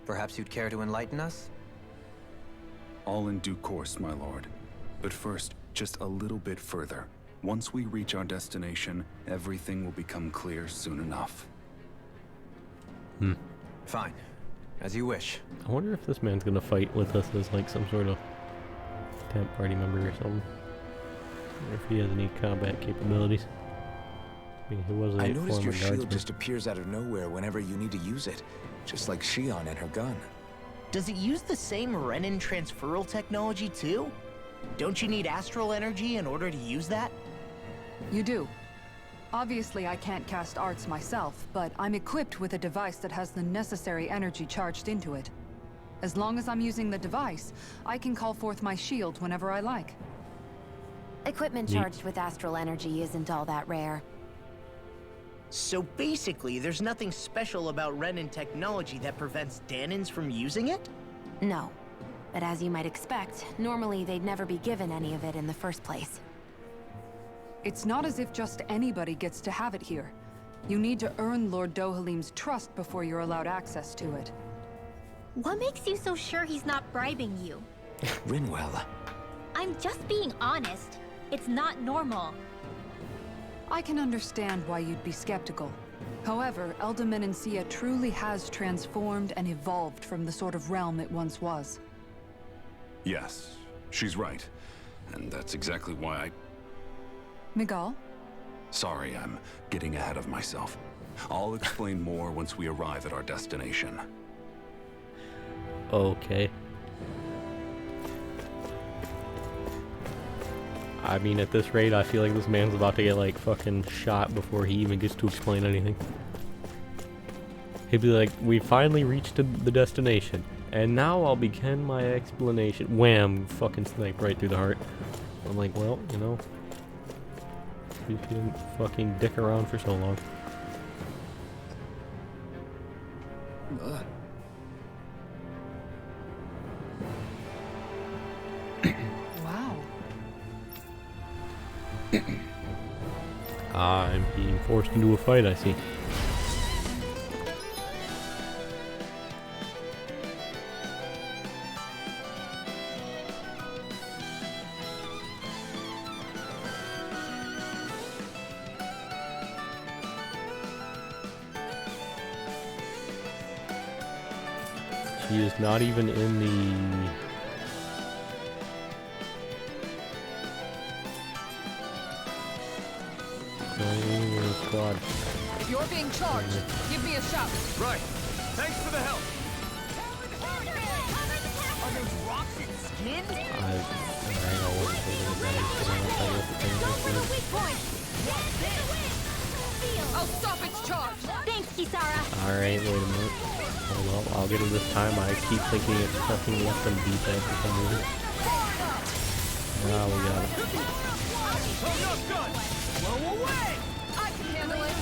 Perhaps you'd care to enlighten us?
All in due course, my lord. But first, just a little bit further. Once we reach our destination, everything will become clear soon enough.
Fine. As you wish.
I wonder if this man's gonna fight with us as like some sort of tent party member or something. Or if he has any combat capabilities. I mean, he was a
I noticed your
former
shield
guardsman.
just appears out of nowhere whenever you need to use it. Just like Shion and her gun.
Does it use the same Renin transferal technology too? Don't you need astral energy in order to use that?
You do. Obviously, I can't cast arts myself, but I'm equipped with a device that has the necessary energy charged into it. As long as I'm using the device, I can call forth my shield whenever I like.
Equipment
Neat.
charged with astral energy isn't all that rare.
So basically, there's nothing special about Renin technology that prevents Danins from using it?
No. But as you might expect, normally they'd never be given any of it in the first place.
It's not as if just anybody gets to have it here. You need to earn Lord Dohalim's trust before you're allowed access to it.
What makes you so sure he's not bribing you?
Rinwell.
I'm just being honest. It's not normal.
I can understand why you'd be skeptical. However, Elda Menancia truly has transformed and evolved from the sort of realm it once was.
Yes, she's right. And that's exactly why I...
Miguel?
Sorry, I'm getting ahead of myself. I'll explain more once we arrive at our destination.
Okay. I mean, at this rate, I feel like this man's about to get, like, fucking shot before he even gets to explain anything. He'd be like, we finally reached the destination, and now I'll begin my explanation. Wham! Fucking snipe right through the heart. I'm like, well, you know, you didn't fucking dick around for so long.
Wow.
I'm being forced into a fight, I see. She is not even in the... squad.
You're being charged. Give me a shout.
Right. Thanks for the help.
Are those rocks and skin?
I wasn't thinking of that.
Weak point.
I'll stop its charge.
Thanks, Kisara.
Alright, wait a minute. Hold up, I'll get it this time. I keep thinking it's fucking left them D-pad for some reason. Ah, we got it.
Enough done. Blow away.
I can handle it.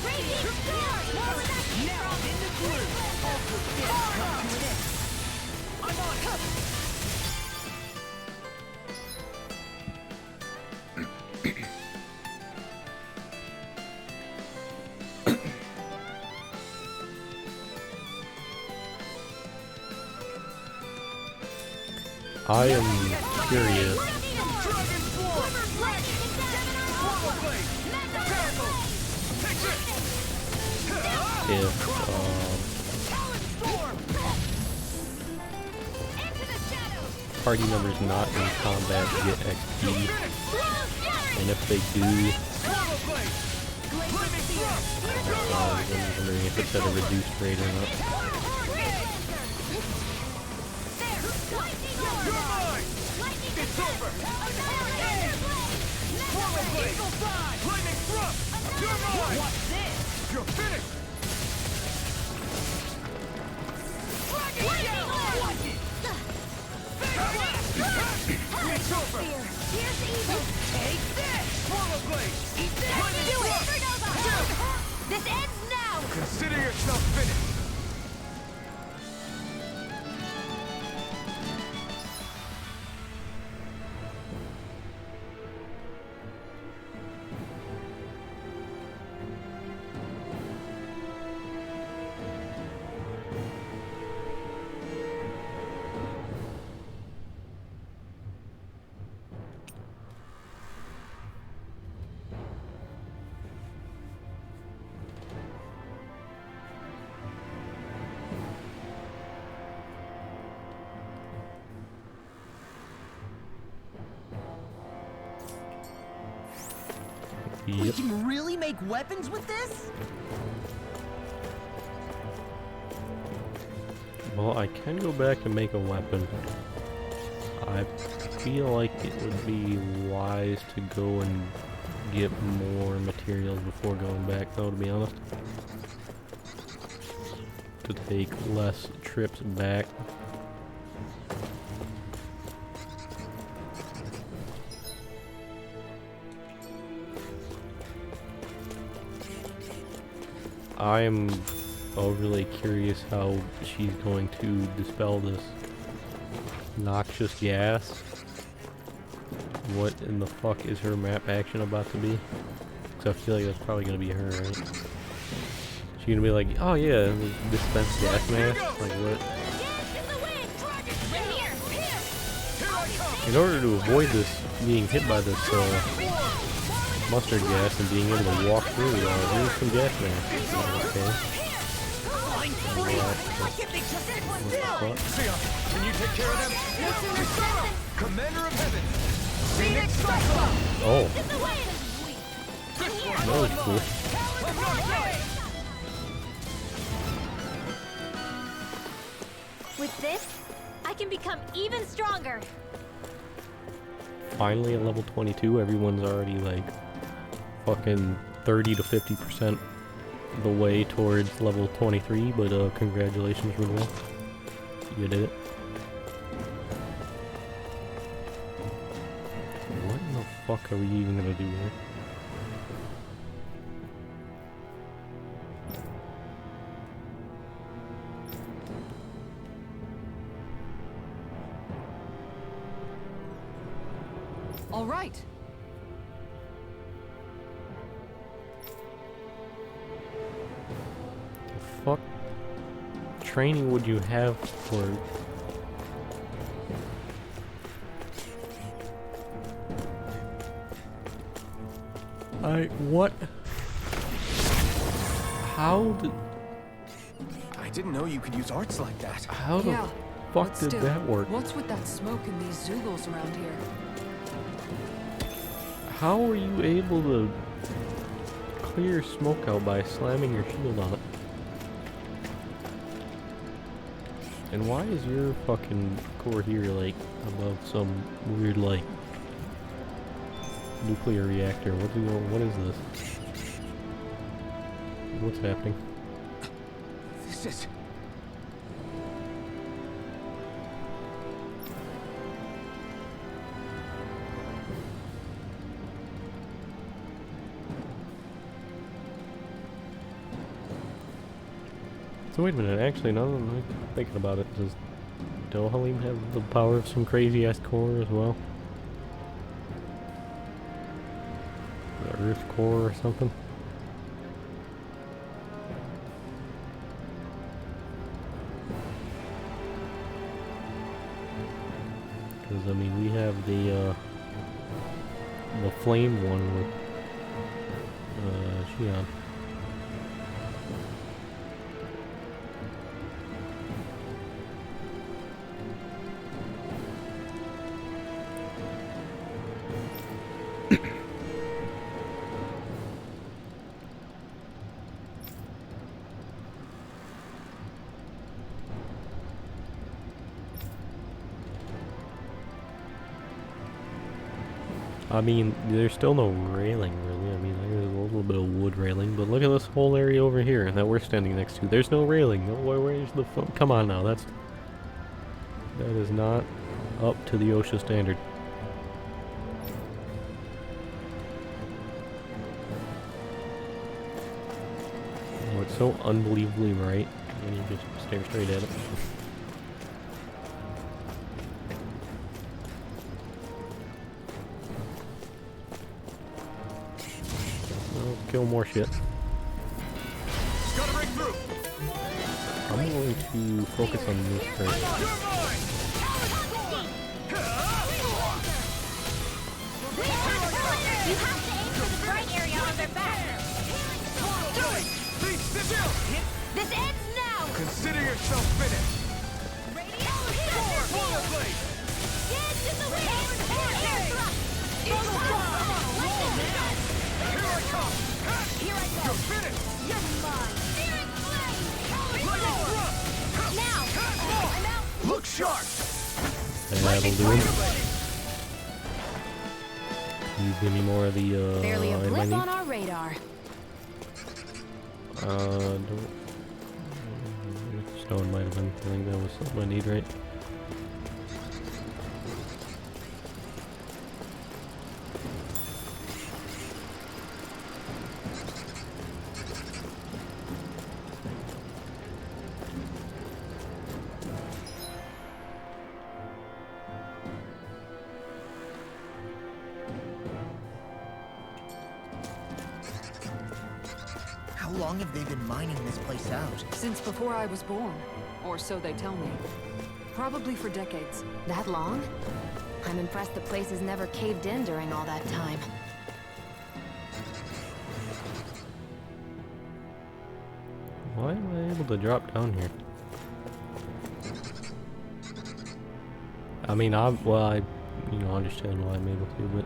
Now in the groove. All good things come to an end. I'm on.
I am curious if party members not in combat get XP, and if they do, I'm wondering if it's at a reduced rate or not.
You're mine! It's over! Swallow blade! Lightning thrust! You're mine! What's this? You're finished! Dragon yell! Watch it! It's over!
Here's the evil.
Take this! Swallow blade!
Eat this!
Lightning
Do it!
thrust!
This ends now!
Consider yourself finished!
We
Yep.
can really make weapons with this?
Well, I can go back and make a weapon. I feel like it would be wise to go and get more materials before going back, though, to be honest. To take less trips back. I'm overly curious how she's going to dispel this. Noxious gas. What in the fuck is her map action about to be? Because I feel like that's probably gonna be her, right? She's gonna be like, oh yeah, dispense gas mask? Like what? In order to avoid this, being hit by this mustard gas and being able to walk through, here's some gas mask. Okay. What?
Can you take care of them? Commander of Heaven!
Oh. That was cool.
With this, I can become even stronger.
Finally at level 22, everyone's already like fucking 30 to 50% the way towards level 23, but congratulations, Renewal. You did it. What in the fuck are we even gonna do here?
All right.
The fuck training would you have for... what? How did...
I didn't know you could use arts like that.
How the
Yeah,
fuck
but
did
still,
that work?
What's with that smoke and these Zoogles around here?
How are you able to clear smoke out by slamming your shield on it? And why is your fucking core here, like, above some weird, like, nuclear reactor? What is this? What's happening?
This is...
So wait a minute, actually, now that I'm thinking about it, does Dohalim have the power of some crazy-ass core as well? The Earth core or something? Because, I mean, we have the flame one with, Xion. I mean, there's still no railing, really. I mean, there's a little bit of wood railing, but look at this whole area over here that we're standing next to. There's no railing. No, where's the come on now, that is not up to the OSHA standard. Oh, it's so unbelievably right, and you just stare straight at it. Kill more shit.
Gotta break through.
I'm going to focus on this first.
You have to aim for the bright area on their back. This ends now.
Consider yourself finished. Bullet blade.
Dance in the wind. Air thrust.
Here I come.
Here I go.
You're finished.
You're mine. Searing flame. Now. I'm out.
Look sharp.
That'll do it. Can you give me more of the
Barely a
item I
blip
need?
on our radar.
Stone might have been. I think that was something I need, right?
long have they been mining this place out?
Since before I was born. Or so they tell me. Probably for decades.
That long? I'm impressed the place has never caved in during all that time.
Why am I able to drop down here? I mean, I understand why I'm able to, but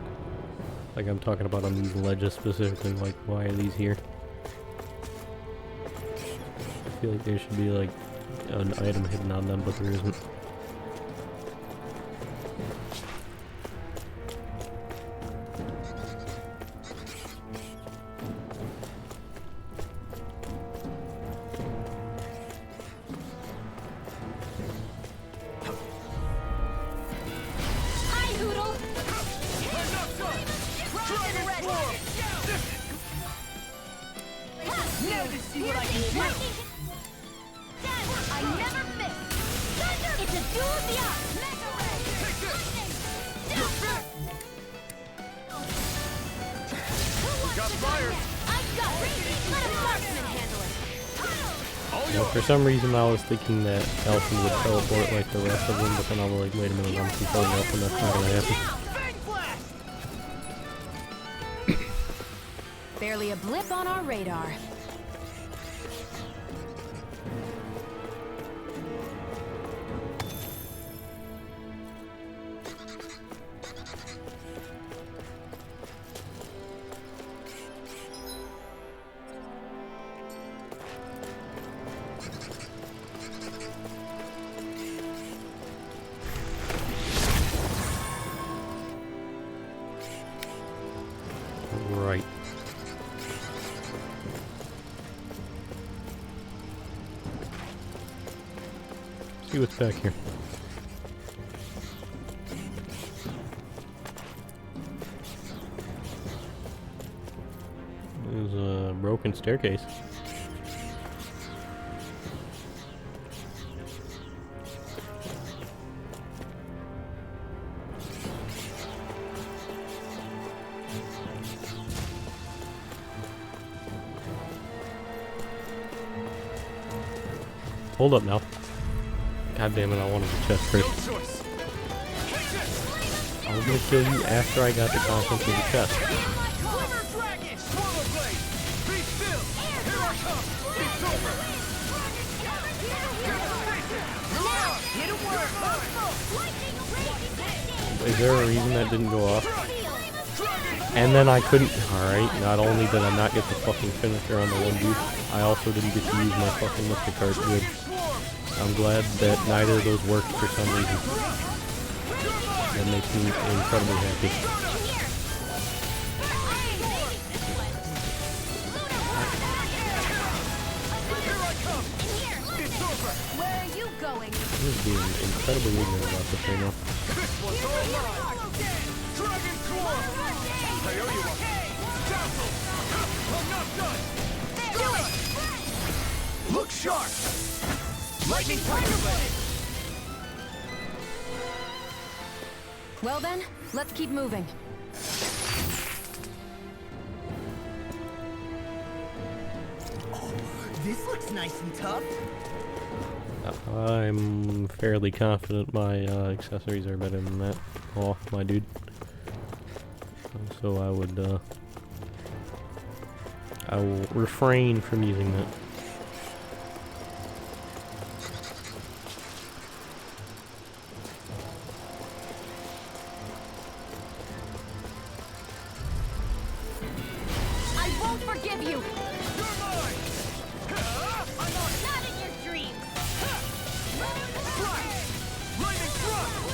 like I'm talking about on these ledges specifically, like why are these here? I feel like there should be like an item hidden on them, but there isn't.
Hi, Hoodle!
Now to see what I can do!
I never miss! Thunder! It's a duel beyond! Mega Ray!
Take this!
Lightning!
You're fit!
Who wants
Got
to
fire.
go next? I've got it! Let a marksman handle it!
All
Well,
yours!
for some reason I was thinking that Elfin would teleport like the rest of them, but then I was like, wait a minute, I'm controlling Elfin, that's not gonna happen.
Now! Fang blast!
Barely a blip on our radar.
Right. See what's back here. There's a broken staircase. Hold up now. God damn it, I wanted the chest
No
first.
choice! Take this!
I was gonna kill you after I got the contents of the chest.
Quiver dragon! Swallow blade! Be still! Here I come! It's over!
Hit a word! Lightning!
Is there a reason that didn't go off? And then I couldn't. Alright, not only did I not get the fucking finisher on the one dude, I also didn't get to use my fucking Mystic card. Good. I'm glad that neither of those worked for some reason. That makes me incredibly happy.
Where are you going?
I'm just being incredibly ignorant about this right now.
This one's all mine! Dragon Swarm! I owe you one! Dazzle! I'm not done!
Do it!
Look sharp! Lightning Tiger Blade!
Well then, let's keep moving.
This looks nice and tough.
I'm fairly confident my accessories are better than that. Oh, my dude. So I will refrain from using that.
I won't forgive you!
You're mine!
Not in your dreams!
Strike! Lightning thrust!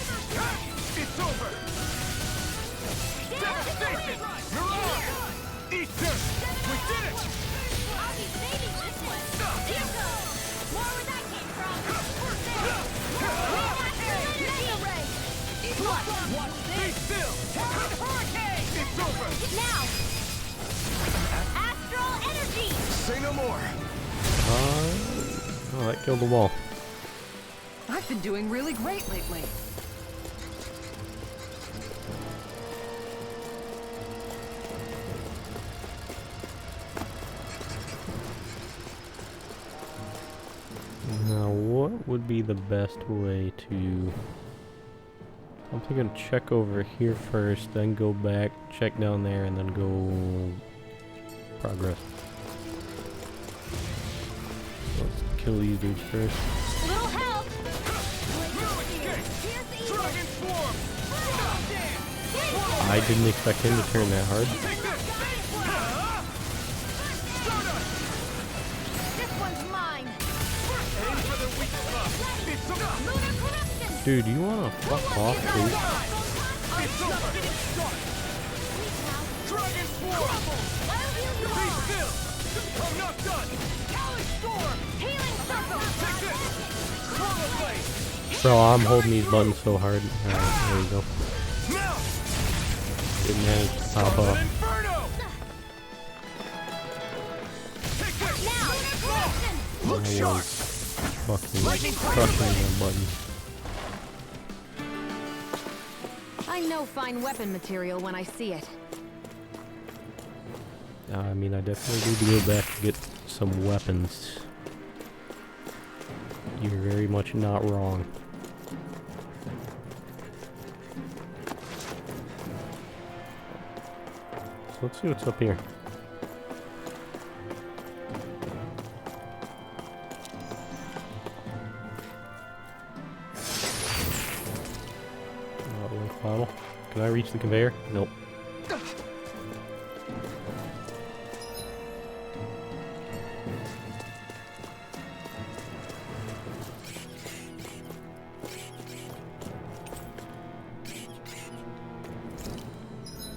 It's over! Devastation! Mirage! Easter! We did it!
I'll be saving this one! Here goes! More where that came from! Mega Ray!
Be still! Hurricane! It's over!
Now! Astral energy!
Say no more!
Oh, that killed them all.
I've been doing really great lately.
would be the best way to... I'm thinking check over here first, then go back, check down there, and then go... progress. Let's kill these dudes first.
Little help!
I didn't expect him to turn that hard.
This one's mine!
Dude, you wanna fuck off, please?
Dragon Swarm! Be still! I'm not done! Callie Storm!
Healing circle!
Take this! Chrono Blade!
Bro, I'm holding these buttons so hard. Alright, there you go.
Now!
Didn't manage to pop off.
Inferno! Take this!
Now!
Look
I
sharp!
was fucking crushing the buttons.
I know fine weapon material when I see it.
I mean, I definitely need to go back and get some weapons. You're very much not wrong. So let's see what's up here. Bottle. Can I reach the conveyor? Nope.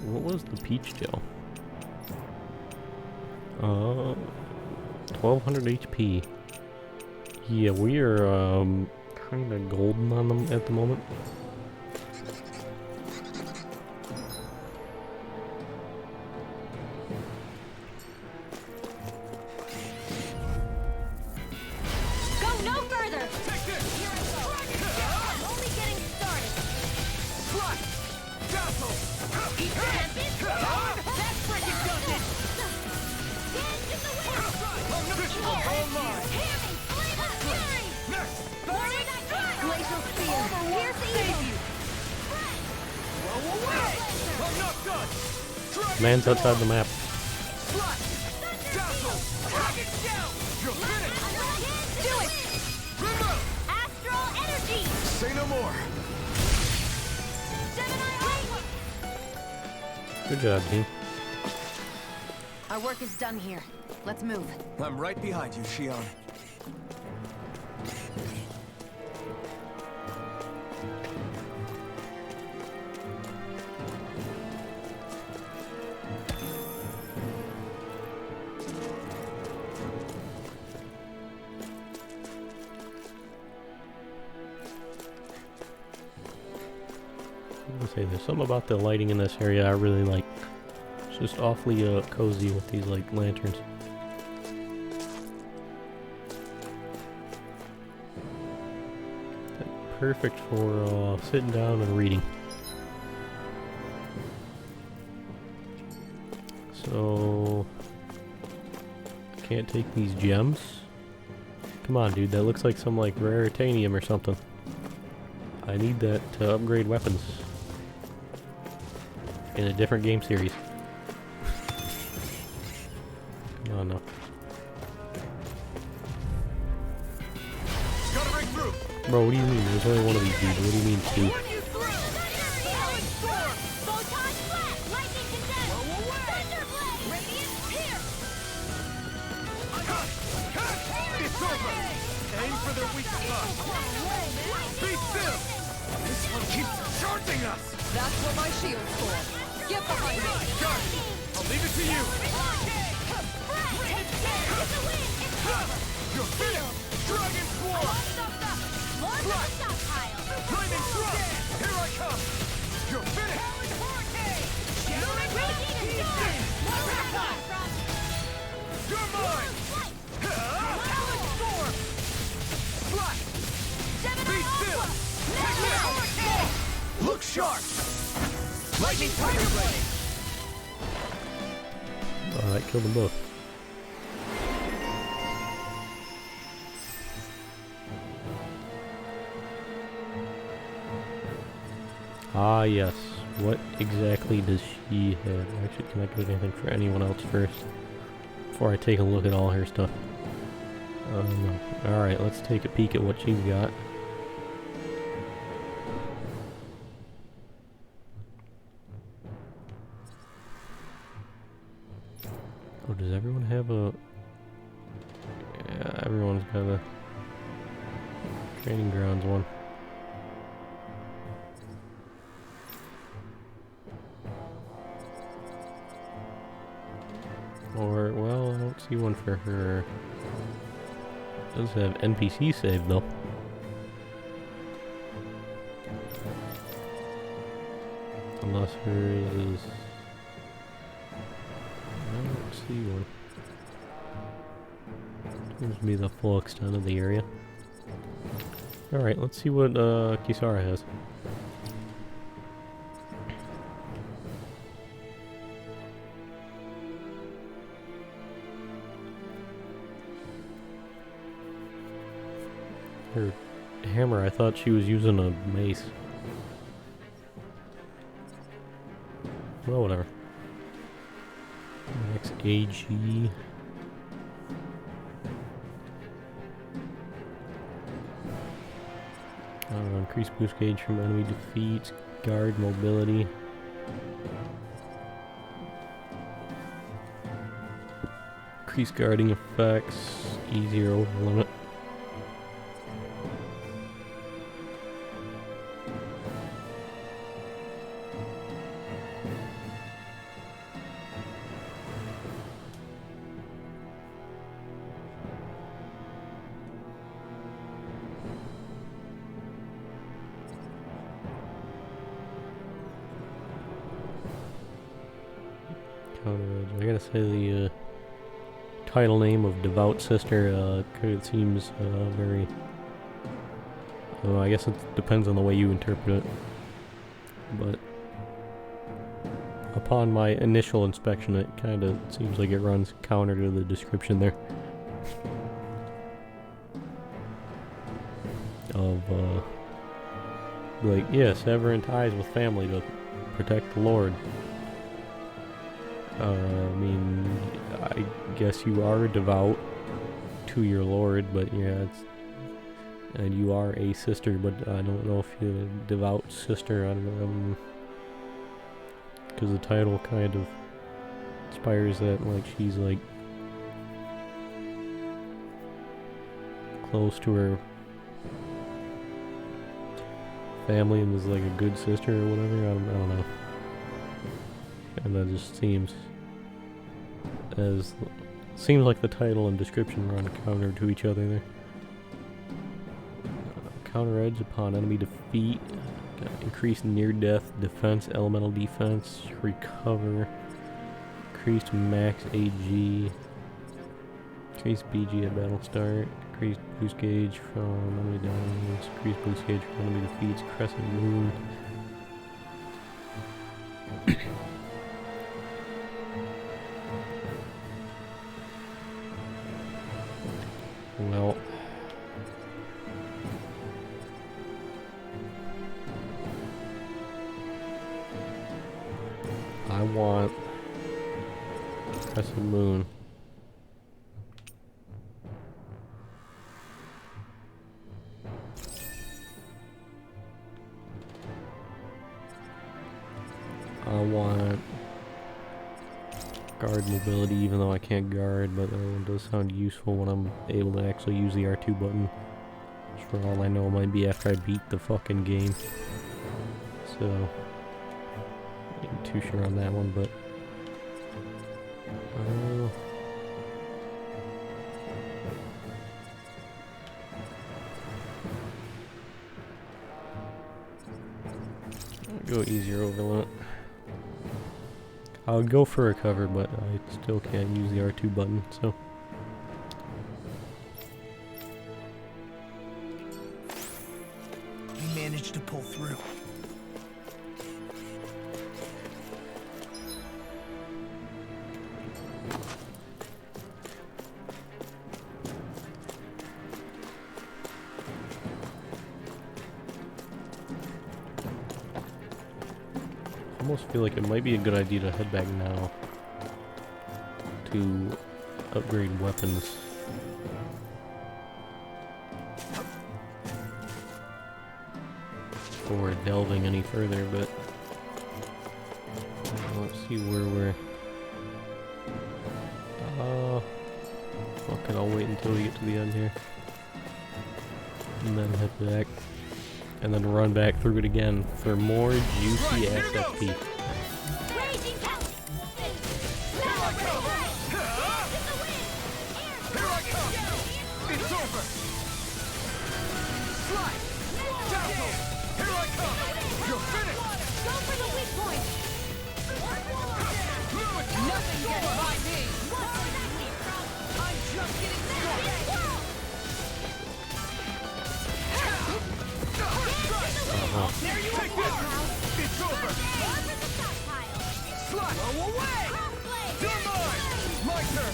What was the peach gel? 1200 HP. Yeah, we are kind of golden on them at the moment. Man's outside the map.
Astral energy!
Say no more!
Good job, team.
Our work is done here. Let's move.
I'm right behind you, Shion.
I'm gonna say there's something about the lighting in this area I really like. It's just awfully cozy with these like lanterns. Perfect for sitting down and reading. So can't take these gems. Come on, dude, that looks like some like rare titanium or something. I need that to upgrade weapons in a different game series. Come on now.
Gotta break through!
Bro, what do you mean? There's only one of these dudes. What do you mean two?
It's over! Aim for their weak spot! Be still! This one keeps charging us!
That's what my shield's for. Get behind me!
Got it! I'll leave it to you! You're finished! Dragon Swarm! Lightning Thrust! Here I come! You're finished! You're mine! Alex Storm! Flash! Be still! Look sharp! Lightning Tiger Blade!
Oh, that killed them both. Ah, yes. What exactly does she have? Actually, can I get anything for anyone else first? Before I take a look at all her stuff. No. Alright, let's take a peek at what she's got. Oh, does everyone have a... Yeah, everyone's got a training grounds one. Or, well, I don't see one for her. It does have NPC saved, though. Unless hers is... I don't see one. Seems to be the full extent of the area. Alright, let's see what Kisara has. Her hammer, I thought she was using a mace. Well, whatever. Max AG. Increase boost gauge from enemy defeats, guard mobility. Increase guarding effects, easier over limit. I gotta say the title name of Devout Sister it seems very... I guess it depends on the way you interpret it. But upon my initial inspection, it kind of seems like it runs counter to the description there. Of, like, yeah, severing ties with family to protect the Lord. I mean, I guess you are devout to your Lord, but yeah, and you are a sister, but I don't know if you're a devout sister. I don't know, because the title kind of inspires that, like, she's like close to her family and is like a good sister or whatever. I don't know. And that just seems like the title and description run counter to each other there. Counter edge upon enemy defeat. Increased near-death defense, elemental defense, recover. Increased max AG. Increased BG at battle start. Increased boost gauge from enemy downs. Increased boost gauge from enemy defeats. Crescent moon. Well, I want Crescent Moon. I want guard mobility, even though I can't guard, but that one does sound useful when I'm able to actually use the R2 button. Which for all I know might be after I beat the fucking game. So, not too sure on that one, but I'll go easier over limit. I would go for recover, but I still can't use the R2 button, so.
We managed to pull through.
almost feel like it might be a good idea to head back now to upgrade weapons. Before delving any further, but let's see where we're. Fuck it, I'll wait until we get to the end here. And then head back. And then run back through it again for more juicy ass XP.
Raging Count!
Here I come! It's over! Slide! Dazzle! Here I come! You're finished!
Go for the weak point!
Nothing gets by me!
I'm just getting started!
There you are! It's over! Slide! Blow away! You're mine! My turn!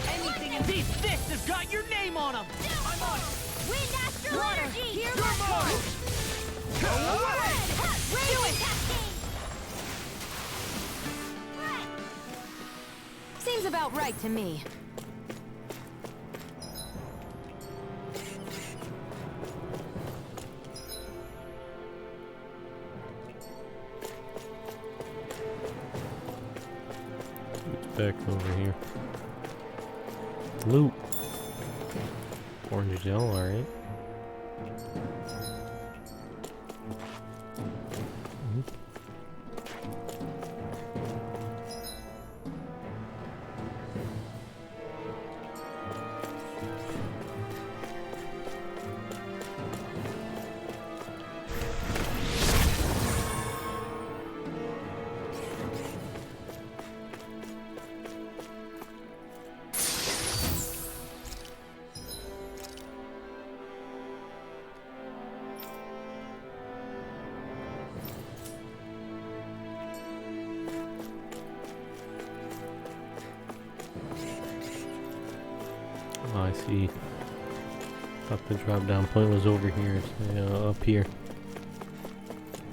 Anything in these fists has got your name on them!
I'm on it! Wind astral energy! Here
You're mine! Go away!
Do it!
Seems about right to me.
Back over here. Loot. Orange gel, alright. Oh, I see. Thought the drop down point was over here. It's up here.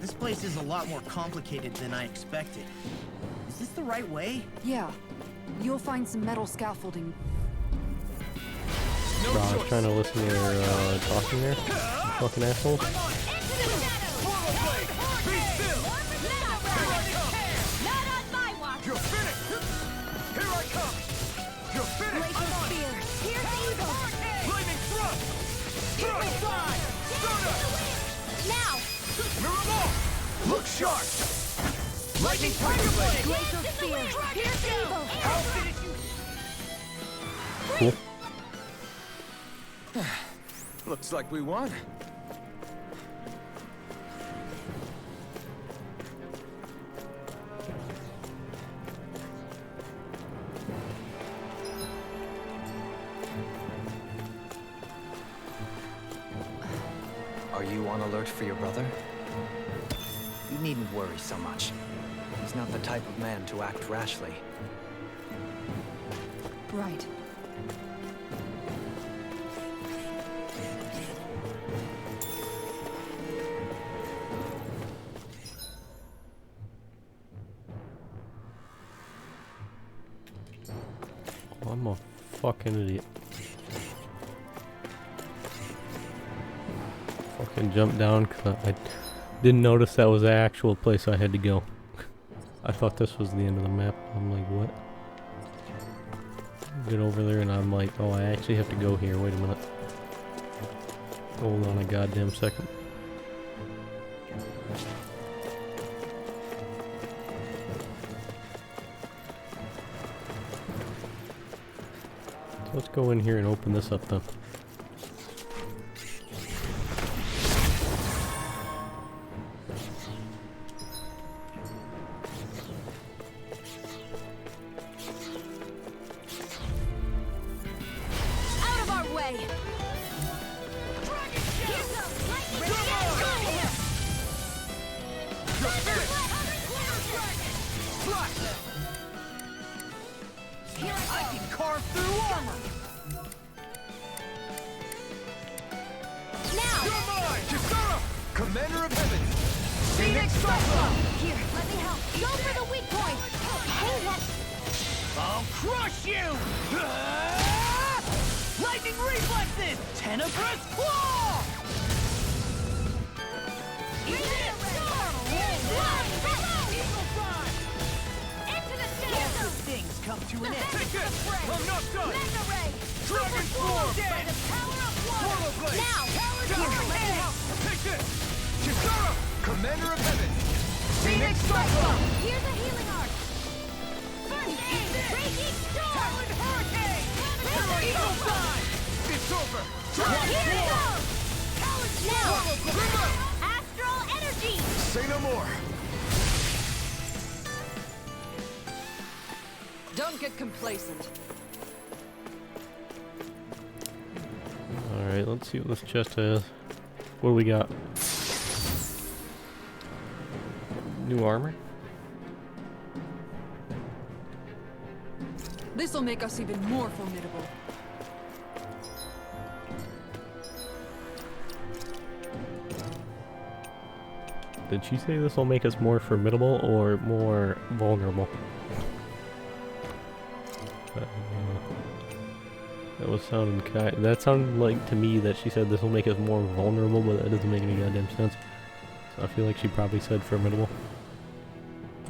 This place is a lot more complicated than I expected. Is this the right way?
Yeah. You'll find some metal scaffolding.
No
Bro, I was
choice!
trying to listen to their talking there. Fucking assholes.
Portal blade! Be still! Here I come!
Not on my watch!
You're finished! Here I come! You're finished! I'm on it!
Here's evil!
Flaming thrust! Thrust side! Stunner!
Now!
Mirror ball! Look sharp! Lightning tiger blade!
Glacial spear! Here's evil!
I'll finish you!
Cool.
Looks like we won.
Are you on alert for your brother? You needn't worry so much. He's not the type of man to act rashly.
Right.
Oh, I'm a fucking idiot. Fucking jump down because I didn't notice that was the actual place I had to go. I thought this was the end of the map. I'm like, what? Get over there and I'm like, oh, I actually have to go here. Wait a minute. Hold on a goddamn second. So let's go in here and open this up then.
Out of our way! Here goes lightning!
You're finished! Slide!
I can carve through armor!
Now!
You're mine! Kisara! Commander of Heaven! Phoenix Cyclone!
Here, let me help. Go for the weak point. Hey, that...
I'll crush you! Lightning reflexes! Tenebrous claw!
Into the center!
Things come to an end.
Take this! I'm not done!
Mega ray!
Dragon Form!
By the power of one!
Portal Blade!
Now!
Here,
let me help!
take this! Kisara! Commander of Heaven! Phoenix Cyclone!
Here's a healing arc! First aid! Raging storm!
Talon Hurricane! Eagle Sign! It's over!
Here it goes! Now!
Remote!
Astral energy!
Say no more!
Don't get complacent.
Alright, let's see what this chest has. What do we got? New armor?
This'll make us even more formidable.
Did she say this will make us more formidable or more vulnerable? That was sounding that sounded like to me that she said this will make us more vulnerable, but that doesn't make any goddamn sense. So I feel like she probably said formidable.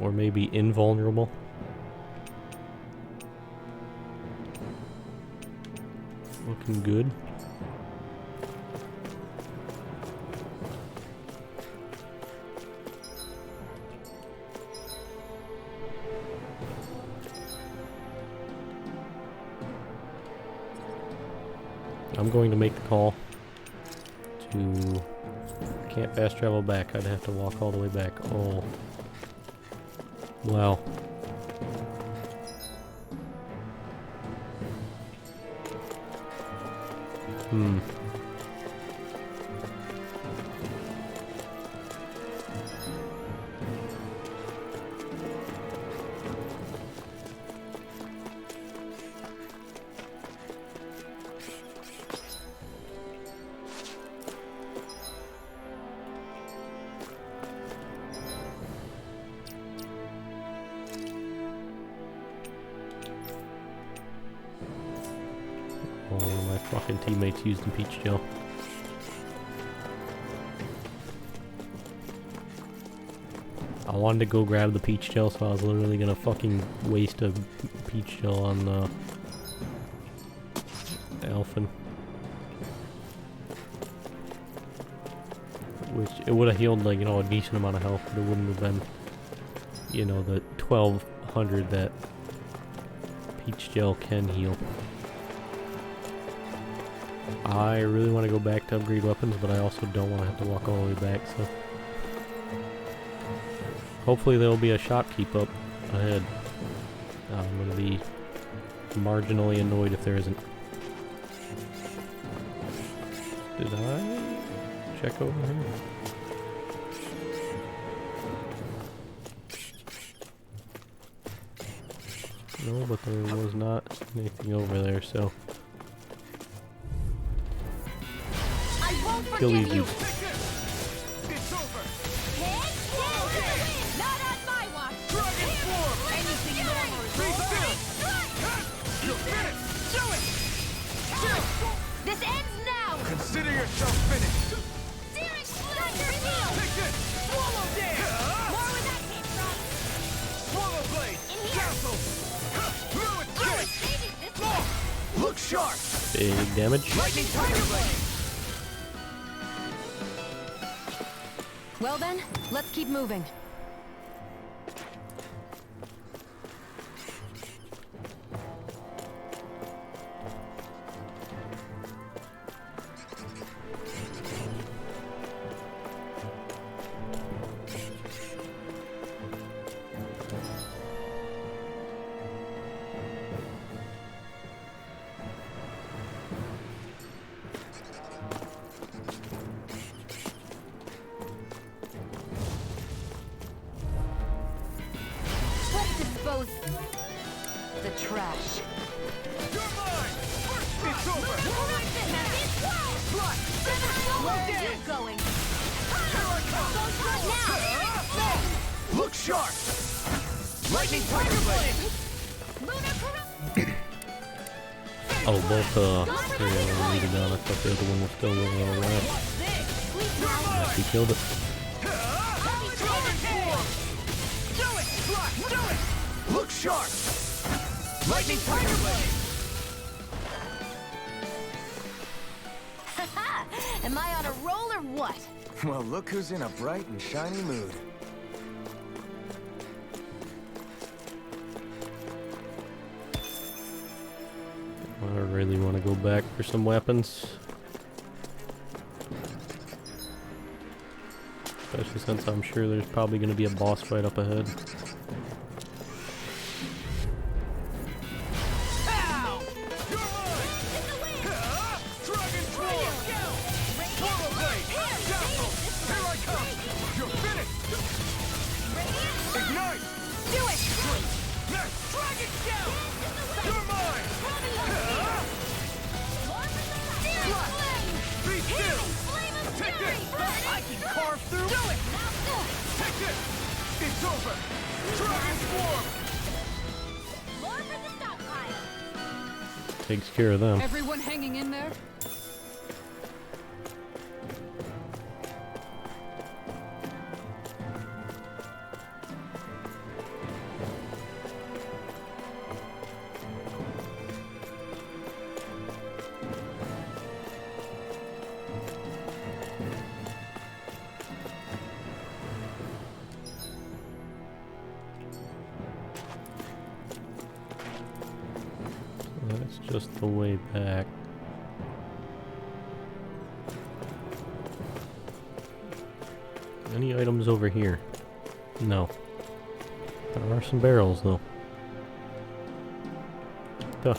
Or maybe invulnerable. Looking good. I'm going to make the call to... Can't fast travel back. I'd have to walk all the way back. Oh. Well. Oh, my fucking teammates used the peach gel. I wanted to go grab the peach gel, so I was literally gonna fucking waste a peach gel on the Elfin. Which, it would have healed, like, you know, a decent amount of health, but it wouldn't have been, you know, the 1200 that peach gel can heal. I really want to go back to upgrade weapons, but I also don't want to have to walk all the way back, so... Hopefully there will be a shopkeep up ahead. I'm going to be marginally annoyed if there isn't. Did I check over here? No, but there was not anything over there, so...
I won't
Kill
forgive
these
you!
dudes.
It's over!
Not on my watch!
Dragon Form!
Anything more is
Be still!
strike!
You're finished! Do it! Chill!
This ends now!
Consider yourself finished!
Searing Thunder Heal!
Take this! Swallow Dance!
More where that came from!
Swallow Blade!
In here!
Castle! Fluid Kick!
Maybe this one!
Look sharp!
Big damage.
Lightning Tiger Blade!
Well then, let's keep moving. The trash.
You're mine! It's over!
Where are you going?
Here I come!
Now!
sharp! Lightning tiger blade!
Oh, both they're needed down. I thought the other one was still alive. He killed it.
Look sharp! Lightning tiger blade!
Am I on a roll or what?
Well, look who's in a bright and shiny mood.
I really want to go back for some weapons. Especially since I'm sure there's probably going to be a boss fight up ahead.
I can carve through. Do it! Take this! It's over! Dragon Swarm!
More for the stockpile.
Takes care of them.
Everyone hanging in there?
That's just the way back. Any items over here? No. There are some barrels though. Duh.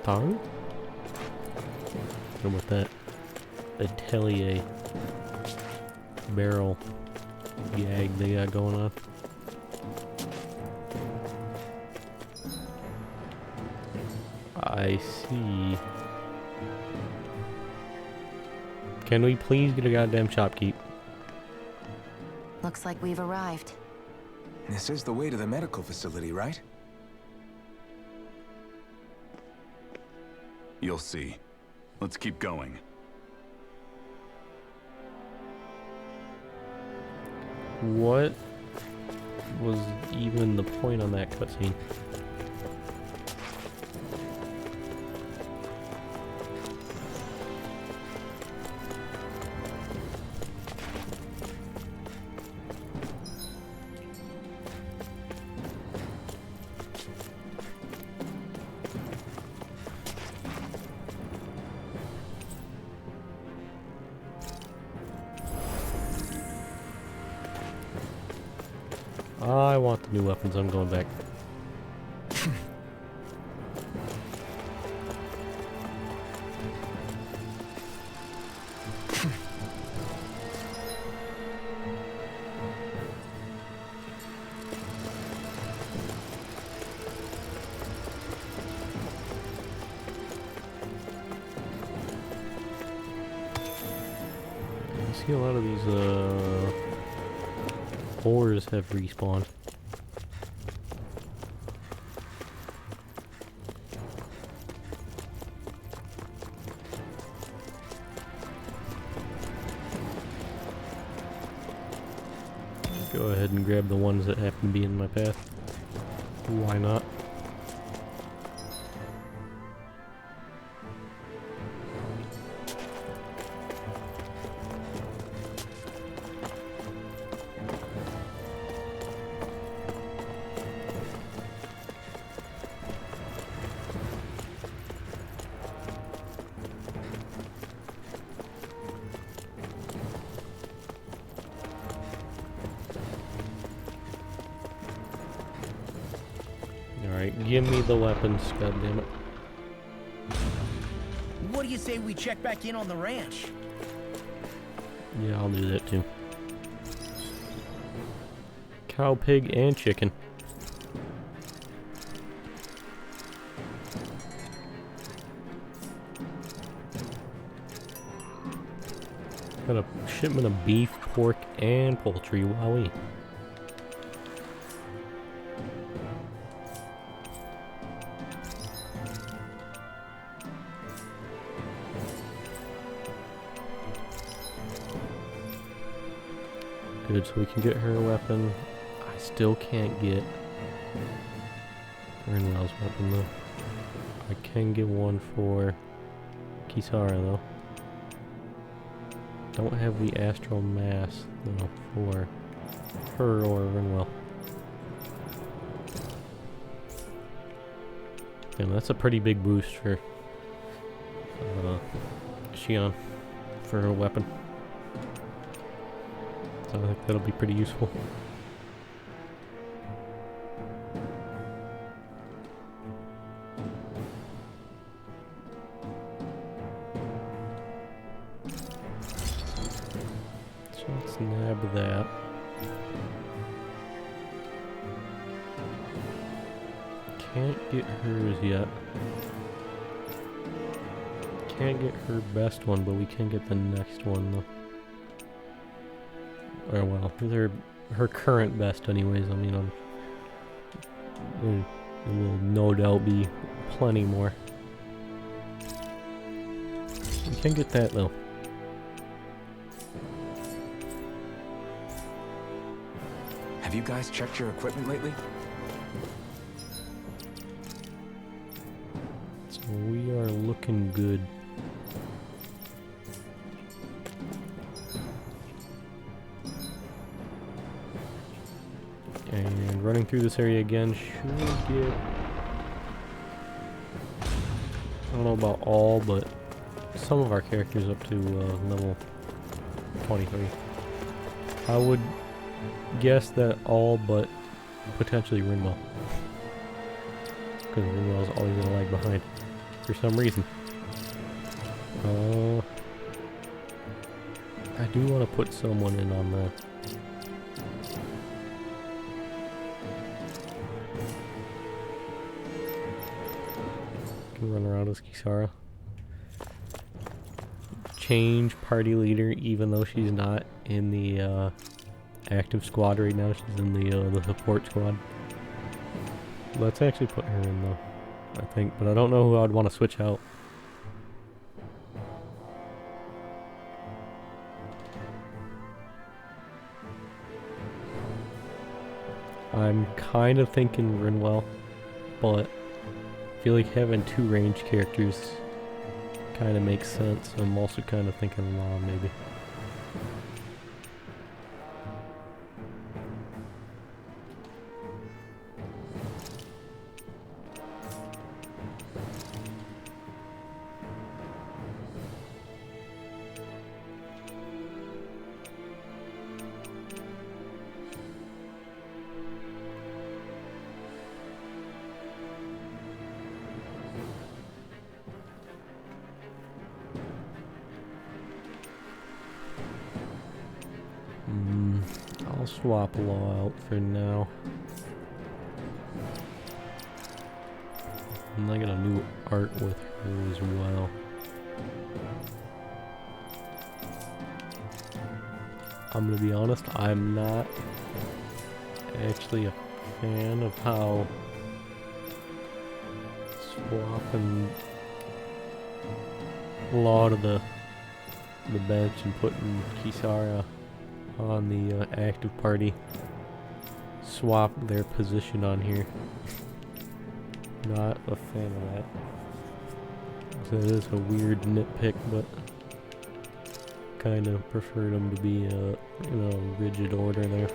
Tar? And with that Atelier barrel gag they got going on. I see. Can we please get a goddamn shopkeep?
Looks like we've arrived.
This is the way to the medical facility, right?
You'll see. Let's keep going.
What was even the point on that cutscene? I want the new weapons. I'm going back. I see a lot of these ores have respawned. Go ahead and grab the ones that happen to be in my path. Why not? Alright, give me the weapons, goddammit.
What do you say we check back in on the ranch?
Yeah, I'll do that too. Cow, pig, and chicken. Got a shipment of beef, pork, and poultry. Wowee. Good, so we can get her a weapon. I still can't get Rinwell's weapon though. I can get one for Kisara though. Don't have the Astral Mass though for her or Rinwell. Damn, that's a pretty big boost for Shion for her weapon. So I think that'll be pretty useful. So let's nab that. Can't get hers yet. Can't get her best one, but we can get the next one though. Or well, her current best anyways. I mean, there will no doubt be plenty more. We can get that though.
Have you guys checked your equipment lately?
So we are looking good. And running through this area again should get... I don't know about all, but some of our characters up to level 23. I would guess that all but potentially Rinwell. Because Rinwell's always gonna lag behind for some reason. I do want to put someone in on that. Can run around as Kisara. Change party leader, even though she's not in the active squad right now. She's in the support squad. Let's actually put her in though, I think, but I don't know who I'd want to switch out. I'm kind of thinking Rinwell, but I feel like having two ranged characters kind of makes sense. I'm also kind of thinking Law maybe. I'll swap Law out for now. And I got a new art with her as well. I'm gonna be honest, I'm not actually a fan of how swapping Law to the bench and putting Kisara on the active party swap their position on here. Not a fan of that. So it is a weird nitpick, but kind of prefer them to be a rigid order there.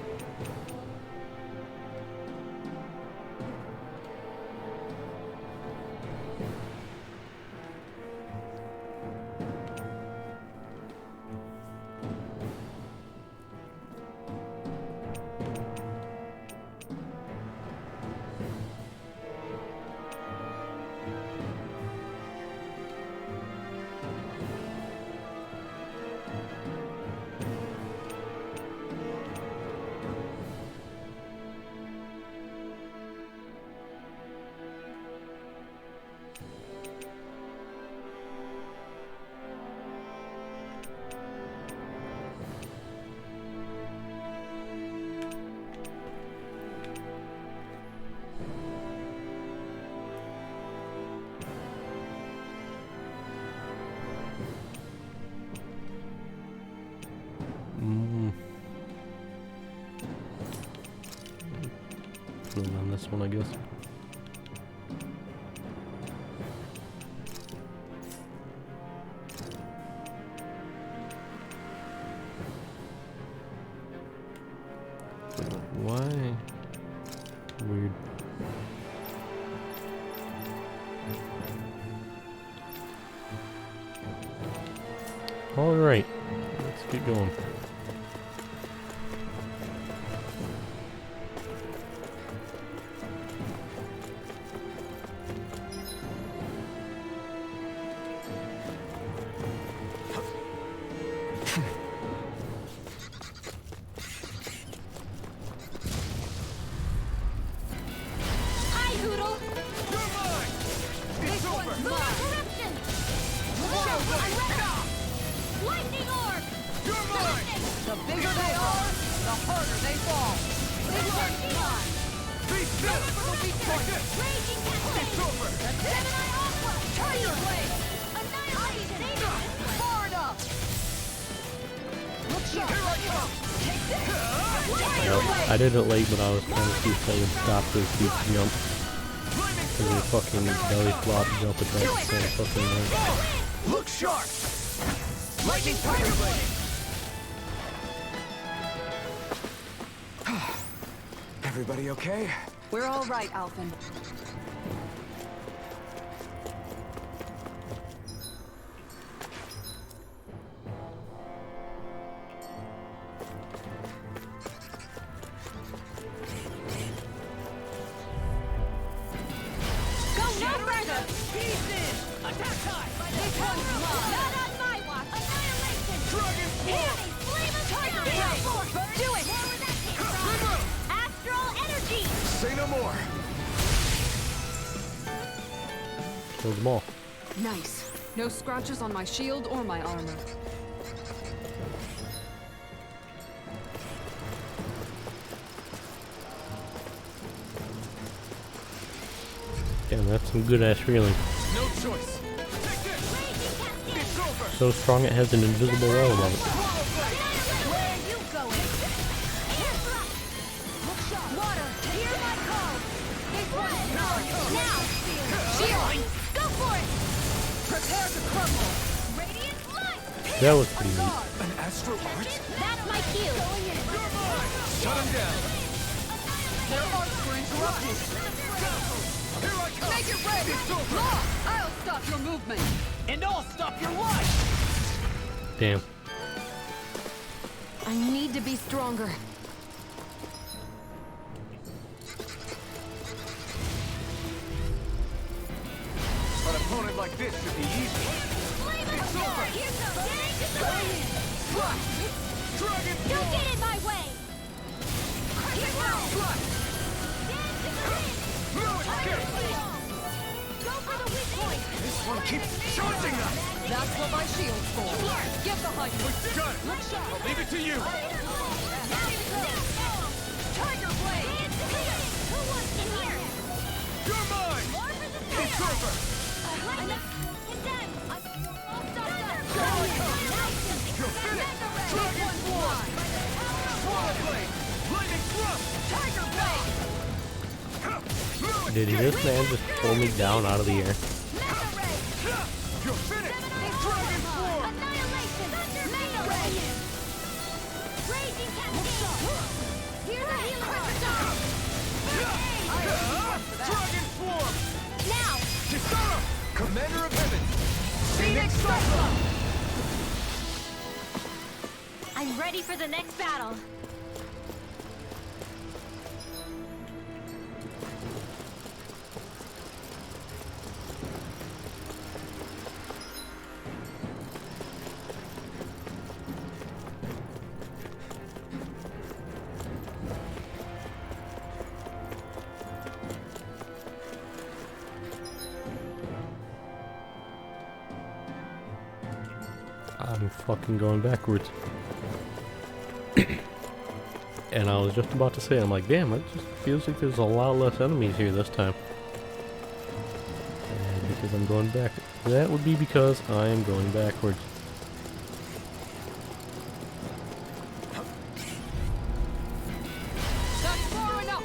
And then on this one, I guess. Why? Weird. Alright, let's get going.
Hi, Hoodle.
You're mine! It's over!
Lunar corruption. I'm ready. Lightning orb.
You're mine!
The bigger they are, the harder they fall.
This working on.
Be still!
Raging cascade.
It's over!
Gemini Aqua.
Tiger blade.
Annihilation.
Far enough. Look sharp.
Here I come!
Yep, I did it late, but I was trying to see if I would stop this huge jump. Because they fucking belly flop jump attack is so fucking annoying.
Look sharp! Lightning Tiger Blade! Everybody okay?
We're all right, Alphen.
Go no further. Attack time. This one's mine. Not on my watch. Annihilation.
Dragon
Here, flame of tiger. Do it. Where that came from? Astral energy.
Say no more!
Killed them all.
Nice. No scratches on my shield or my armor.
Damn, that's some good ass feeling.
No choice! Take this! It's over!
So strong it has an invisible wall above it.
Where are you going? Air thrust. Water, hear my call. This one's now. Shield. Go for it.
Prepare to crumble.
Radiant light.
That was pretty neat.
An Astro Art?
That's my cue.
You're mine! Shut him down!
Their arts were interrupted.
Here I come!
Make it ready.
It's over!
Law, I'll stop your movement.
And I'll stop your life!
Damn.
I need to be stronger.
An opponent like this should be easy. It's over! Dragon
Don't
Form!
get in my way.
Flash! No escape!
Go for the weak point.
This one keeps charging us!
That's what my shield's for. Give the height.
Got it! I'll leave it to you!
Tiger blade. Who wants to hear?
You're mine! It's over! You're finished! Dragon Form! Swallow Blade! Lightning Thrust!
Tiger blade.
Did this man just pull me down out of the air?
You're finished! Dragon Form!
Annihilation. Mega ray. Raging cascade. Here's a healing
Dragon Form!
now.
Kisara! Commander of Heaven! Phoenix Cyclone!
I'm ready for the next battle.
I'm fucking going backwards. And I was just about to say, I'm like, damn, it just feels like there's a lot less enemies here this time. And because I'm going back. That would be because I am going backwards.
That's far enough.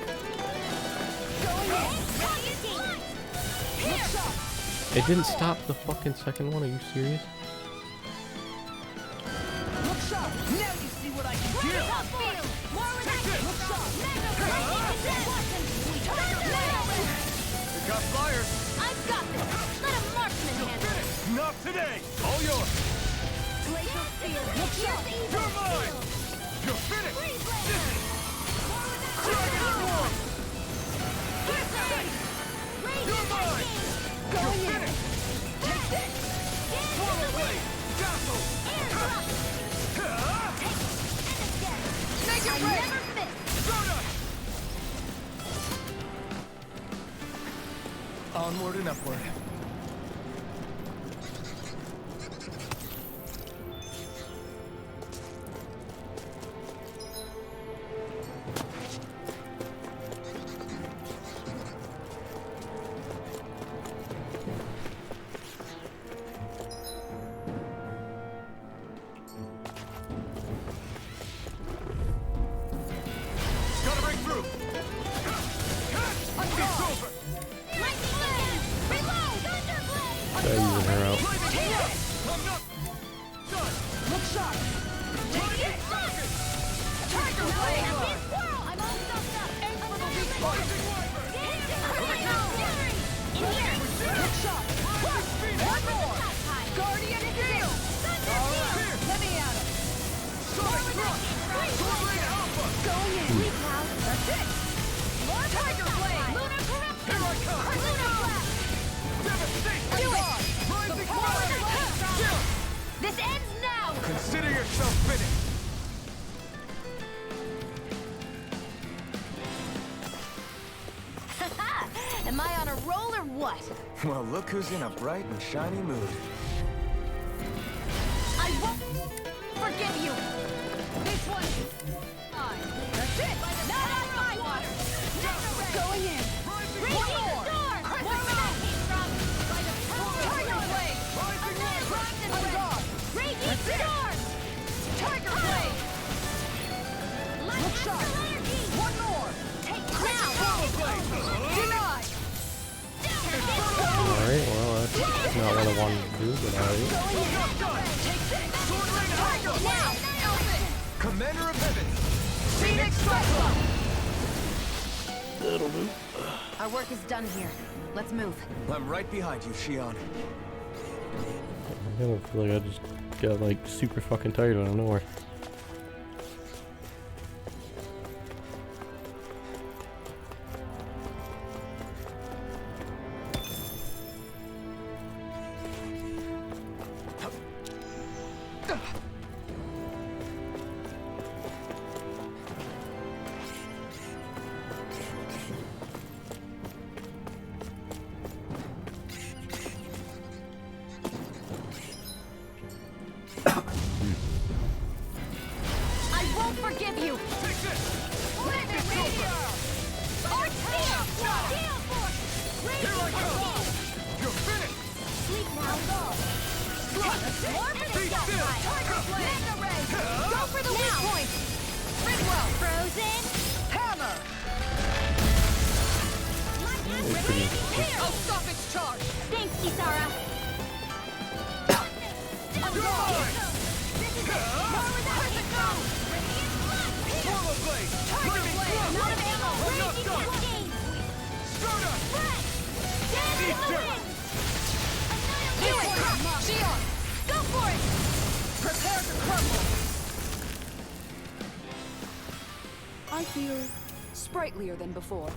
It didn't stop the fucking second one. Are you serious?
Look sharp. Now you see what I can do. Take this. We got flyers.
I've got this. Let a marksman handle it.
Not today. All yours.
Glacial spear. Here's the evil
You're mine.
steel.
You're finished.
Freeze blade.
Dragon Swarm.
Raise
You're mine.
Going
You're
in.
finished. Take this. Swallow blade. Dazzle.
Air thrust. Take it. And again.
Make it
I
rain.
never miss.
Soda. Onward and upward. Gotta break through. It's over.
Lightning blade. Reload. Thunder blade.
Try using her out.
I'm not done.
Look sharp.
Take it.
Tiger blade. Squirrel. I'm all stuffed up. Aim for the weak point.
Rising Wyvern.
In here.
Look sharp. Rising Phoenix.
One more.
Guardian Steel!
Here.
Let me at it!
Sonic thrust. Sword Blade Alpha.
Going in. Weak cloud.
That's it! Tiger Blade!
Lunar corruption.
Here I come.
Lunar blast.
Devastation.
Do it.
Rising
Power
Fire.
blast.
Chill.
This ends now.
Consider yourself finished.
Am I on a roll or what?
Well, look who's in a bright and shiny mood.
I won't forgive you.
This one! Fine. That's it!
Not on my water.
Going in!
Raging storm. Where that came from? By the power of
Tiger
Lord.
Blade!
Rising Wyvern.
On guard!
Raging storm.
Tiger Blade!
Look
sharp. One more!
Take now.
Denied!
Alright, well, that's not what I wanted to do, but alright.
Sword Blade Alpha.
Now.
Commander of Heaven.
Phoenix Strike!
That'll do.
Our work is done here. Let's move.
I'm right behind you, Shion.
I don't feel like I just got like super fucking tired out of nowhere.
I won't forgive you.
Take this.
It's over. Or steel. Steel force.
Here I come. You're finished.
Sleep now. More for the
Be
sky.
still.
Tiger blade. Mega ray. Go for the weak point. Fridwell. Frozen.
Hammer!
Radiating tear.
I'll stop its charge!
Thanks, Kisara.
You're mine.
This is it. More without it. Go. Radiant blast.
Swallow Blade.
Tiger
Lightning
Blade.
thrust.
Not of ammo.
I'm not
Raging
done.
cascade.
Soda.
Spread. Dance in the
Sinister.
wind.
Do it!
Annihilate.
Shion!
Go for it.
Prepare to crumble! I feel sprightlier than before.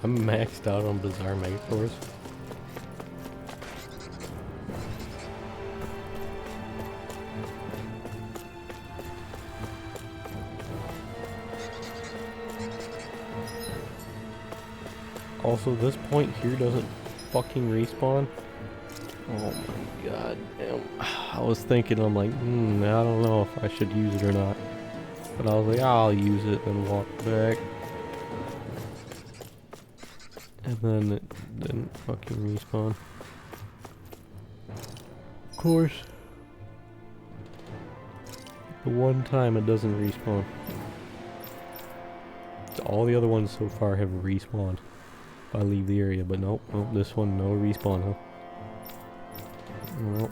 I'm maxed out on Bizarre Megaforce. Also, this point here doesn't fucking respawn. Oh my god damn. I was thinking, I'm like, I don't know if I should use it or not. But I was like, I'll use it and walk back. And then it didn't fucking respawn. Of course. The one time it doesn't respawn. It's all the other ones so far have respawned if I leave the area, but nope, this one no respawn, huh? Nope.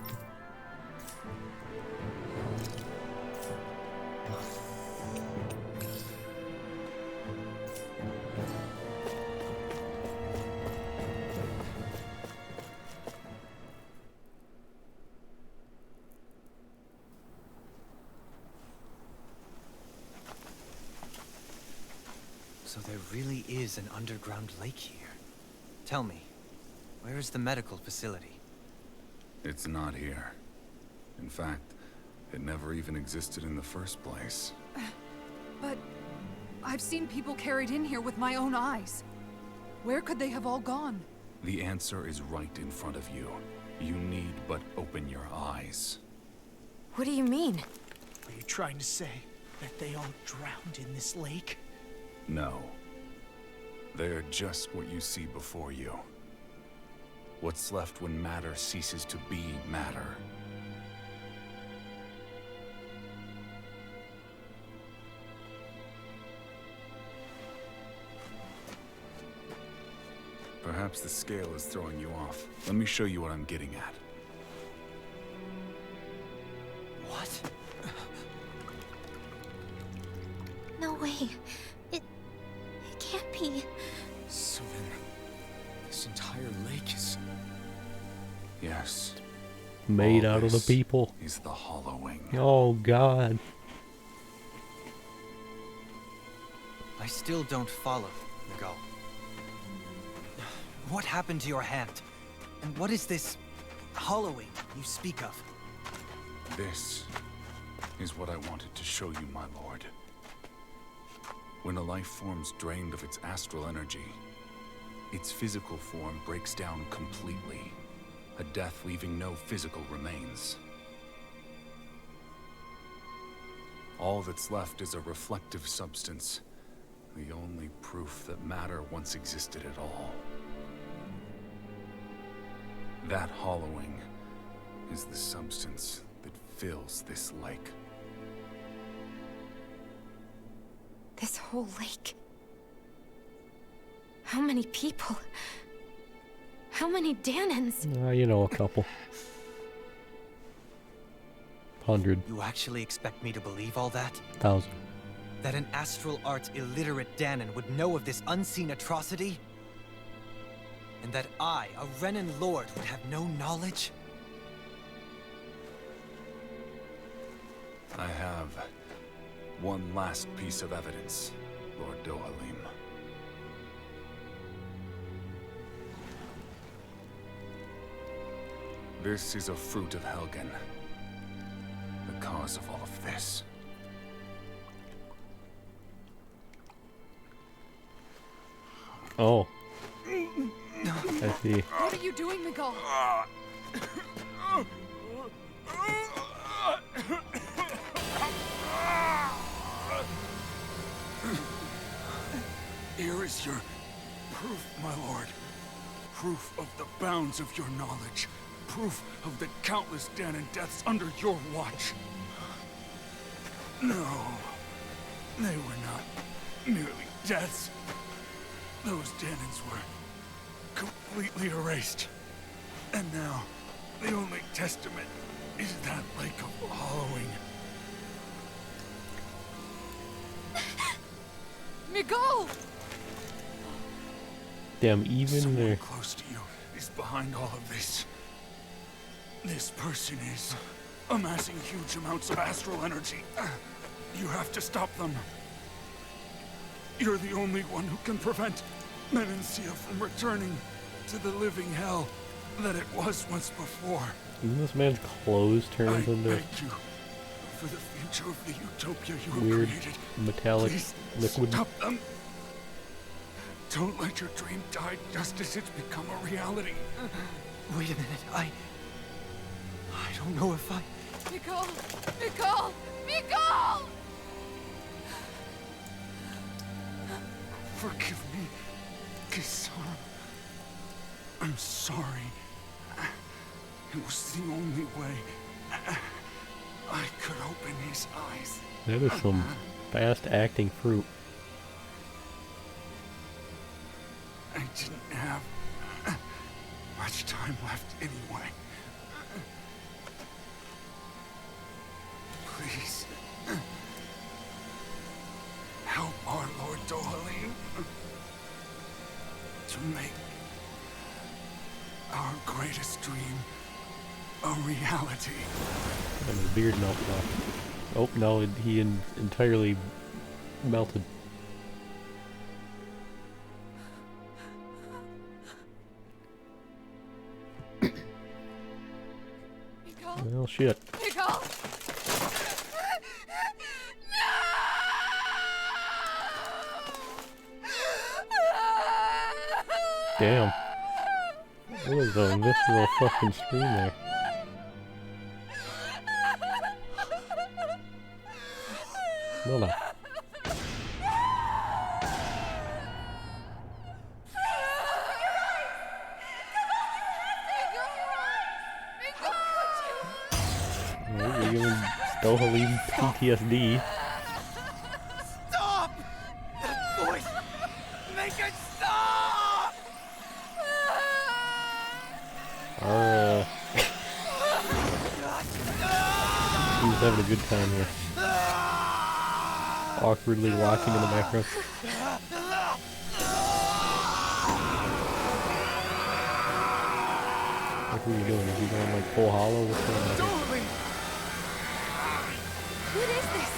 So there really is an underground lake here. Tell me, where is the medical facility?
It's not here. In fact, it never even existed in the first place.
But I've seen people carried in here with my own eyes. Where could they have all gone?
The answer is right in front of you. You need but open your eyes.
What do you mean?
Are you trying to say that they all drowned in this lake?
No. They're just what you see before you. What's left when matter ceases to be matter. Perhaps the scale is throwing you off. Let me show you what I'm getting at.
What?
No way. It can't be.
So then, this entire lake is...
Yes.
Made
All
out of the
this
people.
is the hollowing.
Oh God.
I still don't follow, Miguel. What happened to your hand? And what is this hollowing you speak of?
This is what I wanted to show you, my lord. When a life form's drained of its astral energy, its physical form breaks down completely. A death leaving no physical remains. All that's left is a reflective substance, the only proof that matter once existed at all. That hollowing is the substance that fills this lake.
This whole lake. How many people? How many Danans?
You know, a couple. 100.
You actually expect me to believe all that?
1,000.
That an astral arts illiterate Danan would know of this unseen atrocity? And that I, a Renan lord, would have no knowledge?
I have one last piece of evidence, Lord Dohalim. This is a fruit of Helgen. The cause of all of this.
Oh. I see.
What are you doing, Miguel?
Here is your proof, my lord. Proof of the bounds of your knowledge. Proof of the countless Danan deaths under your watch. No, they were not merely deaths. Those Danans were completely erased. And now, the only testament is that lake of hollowing.
Miguel!
Damn, even
Someone
there.
close to you is behind all of this. This person is amassing huge amounts of astral energy. You have to stop them. You're the only one who can prevent Menancia from returning to the living hell that it was once before.
Even this man's clothes
I
turns into
beg you, for the future of the utopia you have
weird
created,
metallic
please
liquid.
stop them. Don't let your dream die just as it's become a reality.
Wait a minute, I don't know if I...
Miguel! Miguel! Miguel!
Forgive me, Kisara. I'm sorry. It was the only way I could open his eyes.
That is some fast acting fruit.
much time left anyway. Please. Help our Lord Dohalim to make our greatest dream a reality.
And his beard melted off. Oh no, he entirely melted. Well, shit. Damn. What was the visceral fucking scream there? No, no. We're giving Dohalim PTSD.
Stop! That voice! Make it stop!
Our, he was having a good time here. Awkwardly watching in the background. What are you doing? Is he going like full hollow? What's going on here?
What is this?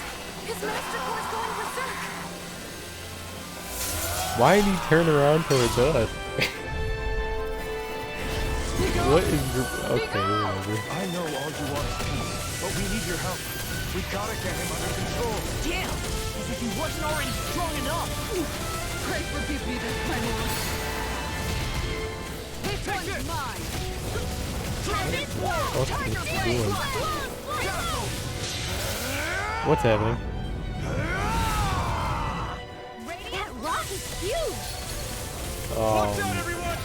His master core's going berserk.
Why did he turn around towards us? What is your... Okay, whatever.
I know all you want is peace, but we need your help. We gotta get him under control.
Damn! As if he wasn't already strong enough!
Pray forgive me this, my lord. This one's mine.
What is he doing? What's happening?
That rock is huge!
Watch out, everyone!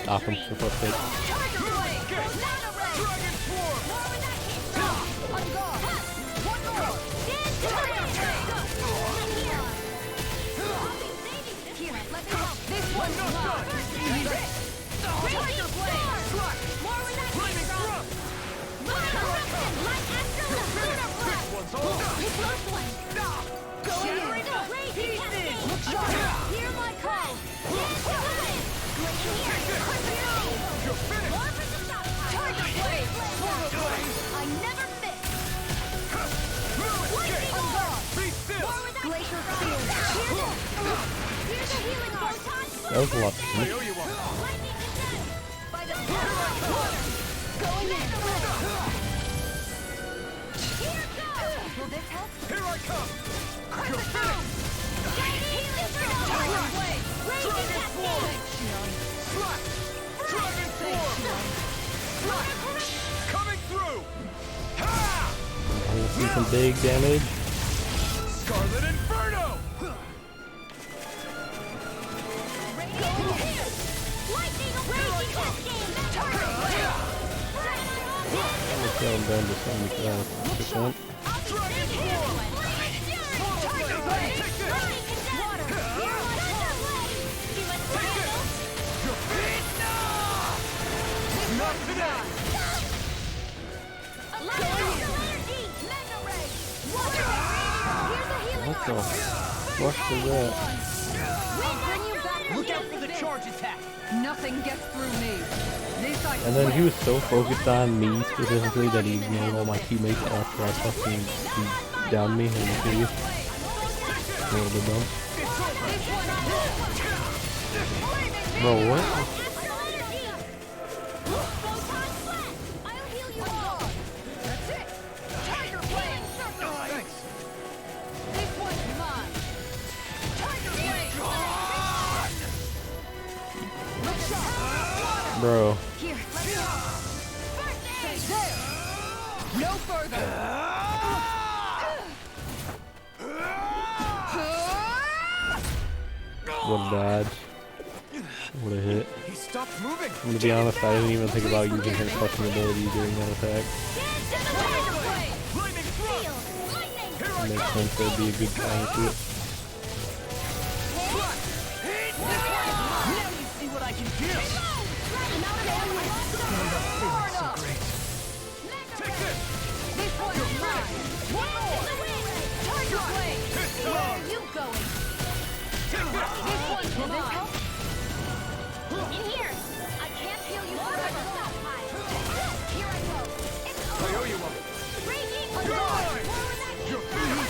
Stop him, for fuck's sake.
Hear my call!
You're finished!
Tiger Blade! I never miss!
Be still!
Glacier Field! Here's the healing photon!
That was a lot.
I owe you one.
Lightning descent! By the power of water! Going in! Here goes! Will this help?
Here I come! You're finished!
Tiger Blade! Raging Cascade!
Slash! Dragon Form! Coming through! Ha!
I will see some big damage.
Scarlet Inferno!
Lightning Raging Cascade! Tiger Blade!
I'm gonna kill him down to 75%.
Dragon Form!
Tiger Blade! Water!
You're finished! Not today!
What the fuck was that?
Look out for the charge attack!
Nothing gets through me. This I
And then
swear.
he was so focused on me specifically that he ignored all my teammates after I fucking he downed me and killed you. A little bit dumb. Bro, what? Bro.
Here. No further.
What a dodge. What a hit.
He stopped moving!
I'm gonna be honest, I didn't even think about using her fucking ability during that attack.
Lightning thrust!
It makes sense, that'd be a good counter to it.
Take this!
This one's mine. One more. Tiger blade. Where are you going?
Take this!
This one's mine. In here. I can't heal you forever. Here I go. It's
I
over.
owe you one.
Raging
Good! Your feet!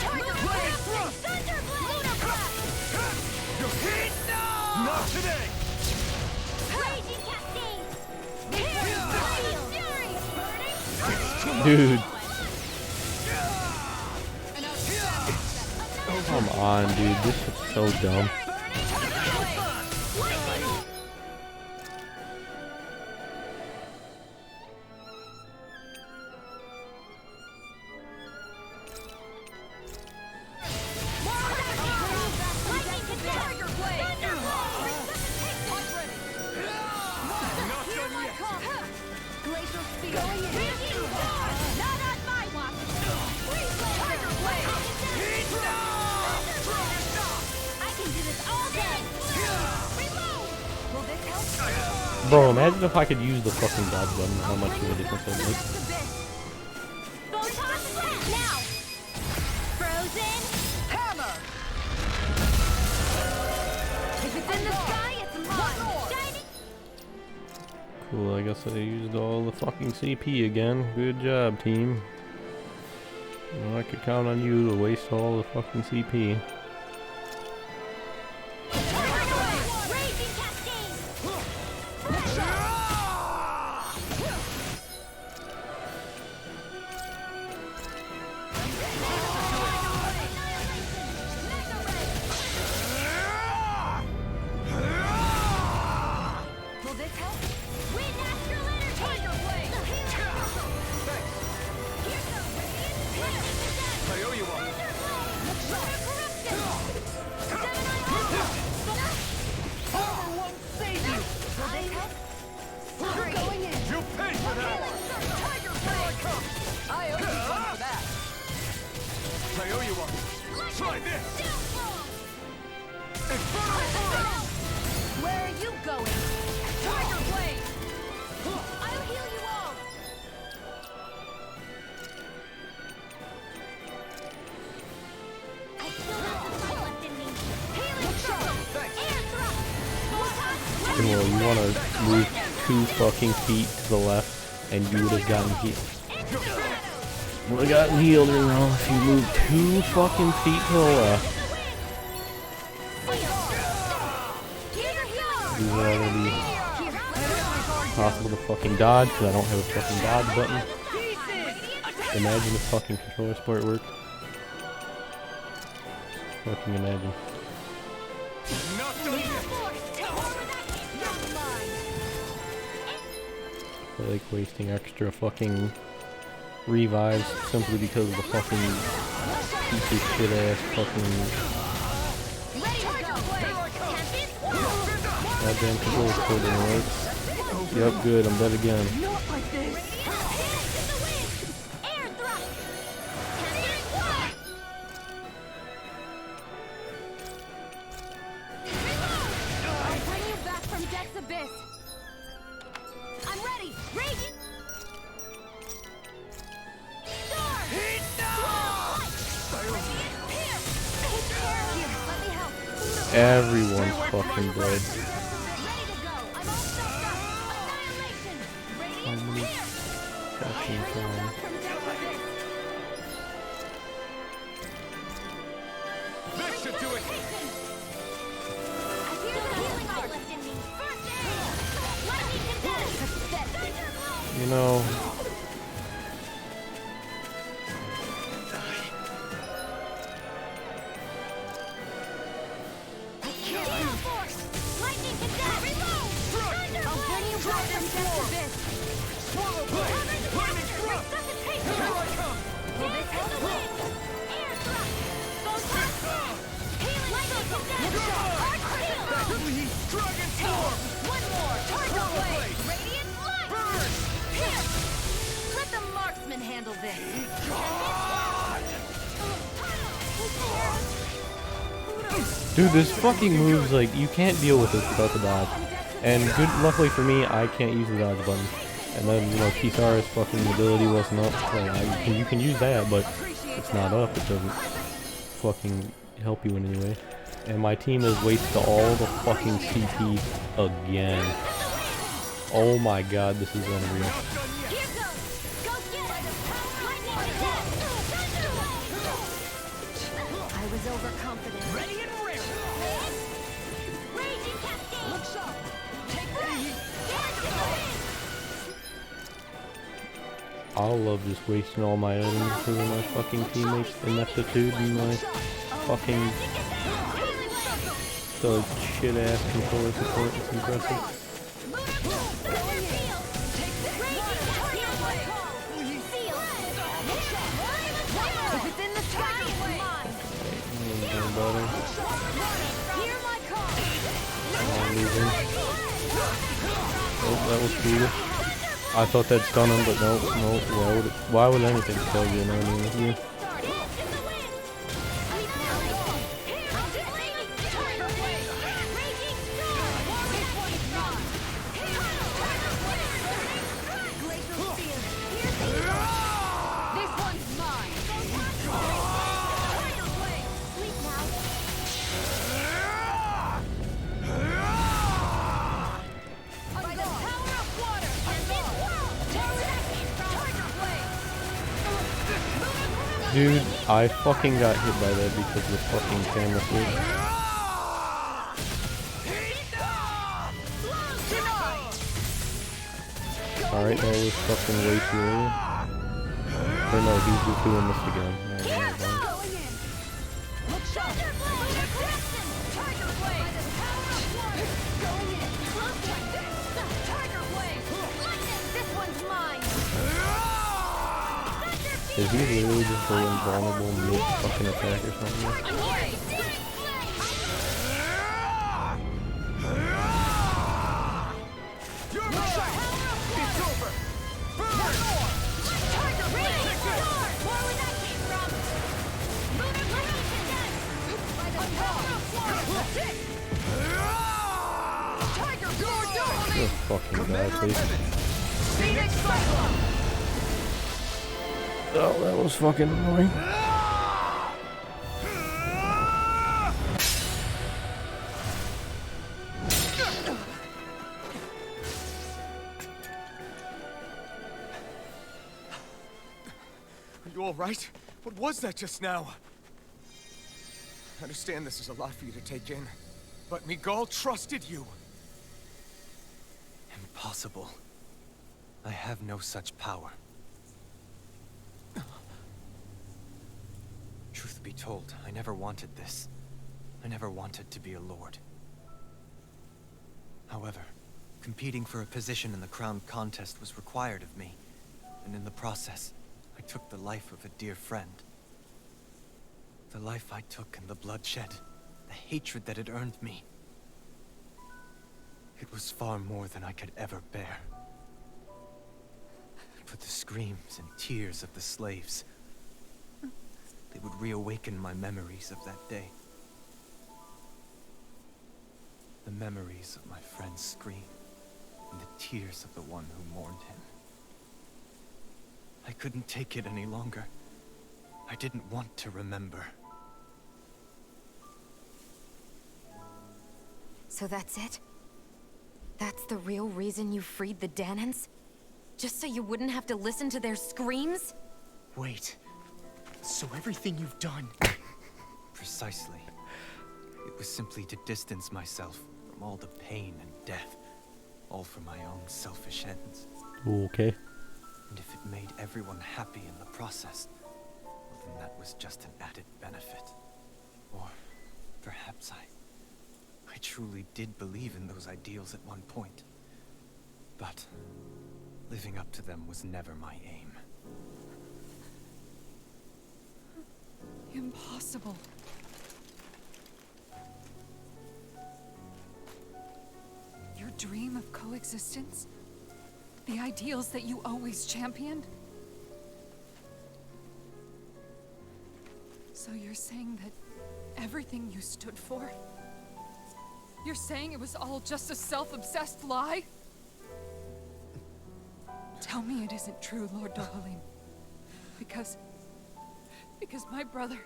Tiger blade. Thunder blade. Lunar blast.
Your feet! Not today!
Raging cascade. Fury. Burning.
Dude. Come on, dude. This is so dumb. Bro, imagine if I could use the fucking dodge button, how much of a difference it would make.
Now. Frozen hammer. If it's in the sky, it's mine. Shining.
Cool, I guess I used all the fucking CP again. Good job, team. Well, I could count on you to waste all the fucking CP.
I owe you one. You pay for that!
I owe you one for that.
I owe you one. Try this!
Where are you going? Tiger blade. I'll heal you all. I still have the fight left in me. Healing shot. Air thrust.
Well, you want to move 2 fucking feet to the left, and you would have gotten healed. Would have gotten healed, you know, if you moved 2 fucking feet to the left. These are all gonna be possible to fucking dodge, because I don't have a fucking dodge button. Imagine if fucking controller support worked. Fucking imagine. I like wasting extra fucking revives simply because of the fucking piece of shit ass fucking goddamn control support didn't work. Yep, good, I'm dead again.
I'll bring you back from Death's abyss. I'm ready. Raging. Star. Here, let me help.
Everyone's fucking dead.
Ready to go. I'm all stuffed up. Annihilation. Radiant here.
Fucking time.
From Death's abyss.
This should do it!
I feel the healing art left in me. First aid. Lightning condense. Thunder.
You know,
Gale force. Lightning condense. Reload. Thunder. I'll bring you back from Death's abyss.
Swallow blade! Lightning thrust! Here I come!
Will this help? Air thrust. Photon. Healing lightning condense. Arc shield.
Dragon storm!
One more. Tiger blade. Radiant light.
Burn!
Here. Let the marksman handle this.
God!
Dude, this fucking move's like, you can't deal with this without the dodge. And luckily for me, I can't use the dodge button. And then, you know, Kisara's fucking ability wasn't up. Like, you can use that, but it's not up. It doesn't fucking help you in any way. And my team has wasted all the fucking CP again. Oh my god, this is unreal.
I was overconfident. Ready and ready. Raging cascade. Look sharp. Take that.
I'll love just wasting all my items because of my fucking teammates' ineptitude and my fucking thug shit ass controller support. It's impressive. Oh, that was cool. I thought that'd stun him, but no. Why would anything kill you? No, I mean, with you. Dude, I fucking got hit by that because of the fucking camera switch. Alright, that was fucking way too early. Or no, he's just doing this again. Is he literally just going invulnerable mid-fucking attack or something? Just fucking die, please. Oh, that was fucking annoying.
Are you all right? What was that just now? I understand this is a lot for you to take in, but Miguel trusted you.
Impossible. I have no such power. Truth be told, I never wanted this. I never wanted to be a lord. However, competing for a position in the crown contest was required of me, and in the process, I took the life of a dear friend. The life I took and the bloodshed, the hatred that it earned me. It was far more than I could ever bear. But the screams and tears of the slaves, they would reawaken my memories of that day. The memories of my friend's scream, and the tears of the one who mourned him. I couldn't take it any longer. I didn't want to remember.
So that's it? That's the real reason you freed the Danans? Just so you wouldn't have to listen to their screams?
Wait. So everything you've done...
Precisely. It was simply to distance myself from all the pain and death. All for my own selfish ends.
Okay.
And if it made everyone happy in the process, well, then that was just an added benefit. Or perhaps I truly did believe in those ideals at one point. But living up to them was never my aim.
Impossible. Your dream of coexistence? The ideals that you always championed? So you're saying that everything you stood for? You're saying it was all just a self-obsessed lie? Tell me it isn't true, Lord Dohalim. Because my brother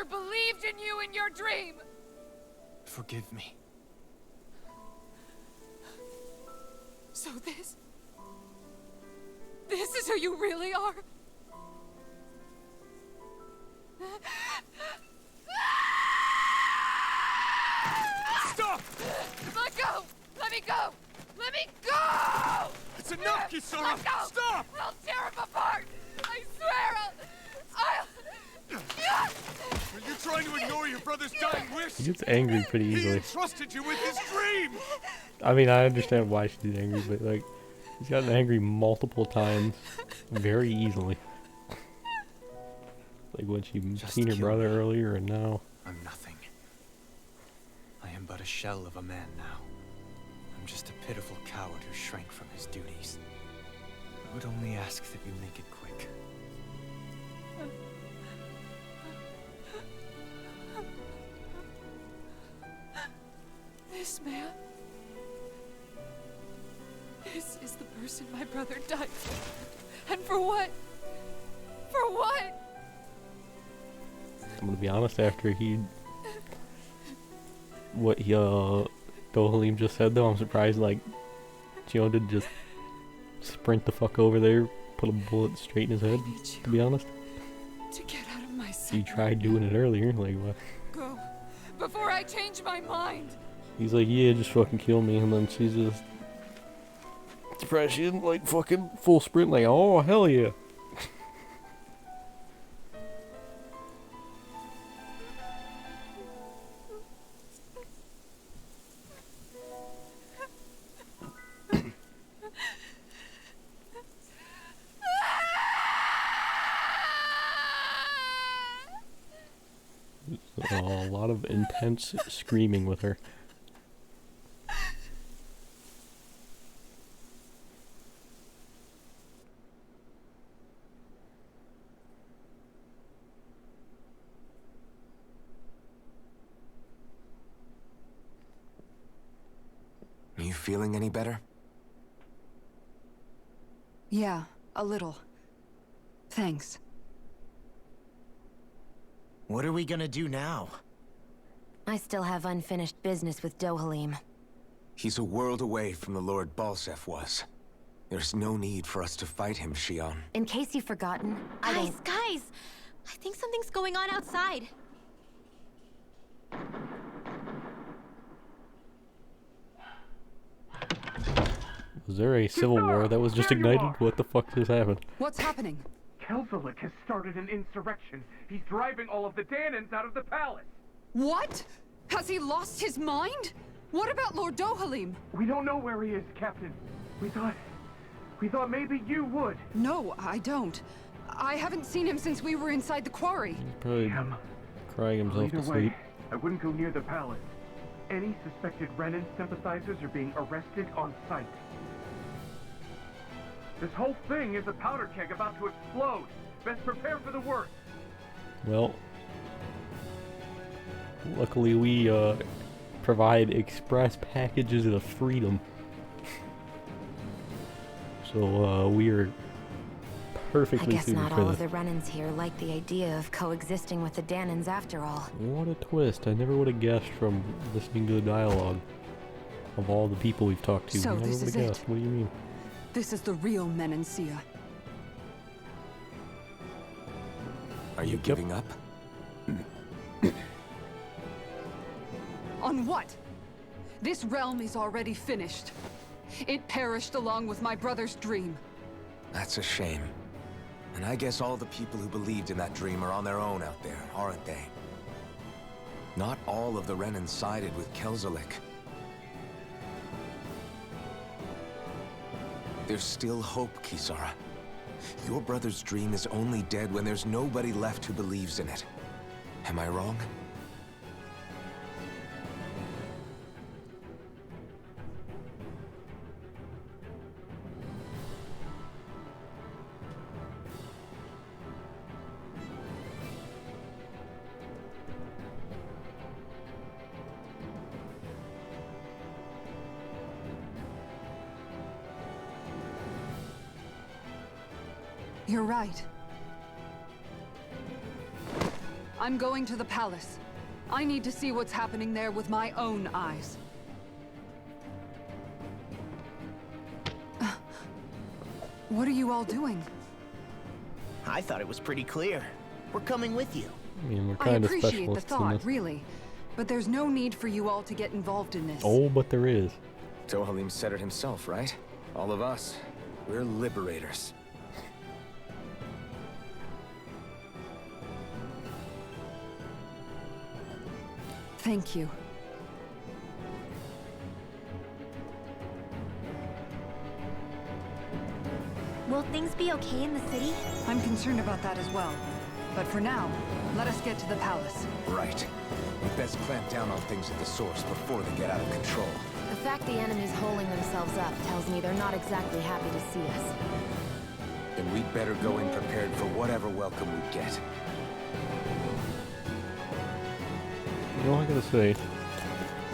believed in you in your dream!
Forgive me.
So this is who you really are?
Stop!
Let go! Let me go! Let me go!
It's enough, Kisara!
Let go!
Stop!
I'll tear him apart! I swear I'll...
Are you trying to ignore your brother's dying wish?
He gets angry pretty
He
easily.
entrusted you with his dream!
I mean, I understand why she's angry, but like, he's gotten angry multiple times, very easily. Like when she seen her brother earlier, and now.
I'm nothing. I am but a shell of a man now. I'm just a pitiful coward who shrank from his duties. I would only ask that you make it quick.
This man... This is the person my brother died for. And for what? For what?
I'm gonna be honest, after what Dohalim just said though, I'm surprised like Gion didn't just sprint the fuck over there, put a bullet straight in his head, to be honest.
To get out of my sight.
He tried doing it earlier, like what?
Go, before I change my mind.
He's like, yeah, just fucking kill me, and then she's just surprised she didn't like fucking full sprint, like, oh hell yeah. A lot of intense screaming with her.
Are you feeling any better?
Yeah, a little. Thanks.
What are we gonna do now?
I still have unfinished business with Dohalim.
He's a world away from the Lord Balsef was. There's no need for us to fight him, Shion.
In case you've forgotten,
Guys, guys! I think something's going on outside.
Was there a civil war that was just ignited? What the fuck just happened?
What's happening?
Kelzalik has started an insurrection. He's driving all of the Danans out of the palace.
What? Has he lost his mind? What about Lord Dohalim?
We don't know where he is, Captain. We thought maybe you would.
No, I don't. I haven't seen him since we were inside the quarry.
He's probably crying himself to
Either
sleep.
way, I wouldn't go near the palace. Any suspected Renan sympathizers are being arrested on sight. This whole thing is a powder keg about to explode. Best prepare for the worst.
Well, luckily we provide express packages of freedom. So we are
I
perfectly
guess
suited
not
for
all of
this.
the Renans here like the idea of coexisting with the Danans after all.
What a twist. I never would have guessed from listening to the dialogue of all the people we've talked to.
So
Never
this
would
is
have
it.
guessed. What do you mean?
This is the real Menancia.
Are you giving up?
On what? This realm is already finished. It perished along with my brother's dream.
That's a shame. And I guess all the people who believed in that dream are on their own out there, aren't they? Not all of the Renan sided with Kelzalik. There's still hope, Kisara. Your brother's dream is only dead when there's nobody left who believes in it. Am I wrong?
You're right. I'm going to the palace. I need to see what's happening there with my own eyes. What are you all doing?
I thought it was pretty clear. We're coming with you.
I mean, we're
I
kind of
appreciate the
specialists in
thought,
this.
really. But there's no need for you all to get involved in this.
Oh, but there is.
Dohalim said it himself, right? All of us, we're liberators.
Thank you.
Will things be okay in the city?
I'm concerned about that as well. But for now, let us get to the palace.
Right. We best clamp down on things at the source before they get out of control.
The fact the enemy's holding themselves up tells me they're not exactly happy to see us.
Then we'd better go in prepared for whatever welcome we get.
You know, I gotta say,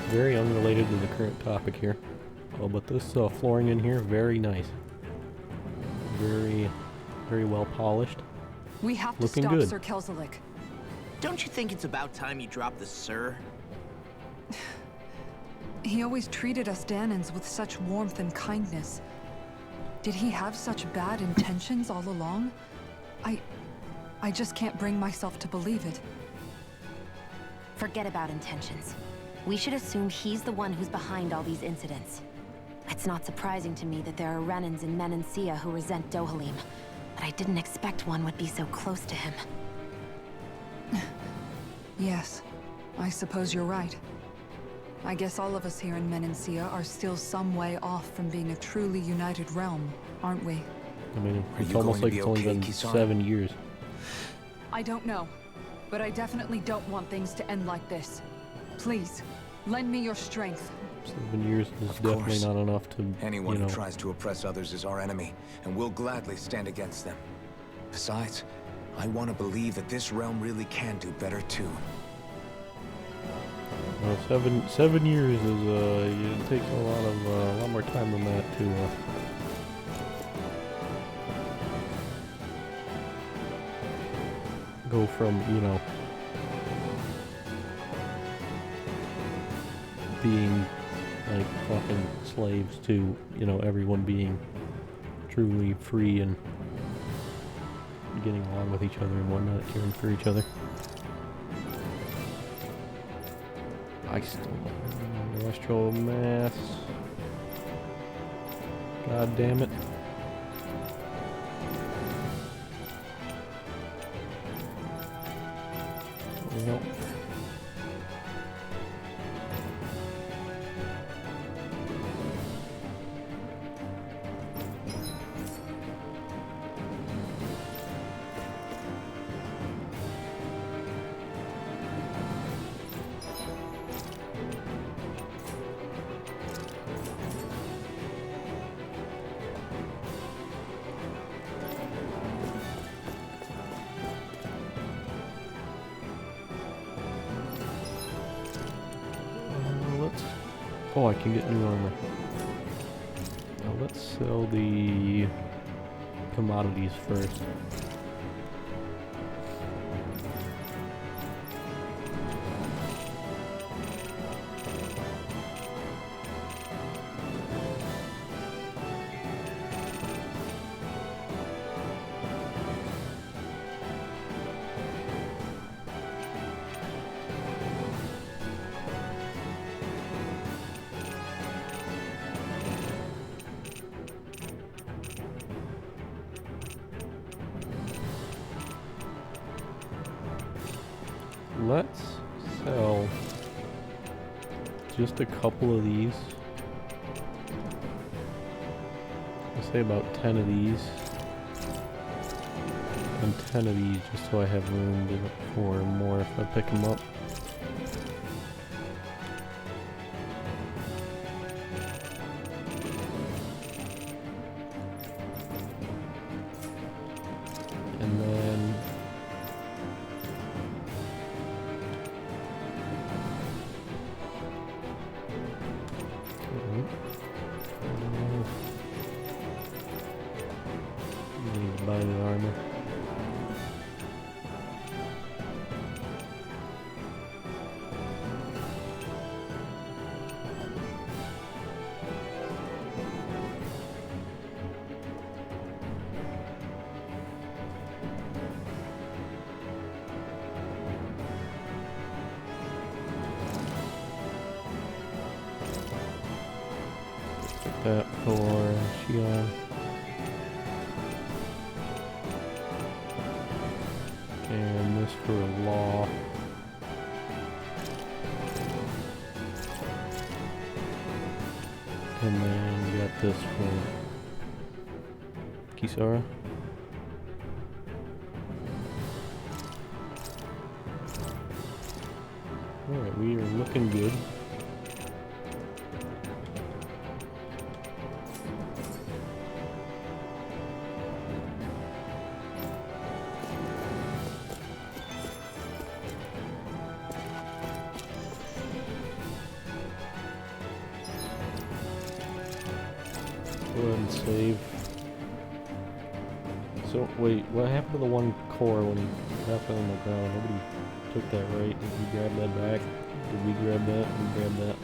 very unrelated to the current topic here. Oh, but this flooring in here, very nice. Very, very well polished.
We have to
Looking
stop
good.
Sir Kelzelik.
Don't you think it's about time you drop the sir?
He always treated us Danans with such warmth and kindness. Did he have such bad intentions all along? I just can't bring myself to believe it.
Forget about intentions. We should assume he's the one who's behind all these incidents. It's not surprising to me that there are Renans in Menancia who resent Dohalim, but I didn't expect one would be so close to him.
Yes, I suppose you're right. I guess all of us here in Menancia are still some way off from being a truly united realm, aren't we?
I mean,
Are
it's
you
almost
going
like
to
it's
be
only
okay,
been
Kisan?
7 years.
I don't know, but I definitely don't want things to end like this. Please, lend me your strength.
7 years is
Of
definitely
course.
not enough to,
Anyone
you know.
who tries to oppress others is our enemy, and we'll gladly stand against them. Besides, I want to believe that this realm really can do better too.
Well, 7 years is it takes a lot more time than that to go from, you know, being like fucking slaves to, you know, everyone being truly free and getting along with each other and whatnot, caring for each other. I still Celestial Mass. God damn it. Well. Oh, I can get new armor. Now let's sell the commodities first. Let's sell just a couple of these. I'll say about 10 of these. And 10 of these just so I have room for more if I pick them up. And then need buy any armor. That for Shion. And this for Law. And then we got this for Kisara. Alright, we are looking good. Go ahead and save. So, wait, what happened to the one core when he left it on the ground? Nobody took that, right? Did we grab that back? Did we grab that? We grabbed that.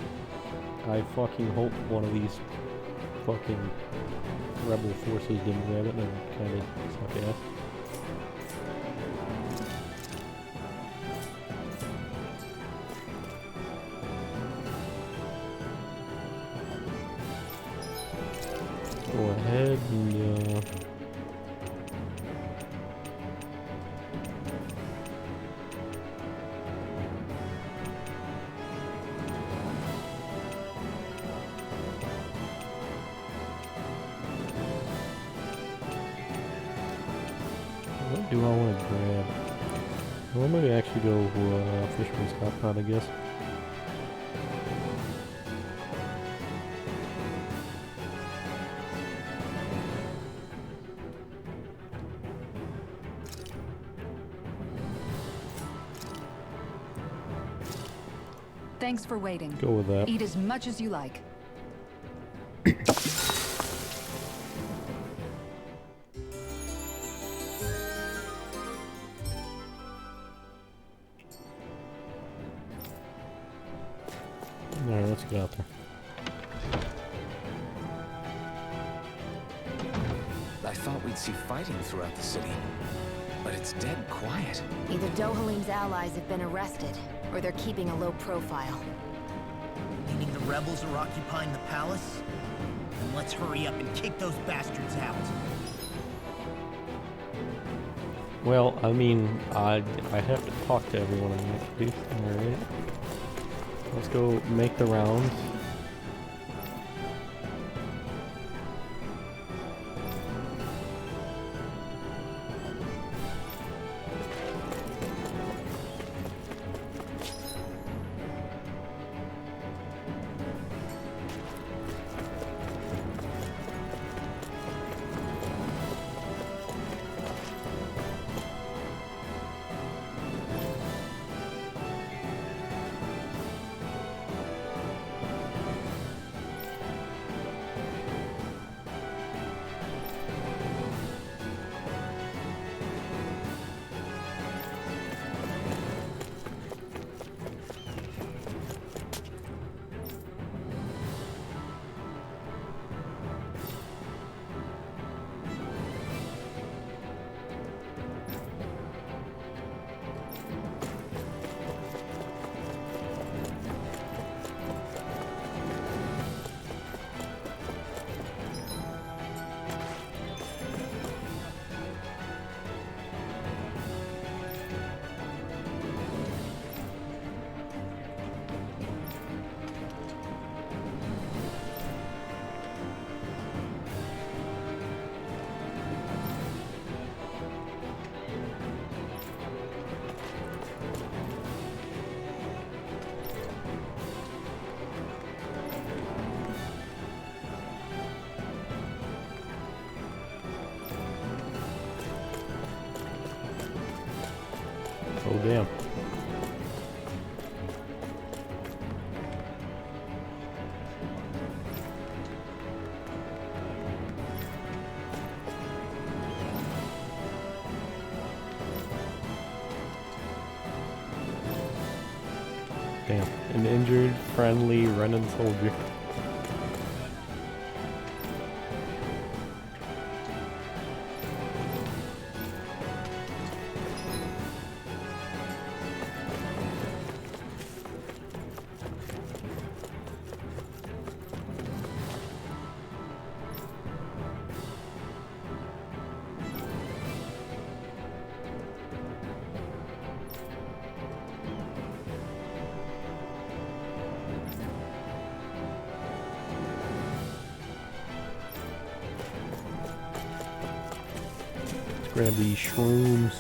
I fucking hope one of these fucking rebel forces didn't grab it and kind of suck ass. Go ahead and what do I want to grab? Well, maybe actually go Fisherman's Stockpile, I guess.
Thanks for waiting.
Go with that.
Eat as much as you like.
Alright, let's get out there.
I thought we'd see fighting throughout the city, but it's dead quiet.
Either Dohalim's allies have been arrested, or they're keeping a low profile.
Meaning the rebels are occupying the palace? Then let's hurry up and kick those bastards out.
Well, I mean, I have to talk to everyone in that place. Alright. Let's go make the rounds. Oh, damn. Damn. An injured, friendly Renan soldier. Grab these shrooms.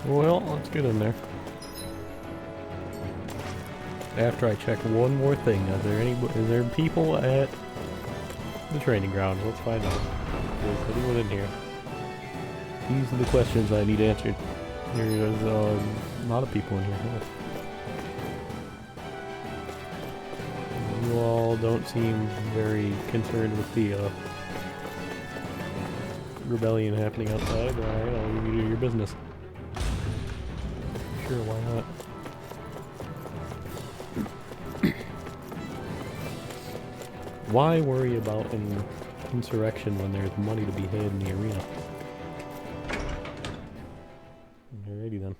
Well, let's get in there. After I check one more thing, is there people at the training ground? Let's find out. Is anyone in here? These are the questions I need answered. There's a lot of people in here. You all don't seem very concerned with the rebellion happening outside. Alright, I'll leave you to your business. Sure, why not? Why worry about an insurrection when there's money to be had in the arena. Alrighty then.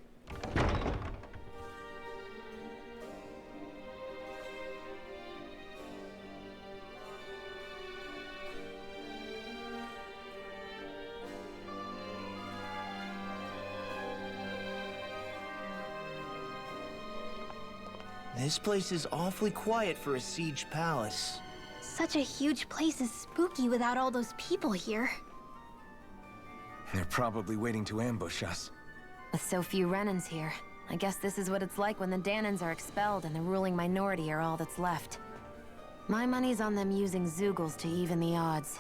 This place is awfully quiet for a siege palace.
Such a huge place is spooky without all those people here.
They're probably waiting to ambush us.
With so few Renans here, I guess this is what it's like when the Danans are expelled and the ruling minority are all that's left. My money's on them using Zeugles to even the odds.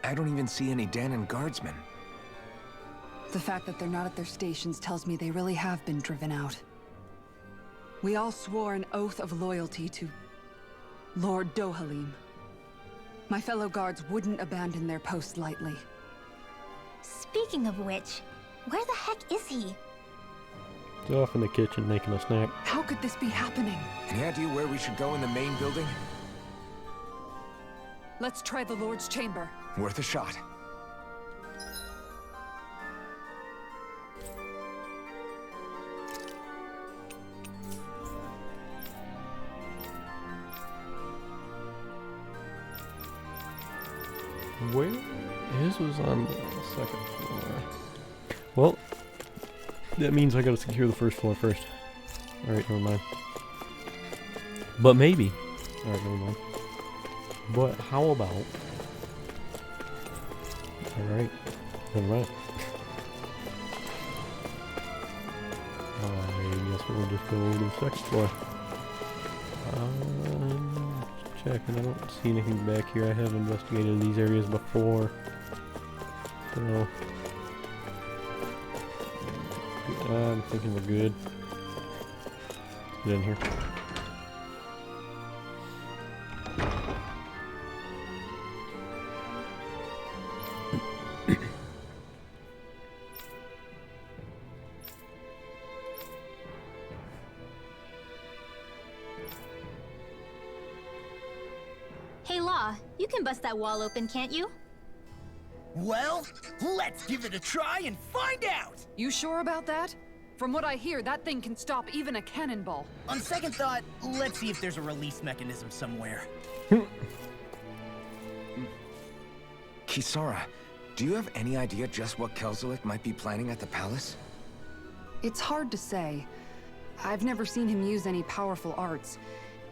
I don't even see any Danan guardsmen.
The fact that they're not at their stations tells me they really have been driven out. We all swore an oath of loyalty to Lord Dohalim. My fellow guards wouldn't abandon their post lightly.
Speaking of which, where the heck is he?
He's off in the kitchen making a snack.
How could this be happening?
Any idea where we should go in the main building?
Let's try the Lord's chamber.
Worth a shot.
Where? His was on the second floor. Well, that means I gotta secure the first floor first. Alright, never mind. But maybe. Alright, never mind. But how about... Alright, never mind. I guess we'll just go to the second floor. Checking, I don't see anything back here. I have investigated these areas before. So... I'm thinking we're good. Let's get in here.
Hey, Law, you can bust that wall open, can't you?
Well, let's give it a try and find out!
You sure about that? From what I hear, that thing can stop even a cannonball.
On second thought, let's see if there's a release mechanism somewhere.
Kisara, do you have any idea just what Kelzelik might be planning at the palace?
It's hard to say. I've never seen him use any powerful arts,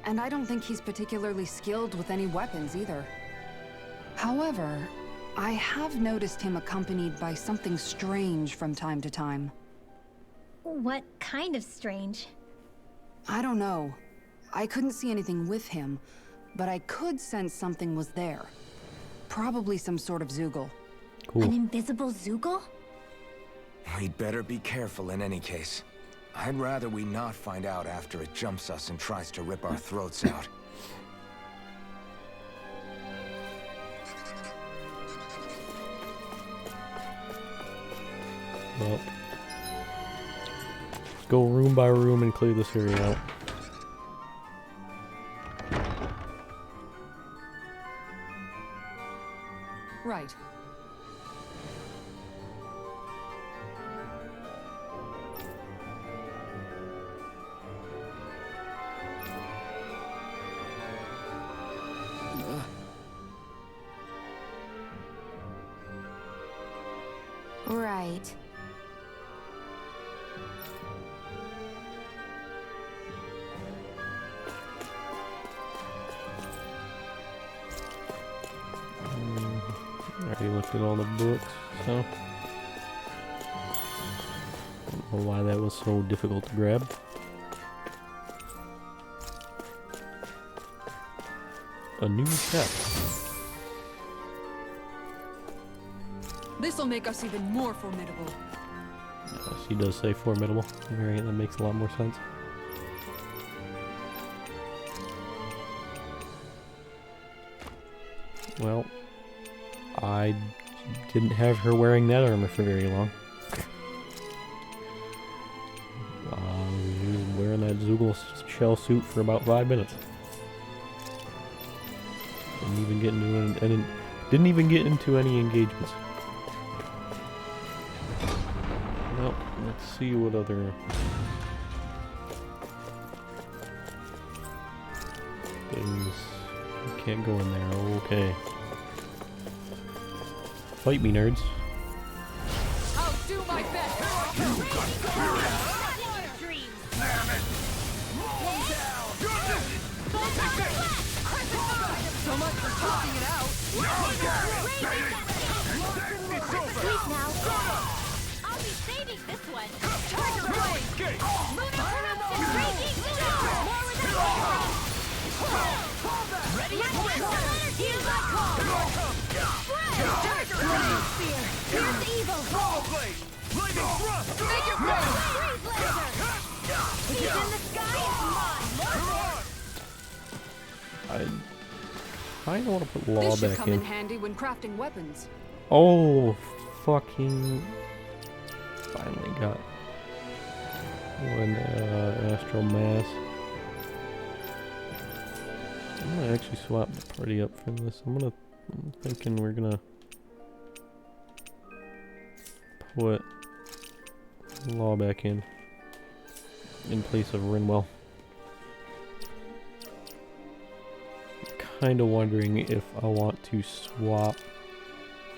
and I don't think he's particularly skilled with any weapons either. However, I have noticed him accompanied by something strange from time to time.
What kind of strange?
I don't know. I couldn't see anything with him, but I could sense something was there. Probably some sort of Zeugle.
Cool.
An invisible Zeugle?
We'd better be careful in any case. I'd rather we not find out after it jumps us and tries to rip our throats out.
Well, let's go room by room and clear this area out.
Right.
Right.
Already looked at all the books, so... Don't know why that was so difficult to grab. A new step.
This'll make us even more formidable.
She does say formidable. Alright, that makes a lot more sense. Well, I didn't have her wearing that armor for very long. She was wearing that Zeugle shell suit for about 5 minutes. Didn't even get into Didn't even get into any engagements. Well, let's see what other things. Can't go in there. Okay. Fight me, nerds.
I'll do my best. So much for talking it out.
Sleep now. I'll be saving this one.
Tiger Blade.
Lunar corruption. Raging storm. More without ready as well. Here's my call. Tiger Blade. Spear. Here's evil.
Lightning thrust!
Make your face.
Freeze laser. He's in the sky. It's mine.
I don't want to put law
This should
back
come in
in.
handy when crafting weapons.
Oh, fucking! Finally got one astral mass. I'm gonna actually swap the party up from this. I'm thinking we're gonna put law back in place of Rinwell. Kind of wondering if I want to swap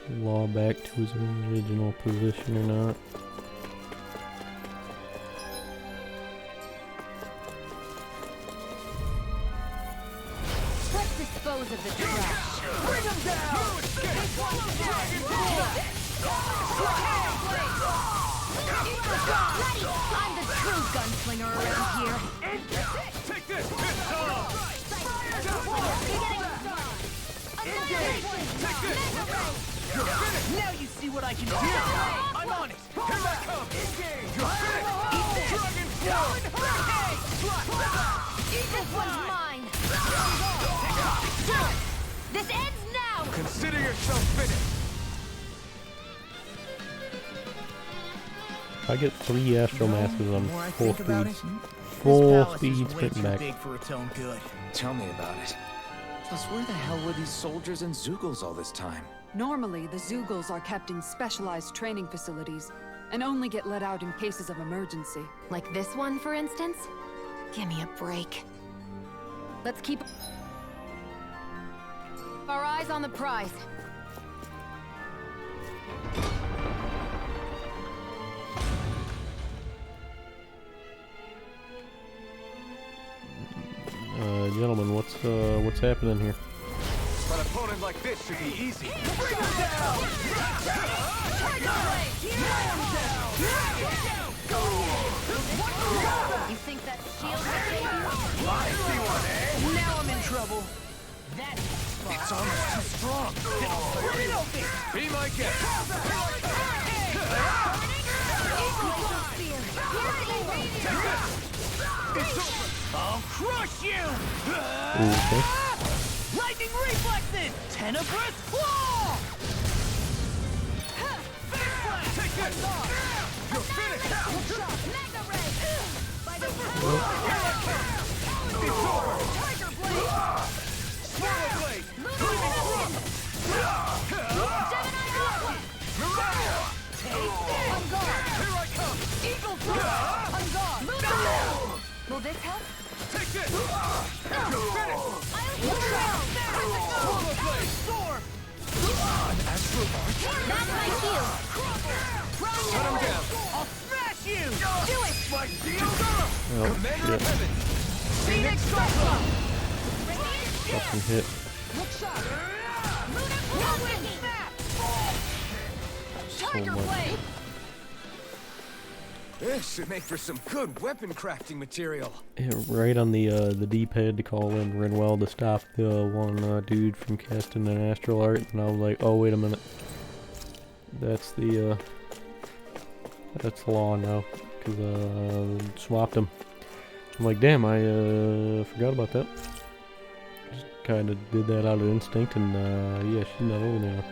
law back to his original position or not.
Let's dispose of the trash.
Bring him down!
This one's dead. Ready. I'm the true gunslinger around here.
Take this! It's on! You're finished!
Now you see what I can do. I'm on it.
Here I come! You're finished! Dragon
This one's mine. This ends now.
Consider yourself finished!
I get 3 astral masses on
The more I
full
think about
speeds.
it,
Full
this palace
speed
is way
sprint
too
back.
big for its own good.
Tell me about it. Plus, where the hell were these soldiers and Zeugles all this time?
Normally, the Zeugles are kept in specialized training facilities and only get let out in cases of emergency.
Like this one, for instance? Give me a break. Let's keep our eyes on the prize.
Gentlemen, what's happening here?
An opponent like this should be easy. Bring him down!
You think that shield will save you?
I see one, eh?
Now I'm in trouble.
It's almost too strong. Be my guest.
I'll crush you!
Okay.
Lightning reflexes! Tenebrous claw!
Take this! You're finished!
Mega ray. By the
It's over!
Tiger blade.
Swallow blade!
Lunar Gemini aqua. On guard.
Here I come!
Eagle thrust. On guard. Lunar. Will this help?
Take this! You're finished!
I'll heal you.
Swallow blade!
Soar!
An astral arch?
That's my cue.
Cut him down!
I'll smash you!
Do it.
My deal!
Oh,
Commander of
shit.
Heaven!
Phoenix Cyclone!
Fucking hit.
Tiger
much.
blade.
This should make for some good weapon crafting material.
Hit right on the D-pad to call in Rinwell to stop the one dude from casting an astral art, and I was like, oh wait a minute, that's the law now, because swapped him. I'm like, damn, I forgot about that. Just kind of did that out of instinct, and yeah, she's not over there now.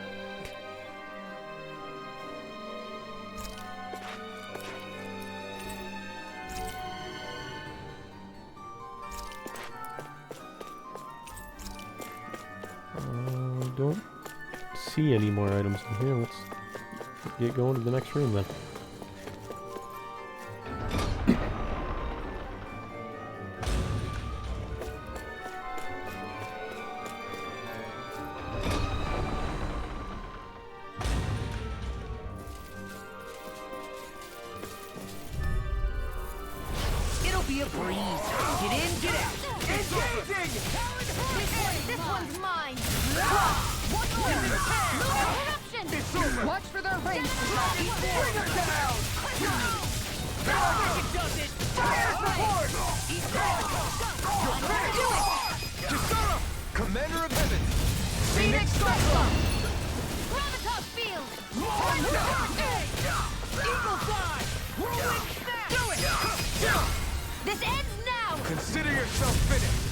Don't see any more items in here. Let's get going to the next room then.
It'll be a breeze. Get in, get out. Engaging!
This one's mine.
One more.
Interruption.
It's over.
Watch for their range.
Bring him down. I think it does it. Fire support. He's dead.
Kisara! Commander of Heaven!
Phoenix Cyclone.
Gravitas field.
Eagle Fly. Whirlwind Snap. Do it.
This ends now.
Consider yourself finished!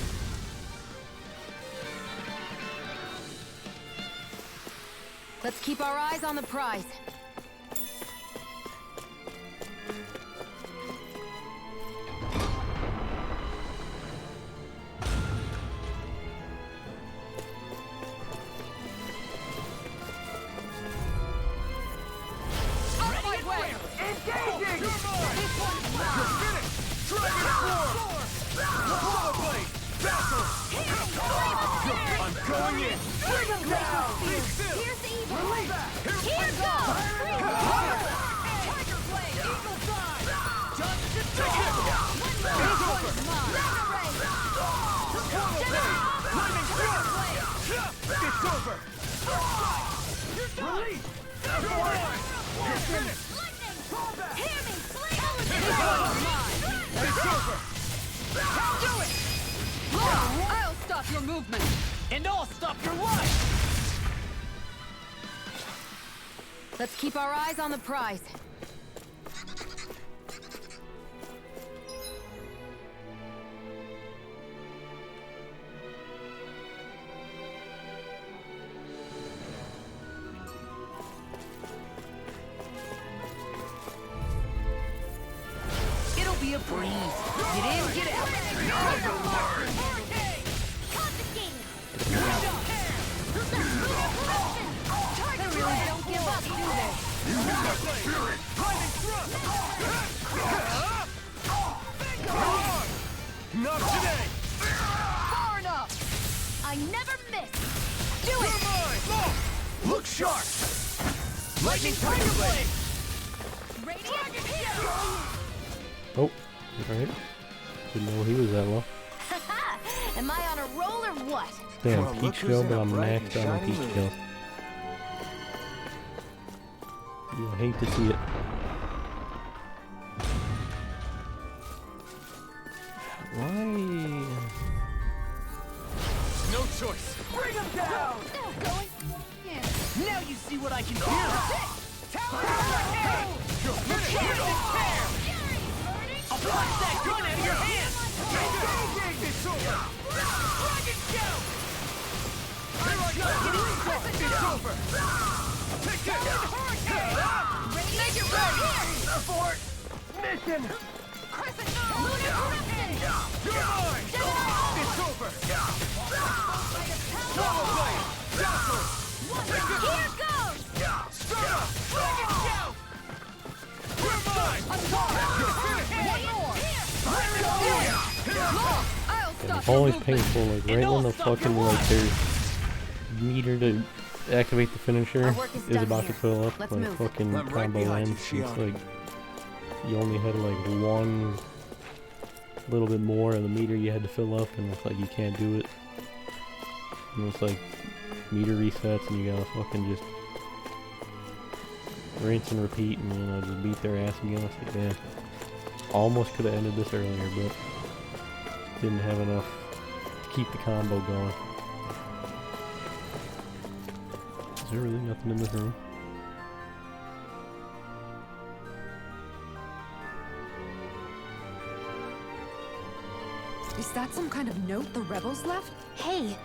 Let's keep our eyes on the prize.
Engaging.
You're finished! Dragon Form! Lava Blade! Battle! I'm going in!
Bring him down.
Big Sim!
Here's the evil.
Release.
Here goes.
Tiger Blade. Eagle Fly. Done to
Take it!
It's over. Lightning Strike.
It's over!
Release.
You're finished!
Hear me.
It's over!
Do it.
I'll stop your movement.
And I'll stop your life.
Let's keep our eyes on the prize.
It'll be a breeze. Get in, get out.
They really don't give up, do they?
Lightning Thrust! Not today!
Far enough. I never miss. Do
You're
it.
mine! Look sharp! Lightning Tiger Blade!
Oh, alright. Didn't know he was that low.
Am I on a roll or what?
Damn,
Well, look
Peach
who's
Kill,
in
but
a
I'm
bright and
maxed out on
shiny
Peach
mood.
Kill. Yeah, I hate to see it. Why?
No choice!
Bring him down.
Going. Yeah.
Now you see what I can do.
You're finished!
I'll punch that gun out of your hand.
Engaging! It's over!
Dragon Shout.
Here I go! It's over! Take this!
Make it ready. Abort. Mission.
Lunar eruption.
You're mine! It's over! Lava Blade! Dazzle!
Here goes.
Stir up! Dragon Shout! You're mine! You're finished!
I'll
And
stop
it's
your
always
movement.
painful, like right when the fucking like there's meter to activate the finisher
Our work is
is
done
about
here.
to fill up,
Let's
like
move.
fucking
I'm right
combo
behind you,
ends. It's
Shion.
like you only had like one little bit more of the meter you had to fill up, and it's like you can't do it. And it's like meter resets, and you gotta fucking just rinse and repeat, and you know just beat their ass again. It's like, man, almost could have ended this earlier, but didn't have enough to keep the combo going. Is there really nothing in this room?
Is that some kind of note the rebels left?
Hey,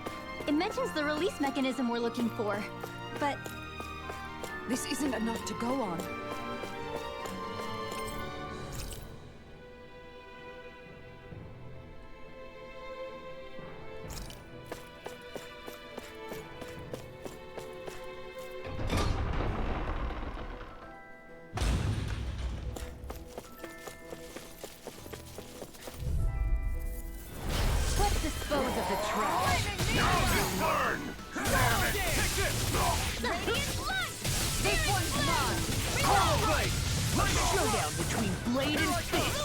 it mentions the release mechanism we're looking for, but
This isn't enough to go on. the trash.
This one's mine. Coral Blade. Showdown between blade and fist.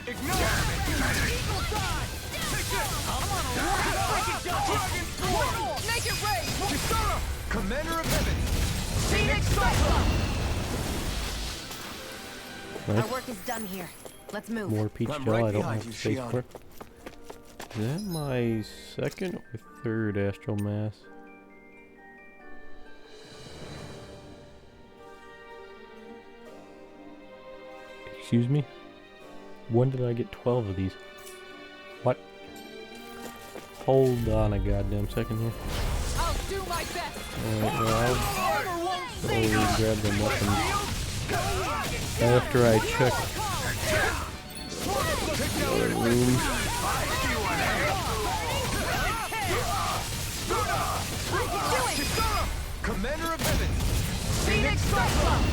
Ignore it!
Eagle side.
Take this!
I'm on a roll.
Dragon Storm!
Make it rain.
Kisara! Commander of Heaven!
Phoenix Cyclone.
Our
Nice.
work is done here. Let's move.
More peach
I'm
gel.
right
I don't
behind
have
you,
space
Shion.
for. Is that my second or third astral mass? Excuse me? When did I get 12 of these? What? Hold on a goddamn second here.
I'll do my best.
Alright, well, I'll
Armor won't
go
save you.
grab them weapons after I check the room.
Kisara! Commander of Heaven!
Phoenix Cyclone.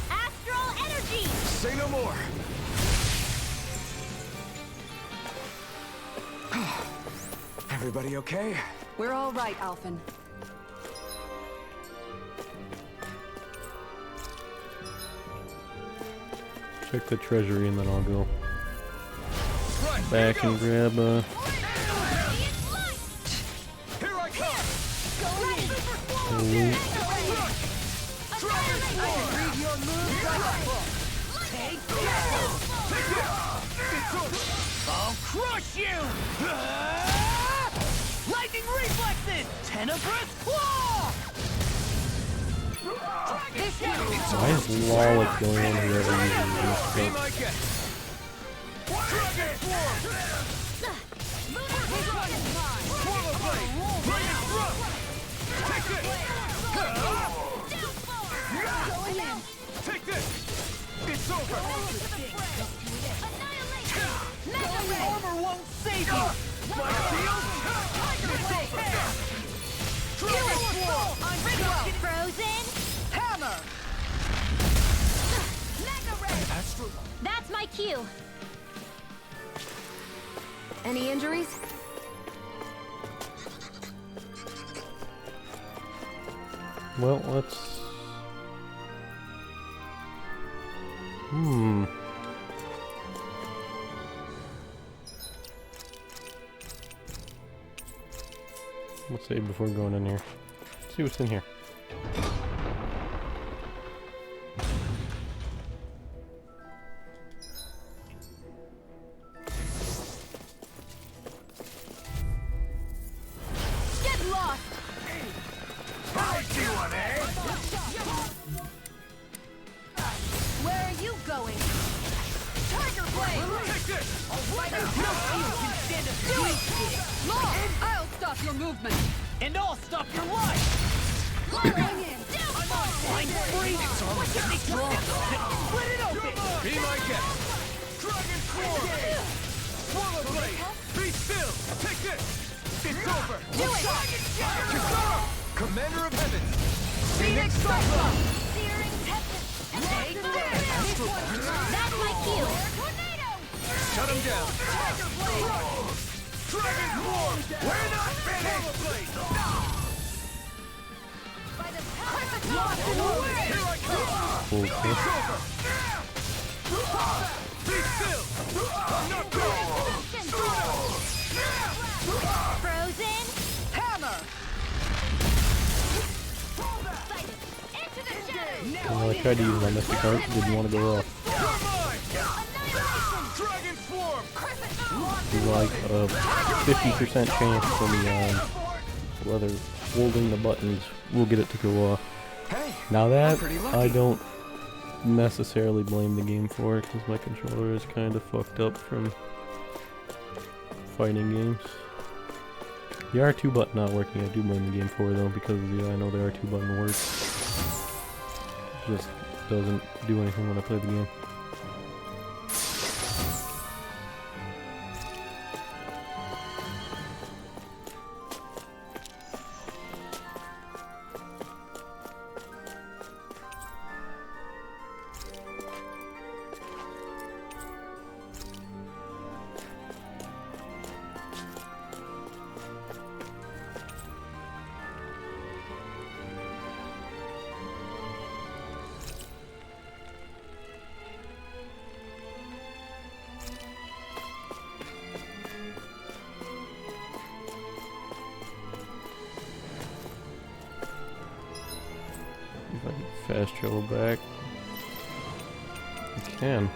Astral energy!
Say no more!
Everybody okay?
We're all right, Alphen.
Check the treasury and then I'll go
Right,
back and grab
here I come!
loot.
Read your moves like a book. Take this. I'll crush you! Lightning reflexes! Tenebrous claw!
Why is Lawless going on whoever uses this
Be
stuff?
my guest! Dragon Swarm! Swallow Blade! Dragon Thrust! Take this! Take this! It's over!
Armor won't save you!
My shield! It's over! Dragon Swarm!
Frozen?
Hammer!
Mega Ray! That's my cue.
Any injuries?
Well, let's... Let's save before going in here. Let's see what's in here.
Get lost!
I see one, eh?
Where are you going?
Tiger Blade!
Take this!
No shield can stand a sweet kick!
Law, I'll stop your movement.
And I'll stop your life!
Going in.
Flying free! It's almost strong! Split it open!
Be my guest! Dragon Swarm! Swallow Blade! Be still! Take this! It's over!
Do it!
Kisara! Commander of Heaven!
Phoenix Cyclone!
Searing Tempest!
Take this!
That's my cue.
Shut him down!
Tiger Blade!
Dragon Swarm! We're not finished!
Lost in the way!
Here I come!
Okay.
It's over! Be still! I'm not going!
Frozen?
Hammer!
Into the shadows!
Well, I tried to use my mystic art, didn't want to go off.
You're mine! Dragon Swarm!
There's like a 50% chance from whether holding the buttons will get it to go off.
Hey,
Now that
pretty
I
lucky.
don't necessarily blame the game for it, because my controller is kind of fucked up from fighting games. The R2 button not working, I do blame the game for though, because I know the R2 button works. It just doesn't do anything when I play the game. if I can fast travel back. I can.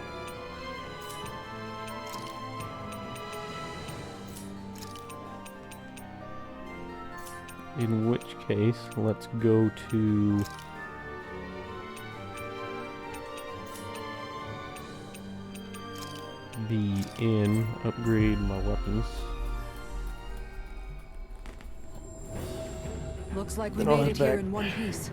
In which case, let's go to the inn, upgrade my weapons.
Looks like we
Then I'll
made
head
it here
back.
in one piece.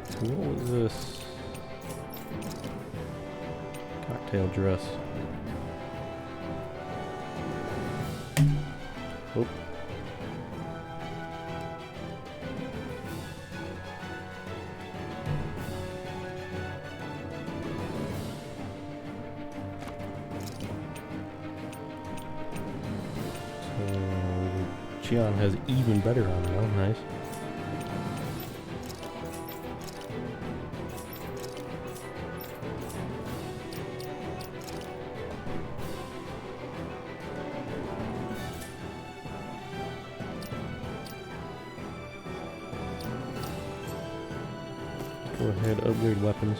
So what was this? Cocktail dress. Oh. So Xion has even better on now. Nice. Go ahead, upgrade weapons.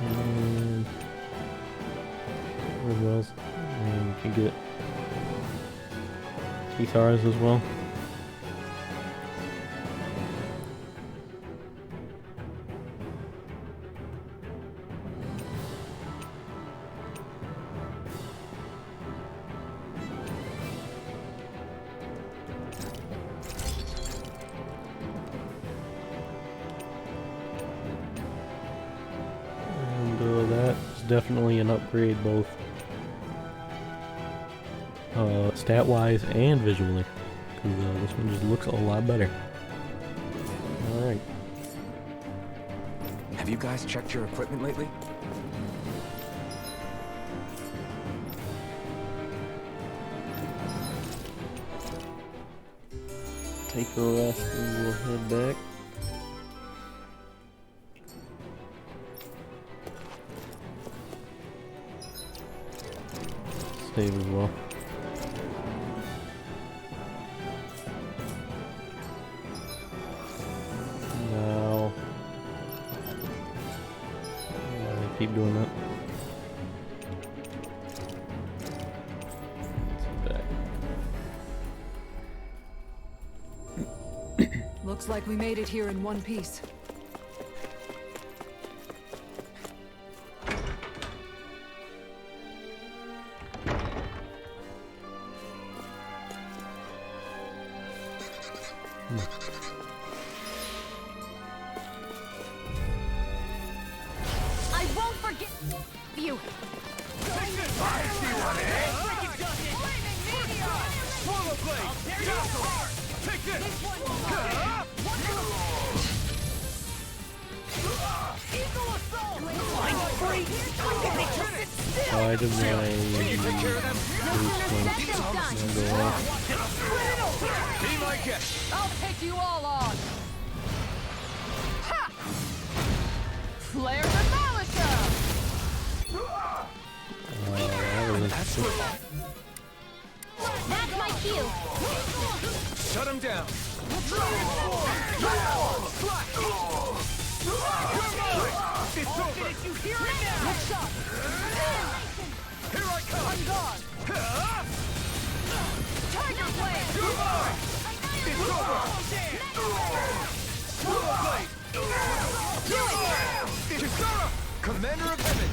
And where else? And you can get Kitars as well. And that's definitely an upgrade both stat-wise and visually, because this one just looks a lot better. Alright.
Have you guys checked your equipment lately?
Take a rest and we'll head back. Save as well. Now, keep doing that.
Looks like we made it here in one piece.
I won't forget you.
I see one, eh?
Flaming meteor!
Swallow blade! Take this!
Eagle assault!
I'm free.
I did my
Be my guest!
I'll take you all on! Ha! Flare Demolisher!
That's my cue.
Shut him down! It's over!
Did you hear it now?
Good shot!
Here I come!
On guard!
Tiger blade!
You're mine! It's over! Swallow blade! Kisara! Commander of Heaven!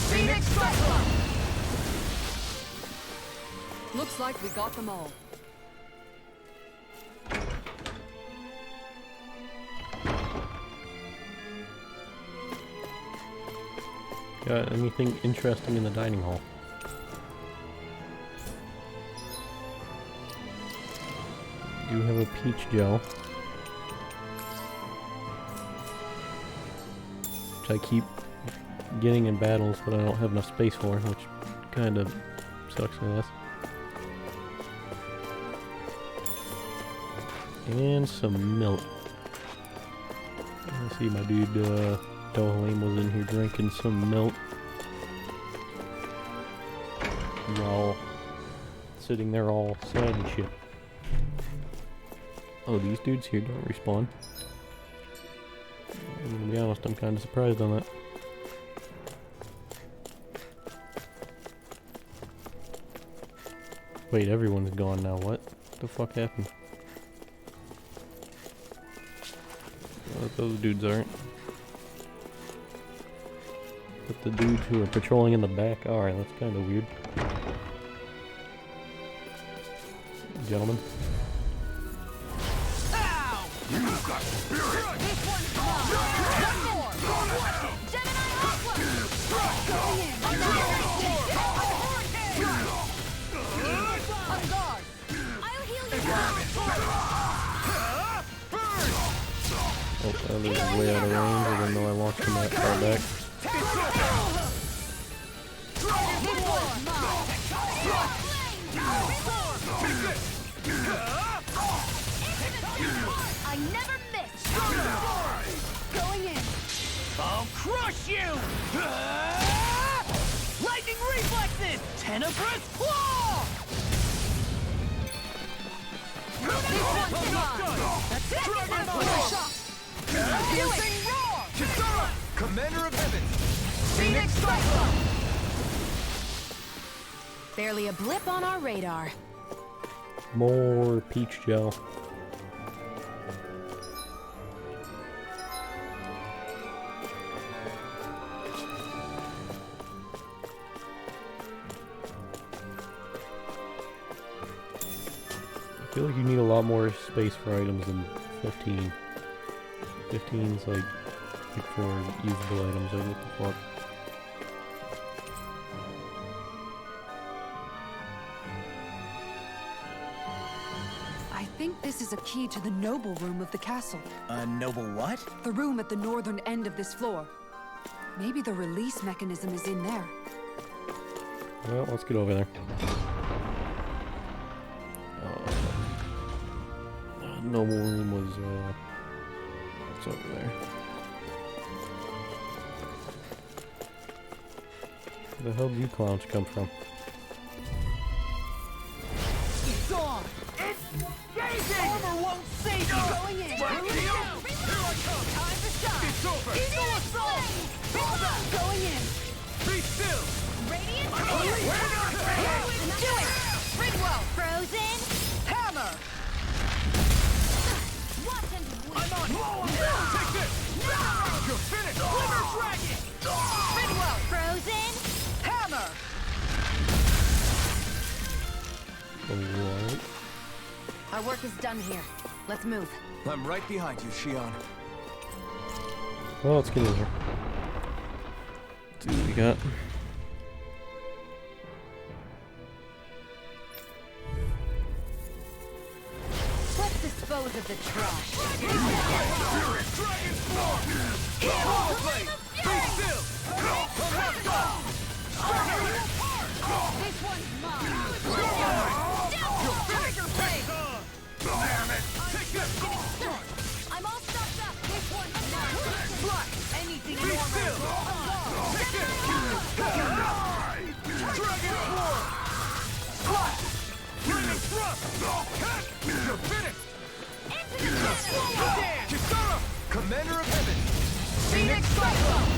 Phoenix Cyclone! Looks like we got them all.
Got anything interesting in the dining hall? Do have a peach gel. which I keep getting in battles, but I don't have enough space for, which kind of sucks, I guess. And some milk. I see my dude Dohalim was in here drinking some milk while sitting there all sad and shit. Oh, these dudes here don't respawn. I'm gonna be honest, I'm kind of surprised on that. Wait, everyone's gone now. What the fuck happened? Those dudes aren't. But the dudes who are patrolling in the back are. That's kind of weird. Gentlemen.
Ow! You got spirit! This one's mine! One more! Watch it! Gemini Aqua! Go in! I'm on guard!
I'll heal you.
Oh, that was way out of range, even though I launched him that far back.
I never miss.
Going in! I'll crush you! Lightning reflexes! Tenebrous claw! This one's mine! That's it! Shot! Piercing roar! Kisara! Commander of Heaven! Phoenix Cyclone!
Barely a blip on our radar.
More peach gel. I feel like you need a lot more space for items than 15. 15 is like for usable items. Like, what the fuck?
I think this is a key to the noble room of the castle.
A noble what?
The room at the northern end of this floor. Maybe the release mechanism is in there.
Well, let's get over there. Noble room was, it's over there. Where the hell did you clowns come from?
It's on! It's gazing! Armor won't save you! Going in! Here I come! Time to shine! It's over! Eagle assault! Going in! Be still!
Radiant.
Do it! Ridwell!
Frozen.
Hammer!
Watch and
I'm on! Take this! You're finished! Glimmer Dragon! Ridwell!
Frozen.
Hammer!
What?
Our work is done here. Let's move.
I'm right behind you, Shion.
Well, let's get in here. Let's see what we got.
Let's dispose of the trash.
Dragon's Form! Evil Blade! Be still!
This one's mine.
Tiger Blade! Damn it! Take this!
I'm all stocked up. This one's mine.
Black! Anything you want! Be still! Take this! Dragon Form! Flash! Flaming Thrust! You're finished! Kisara! Commander of Heaven! Phoenix Cyclone!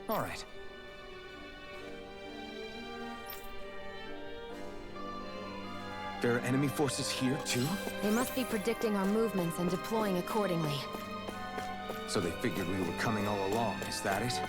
All right. There are enemy forces here, too?
They must be predicting our movements and deploying accordingly.
So they figured we were coming all along, is that it?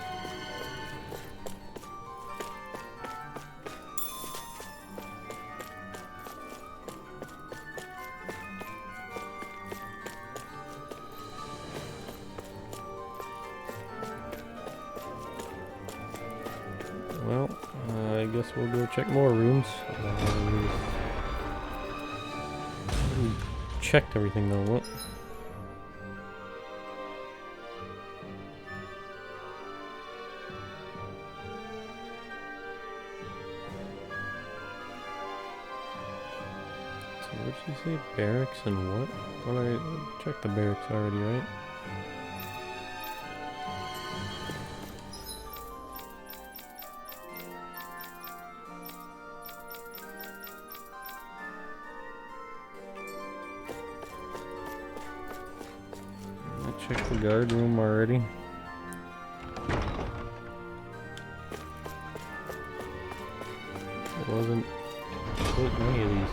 guess we'll go check more rooms. Checked everything though. What? So what did you say? Barracks and what? Thought I checked the barracks already, right? Check the guard room already. It wasn't shit in any of these.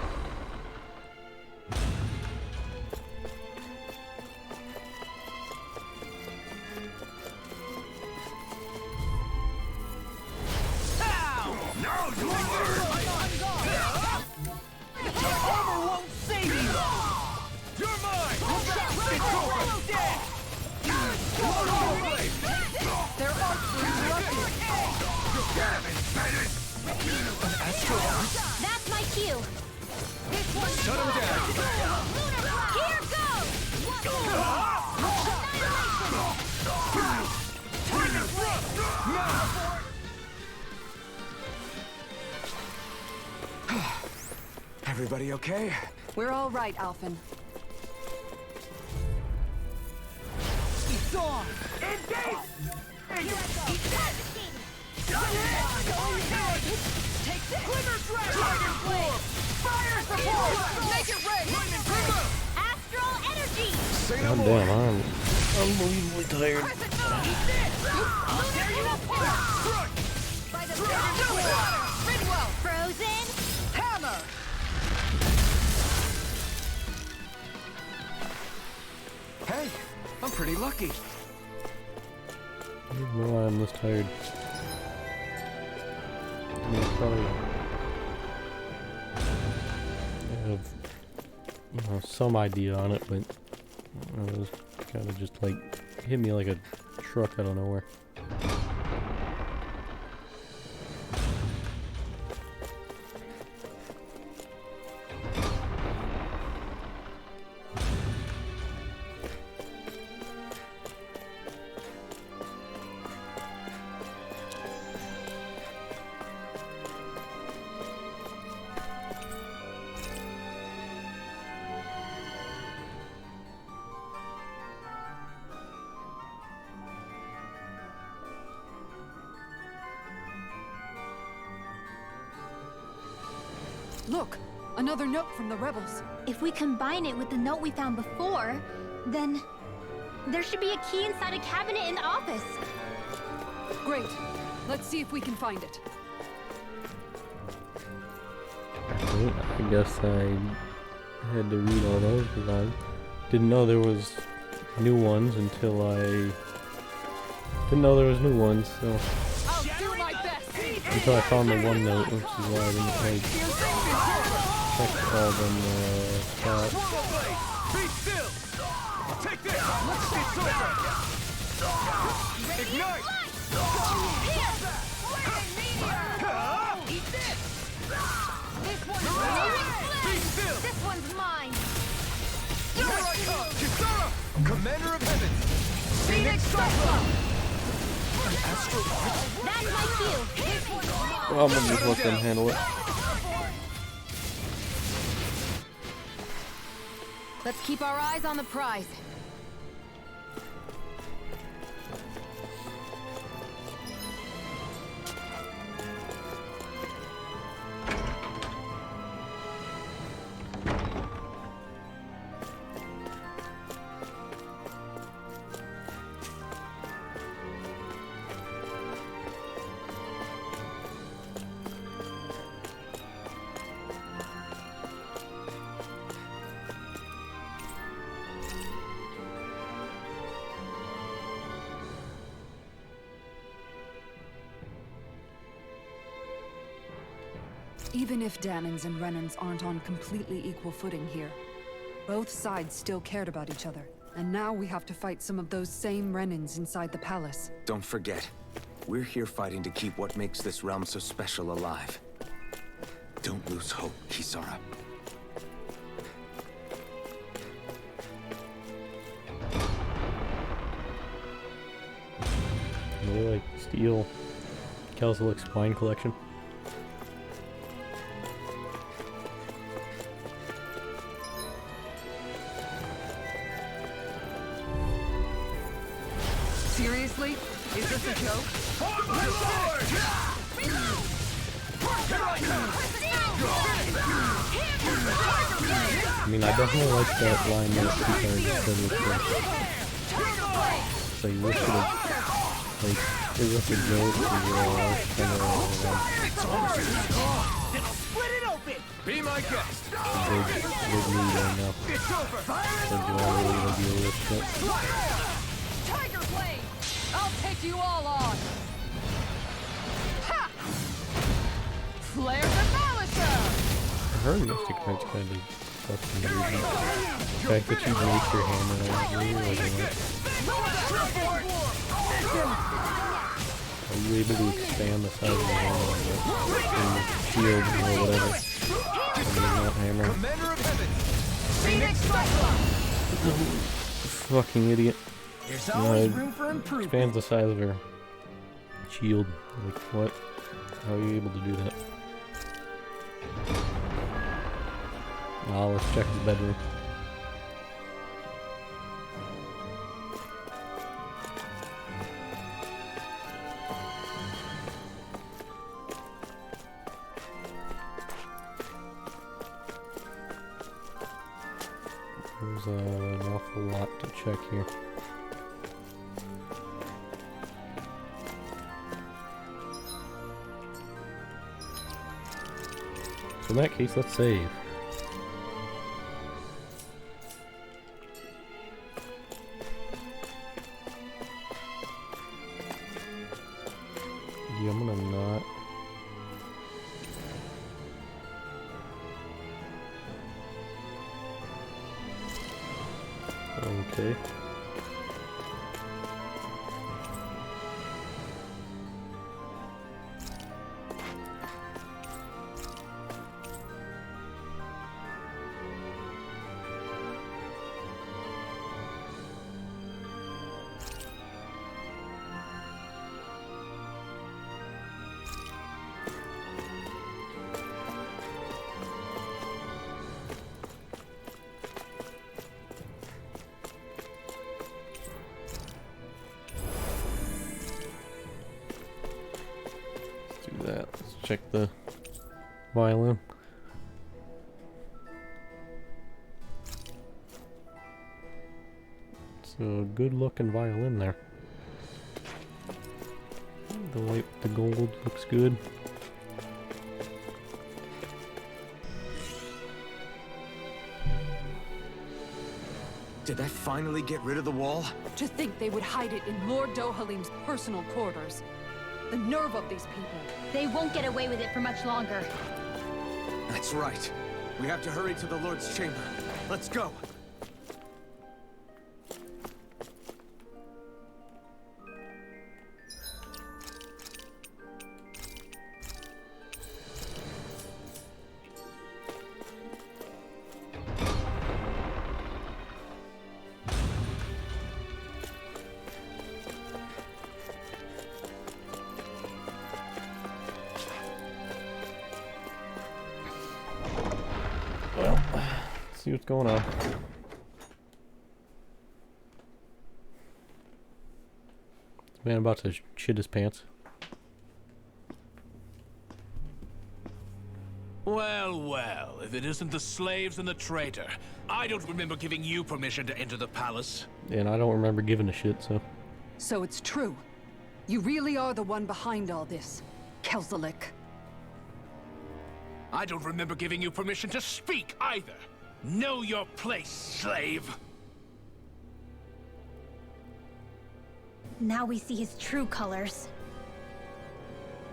That's my cue. Shut him down. Here goes.
Everybody okay?
We're all right, Alphen.
It's on! Engage! Take this! Glimmer Dragon Blade! Fire support! Make it rain!
Astral energy.
Say no
God
more.
damn, I'm unbelievably tired.
By the water! Ridwell!
Frozen.
Hammer!
Hey, I'm pretty lucky.
I don't know why I'm this tired. I mean, probably have some idea on it, but it was kind of just like hit me like a truck out of nowhere.
Look! Another note from the rebels.
If we combine it with the note we found before, then there should be a key inside a cabinet in the office.
Great. Let's see if we can find it.
Right, I guess I had to read all those because I didn't know there was new ones until I didn't know there was new ones. So
I'll do my best!
until I found the one note, which is why I didn't like check all them spots.
Be still! Take this! It's over! Ignite!
Eat this! This one's
Be
mine!
still!
This one's mine.
Here I come! Kisara! Commander of Heaven!
Phoenix Cyclone!
That's my cue.
Well, I'm gonna just let them handle it.
Let's keep our eyes on the prize.
Even if Daemons and Renans aren't on completely equal footing here, both sides still cared about each other. And now we have to fight some of those same Renans inside the palace.
Don't forget, We're here fighting to keep what makes this realm so special alive. Don't lose hope, Kisara.
Really like steal Kelsilik's spine collection.
Seriously? Is this a joke?
I mean, I definitely like that line that Kisara said with the... So you wish it had... Like, it was a joke, kind of
It'll split it open. Be my guest.
big lead right now.
It's over.
So do I really want to deal with shit?
Tiger Blade! I'll take you all on! Ha! Flare the Demolisher!
I heard Mystic Heart's kind of fucking weird. The fact that you waste your hammer on it, really, like, are you able to expand the size of the hammer on that? Shield or whatever. I mean, not hammer.
Commander of Heaven.
Phoenix Cyclone!
Fucking idiot.
There's always room for improvement.
Expands the size of her shield. Like, what? How are you able to do that? Let's check his bedroom. There's an awful lot to check here. So in that case, let's save. Yeah, I'm gonna not. Okay. Let's check the violin. It's a good looking violin there. The white with the gold looks good.
Did that finally get rid of the wall?
To think they would hide it in Lord Dohalim's personal quarters. The nerve of these people.
They won't get away with it for much longer.
That's right. We have to hurry to the Lord's chamber. Let's go.
Well, see what's going on. This man about to shit his pants.
Well, well, if it isn't the slaves and the traitor. I don't remember giving you permission to enter the palace.
And I don't remember giving a shit, so.
So it's true. You really are the one behind all this, Kelsilik.
I don't remember giving you permission to speak either. Know your place, slave.
Now we see his true colors.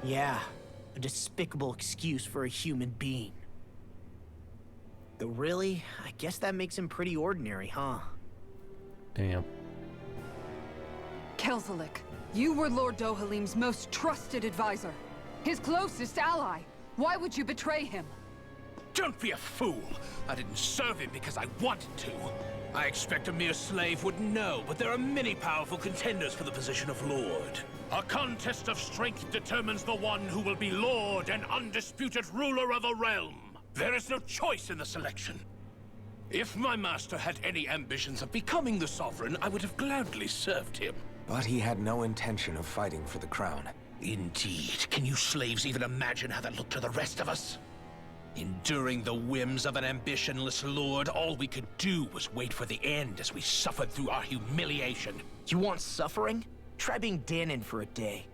Yeah, a despicable excuse for a human being. Though really, I guess that makes him pretty ordinary, huh?
Damn.
Kelzelik, you were Lord Dohalim's most trusted advisor. His closest ally. Why would you betray him?
Don't be a fool. I didn't serve him because I wanted to. I expect a mere slave wouldn't know, but there are many powerful contenders for the position of Lord. A contest of strength determines the one who will be Lord and undisputed ruler of a realm. There is no choice in the selection. If my master had any ambitions of becoming the Sovereign, I would have gladly served him.
But he had no intention of fighting for the crown.
Indeed. Can you slaves even imagine how that looked to the rest of us? Enduring the whims of an ambitionless lord, all we could do was wait for the end as we suffered through our humiliation.
You want suffering? Try being Danon for a day.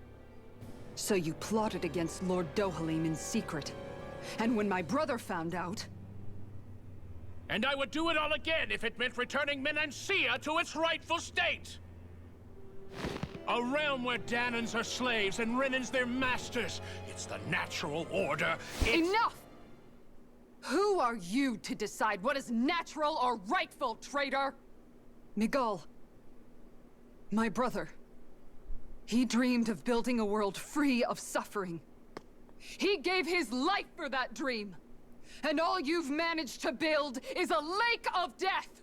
So you plotted against Lord Dohalim in secret. And when my brother found out...
And I would do it all again if it meant returning Menancia to its rightful state! A realm where Danons are slaves and Renans their masters. It's the natural order.
Enough! Who are you to decide what is natural or rightful, traitor? Miguel. My brother. He dreamed of building a world free of suffering. He gave his life for that dream. And all you've managed to build is a lake of death!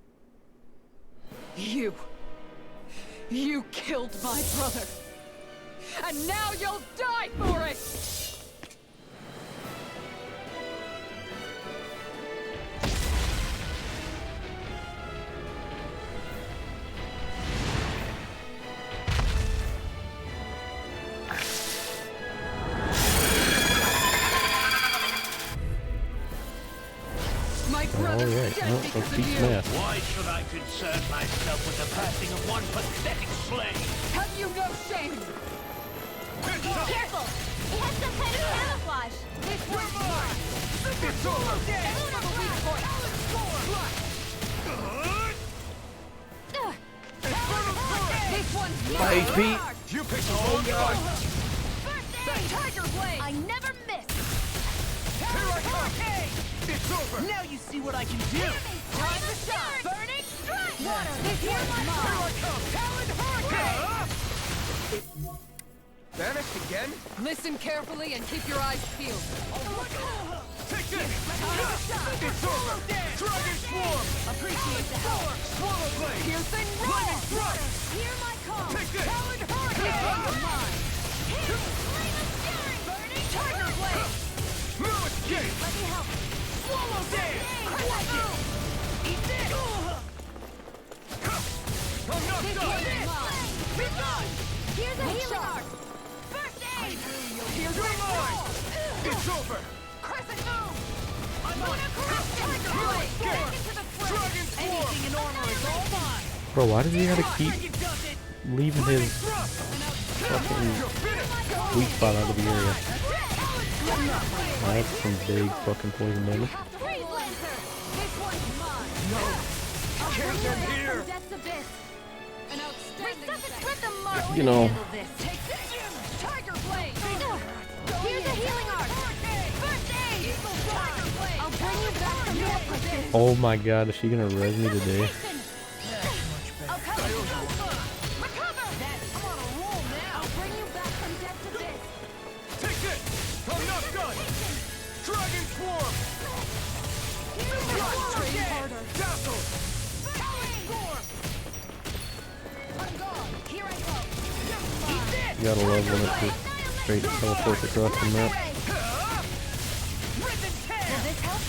You killed my brother! And now you'll die for it!
Alright, well, let's beat some ass.
Why should I concern myself with the passing of one pathetic slave?
Have you no shame?
Careful! It has some kind of camouflage. This one's mine.
It's over!
This one's mine.
My HP!
You picked the wrong guy!
First aid! Tiger Blade! I never miss!
Here I come! It's over!
Now you see what I can do!
Time to shine! Burning strike! Water!
Here
Here
I
my
come! Talon Hurricane! Vanished again?
Listen carefully and keep your eyes peeled.
Take this! It's over! Dragon Swarm!
Appreciate the help!
Swallow Blade!
Piercing
Lightning
roll!
Strike!
Hear my call!
Take this!
Talon Hurricane! Mine! Here! Flame of Fury! Burning Tiger Blade!
No escape!
Let me help!
Swallow Dance!
Watch it! Eat this!
I'm not
This
done!
one's mine! Be gone! Here's a healing art! First aid! Here's
You're
a
mine!
roll!
It's over!
Crescent move! I'm on a crescent! Tiger
No
Blade!
escape!
Back into the fray!
Dragon Swarm!
Anything in armor is all mine!
Bro, why does he have to keep
does it!
leaving his
Thrust!
fucking
You're finished!
weak spot out of the area? That's some big fucking poison damage.
Freeze Lancer! This one's mine!
No!
I'll
Can't
bring you
end
back
here.
from death's abyss!
An outstanding
Resuscitate the mark!
You know.
Handle this. Take this! Tiger Blade! Here's a healing art! First aid! Tiger Blade! I'll bring you back from death's abyss!
Oh my god, is she gonna res me today?
I'll cover you! Recover! I'm on a roll now! I'll bring you back from death's abyss!
Take this! I'm not done! Dragon Swarm!
Train harder!
Dazzle!
I'm gone! Here I go!
You gotta love when it just straight teleports across the map.
Will this help?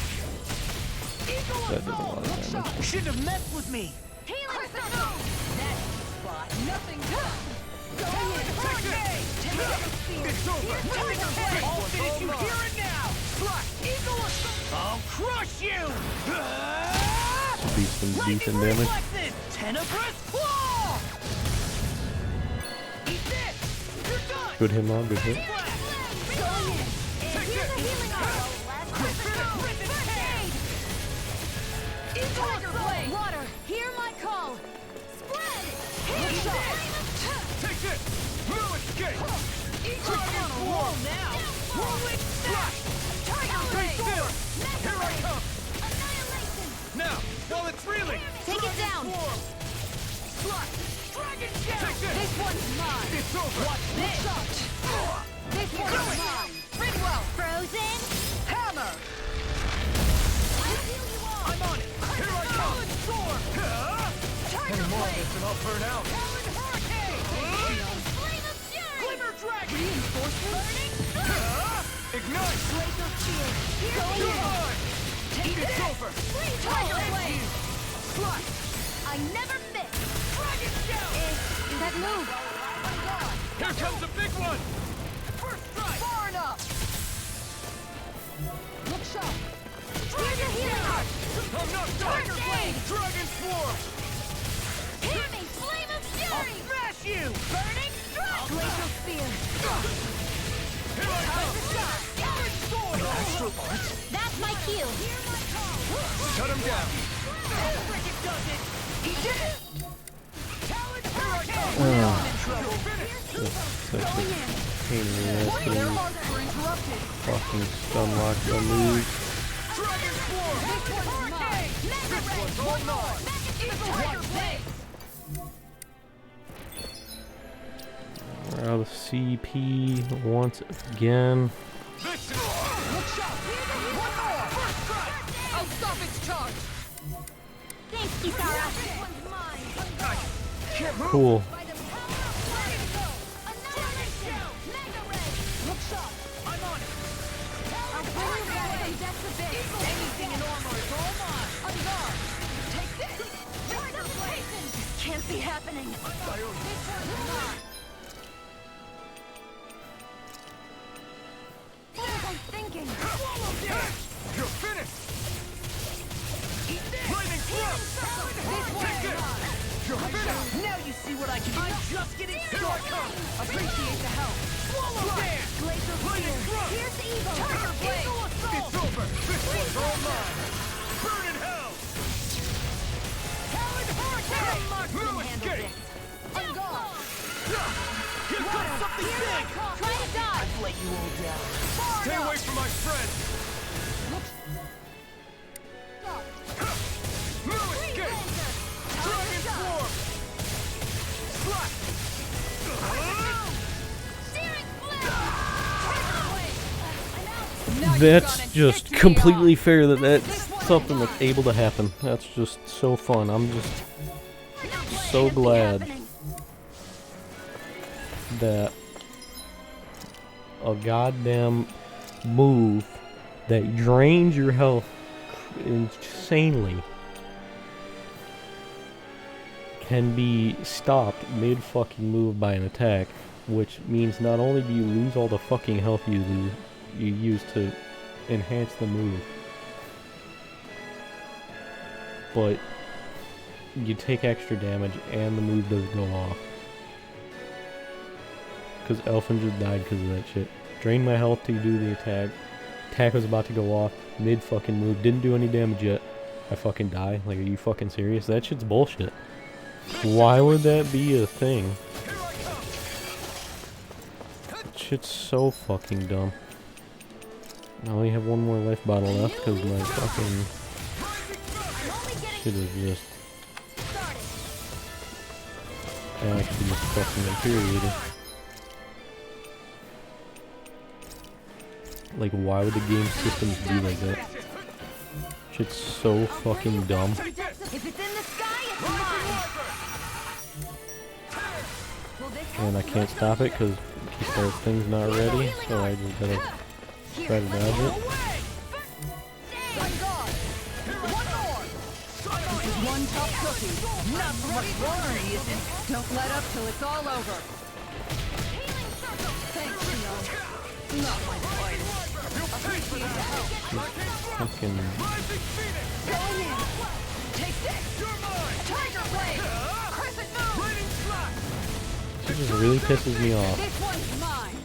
That does a lot of damage.
Shouldn't have messed with me!
Healing zone! That's the spot! Nothing done! Go in!
It's over!
I'll finish you here and now! Eagle Assault! I'll crush you!
Do some decent damage.
Reflexes! Tenebrous Claw! Eat this! You're done!
Good hit, Mom. Good hit.
Going in! Here's a healing arrow! First aid! Tiger Blade! Water! Hear my call! Spread! Hit shot!
Take this! No escape!
Dragon Swarm! Now! Whirlwind Slash! Tiger Blade!
Here I come!
Annihilation!
Now, while it's reeling!
Take it down!
Swarm!
Slash! Dragon Shell!
Take this!
one's mine.
It's over.
Watch this. This one's mine. Bridwell.
Frozen.
Hammer.
I'm on it. Here I come.
Storm.
Any more of this and I'll burn out.
Hurricane.
Flame of fury.
Glimmer dragon. Reinforcements.
Ignite.
Blazer shield. Going
Too
in.
high.
Take
It's
this.
over.
Tiger blade.
Slash.
I never miss.
Dragon shell.
That move!
Here comes a big one.
First strike. Far enough. Look sharp.
Here's a hero.
I'm not done.
Tiger blade.
Dragon swarm.
Hear me. Flame of fury.
Smash you.
Burning strike.
Glacial spear.
Here I come.
Fury sword.
Astral art.
That's my cue.
Shut him down.
Frickin' does it. He did it. Talon hurricane.
Oh,
In trouble.
such a
Going in.
pain in the ass
Their
to
marks were interrupted.
fucking stun lock your move.
Dragon swarm.
This one's mine.
This one's all mine.
Tiger blade.
Out of CP once again.
This is
Look sharp. One more. First strike. I'll stop its charge.
Thanks, Kisara. This one's mine.
can't move.
Cool.
By the power of Flamingo. Annihilation. Mega ray.
Look sharp. I'm on it. I'll bring you back from death to base. Anything in armor is all mine. On guard. Take this. Tiger blade. This can't be happening. This one's mine.
What was I thinking?
You're finished.
Eat this.
Lightning thrust.
This one's
Take this.
mine.
You're finished.
Now you see what I can do. I'm just getting started. Appreciate the help. Swallow dance. Glacial
Lightning
spear.
thrust.
Here's the evil.
Tiger blade.
It's over. This one's all mine. Burn in hell.
Talon hurricane.
No
Handle
escape.
this. On guard.
Here comes something big.
Try to dodge.
I've let you all down.
Stay away from my friend. No escape. Dragon swarm. Slash.
Searing flame.
Now you've
That's
gone and
just
ticked me
completely
off.
fair that that's something that's able to happen. That's just so fun. I'm just so glad that a goddamn move that drains your health insanely can be stopped mid fucking move by an attack, which means not only do you lose all the fucking health you use to enhance the move, but you take extra damage and the move doesn't go off. Because Elfin just died because of that shit. Drained my health to do the attack. Attack was about to go off. Mid fucking move. Didn't do any damage yet. I fucking die. Like, are you fucking serious? That shit's bullshit. Why would that be a thing? Shit's so fucking dumb. I only have one more life bottle left because my fucking shit is just actually just fucking infuriating. Like, why would the game systems be like that? Shit's so fucking dumb.
If it's in the sky, it's mine.
And I can't stop it because Keystar's thing's not ready, so I just gotta try to dodge it.
On guard. One more. This is one tough cookie. Not for much longer, Ethan. Don't let up till it's all over. Thanks, Leon. Not my finest. Appreciate the help.
Fucking
Going in. Take this. Tiger blade. Crescent moon.
It just really pisses me off.
This one's mine.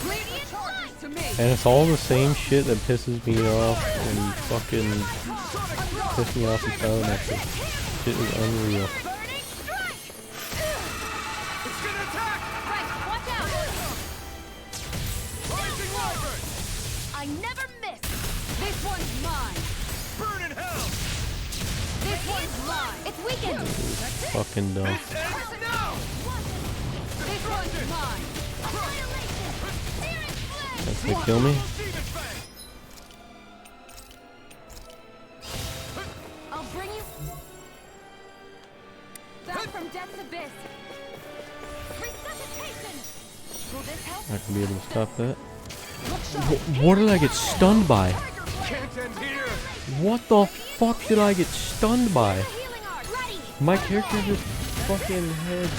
Radiant charges to me.
And it's all the same shit that pisses me off and fucking pissed me off in Silent Exit. Shit is unreal.
Burning strike.
It's gonna attack.
Right, watch out.
Rising wyvern.
I never miss.
This one's mine.
Burn in hell.
This one's mine.
It's weakened.
Fucking dumb.
This ends now.
Destruction!
Annihilation! Searing flame!
That's gonna kill me.
I'll bring you back from death's abyss. Resuscitation! Will this help?
Not gonna be able to stop that.
Look sharp.
What did I get stunned by?
Can't end here.
What the fuck did I get stunned by?
Healing art. Ready.
My character just fucking had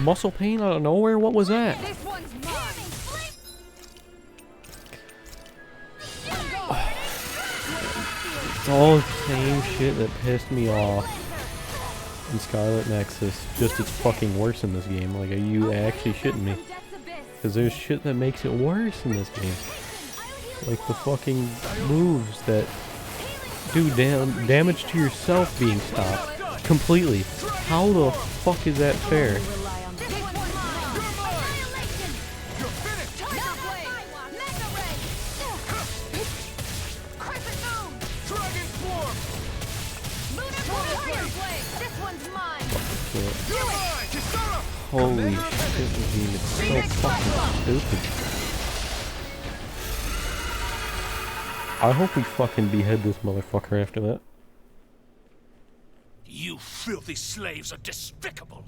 muscle pain out of nowhere? What was that?
This one's mine!
It's all the same shit that pissed me off in Scarlet Nexus. Just it's fucking worse in this game. Like, are you actually shitting me? Because there's shit that makes it worse in this game. Like the fucking moves that do damage to yourself being stopped completely. How the fuck is that fair? Holy shit, Regime, it's so fucking stupid. I hope we fucking behead this motherfucker after that.
You filthy slaves are despicable.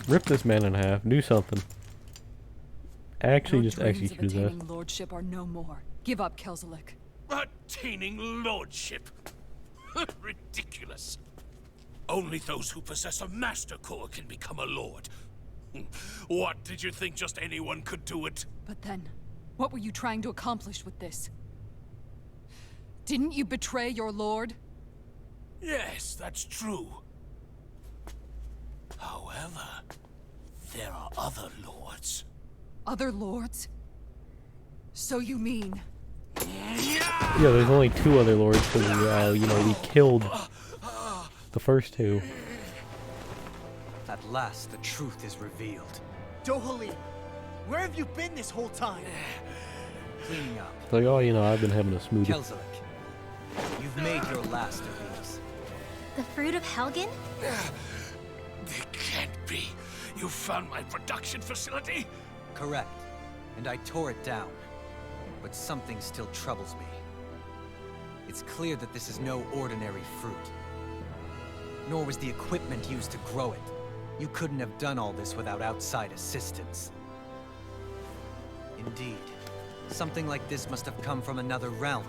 Rip this man in half, do something. Actually
Your
just
dreams
execute
of
his ass.
attaining lordship are no more. Give up, Kelzelik.
Attaining lordship. Ridiculous. Only those who possess a master core can become a lord. What, did you think just anyone could do it?
But then, what were you trying to accomplish with this? Didn't you betray your lord?
Yes, that's true. However, there are other lords.
Other lords? So you mean...
Yeah, there's only two other lords because, you know, we killed the first two.
At last, the truth is revealed.
Dohalim, where have you been this whole time?
Cleaning up.
It's like, oh, you know, I've been having a smoothie.
Kelzelik, you've made your last of these.
The fruit of Helgen?
It can't be. You found my production facility?
Correct. And I tore it down. But something still troubles me. It's clear that this is no ordinary fruit. Nor was the equipment used to grow it. You couldn't have done all this without outside assistance. Indeed. Something like this must have come from another realm.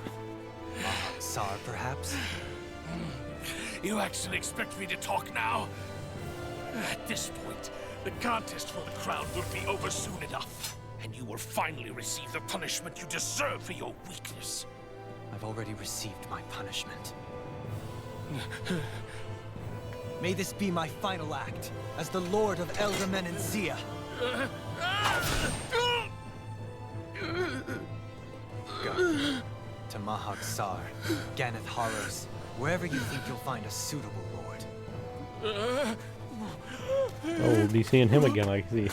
Tsar, perhaps?
You actually expect me to talk now? At this point, the contest for the crown will be over soon enough. And you will finally receive the punishment you deserve for your weakness.
I've already received my punishment. May this be my final act, as the Lord of Elder Menancia. Go. To Mahag Sar, Ganeth Horrors, wherever you think you'll find a suitable lord.
Oh, we'll be seeing him again, I see.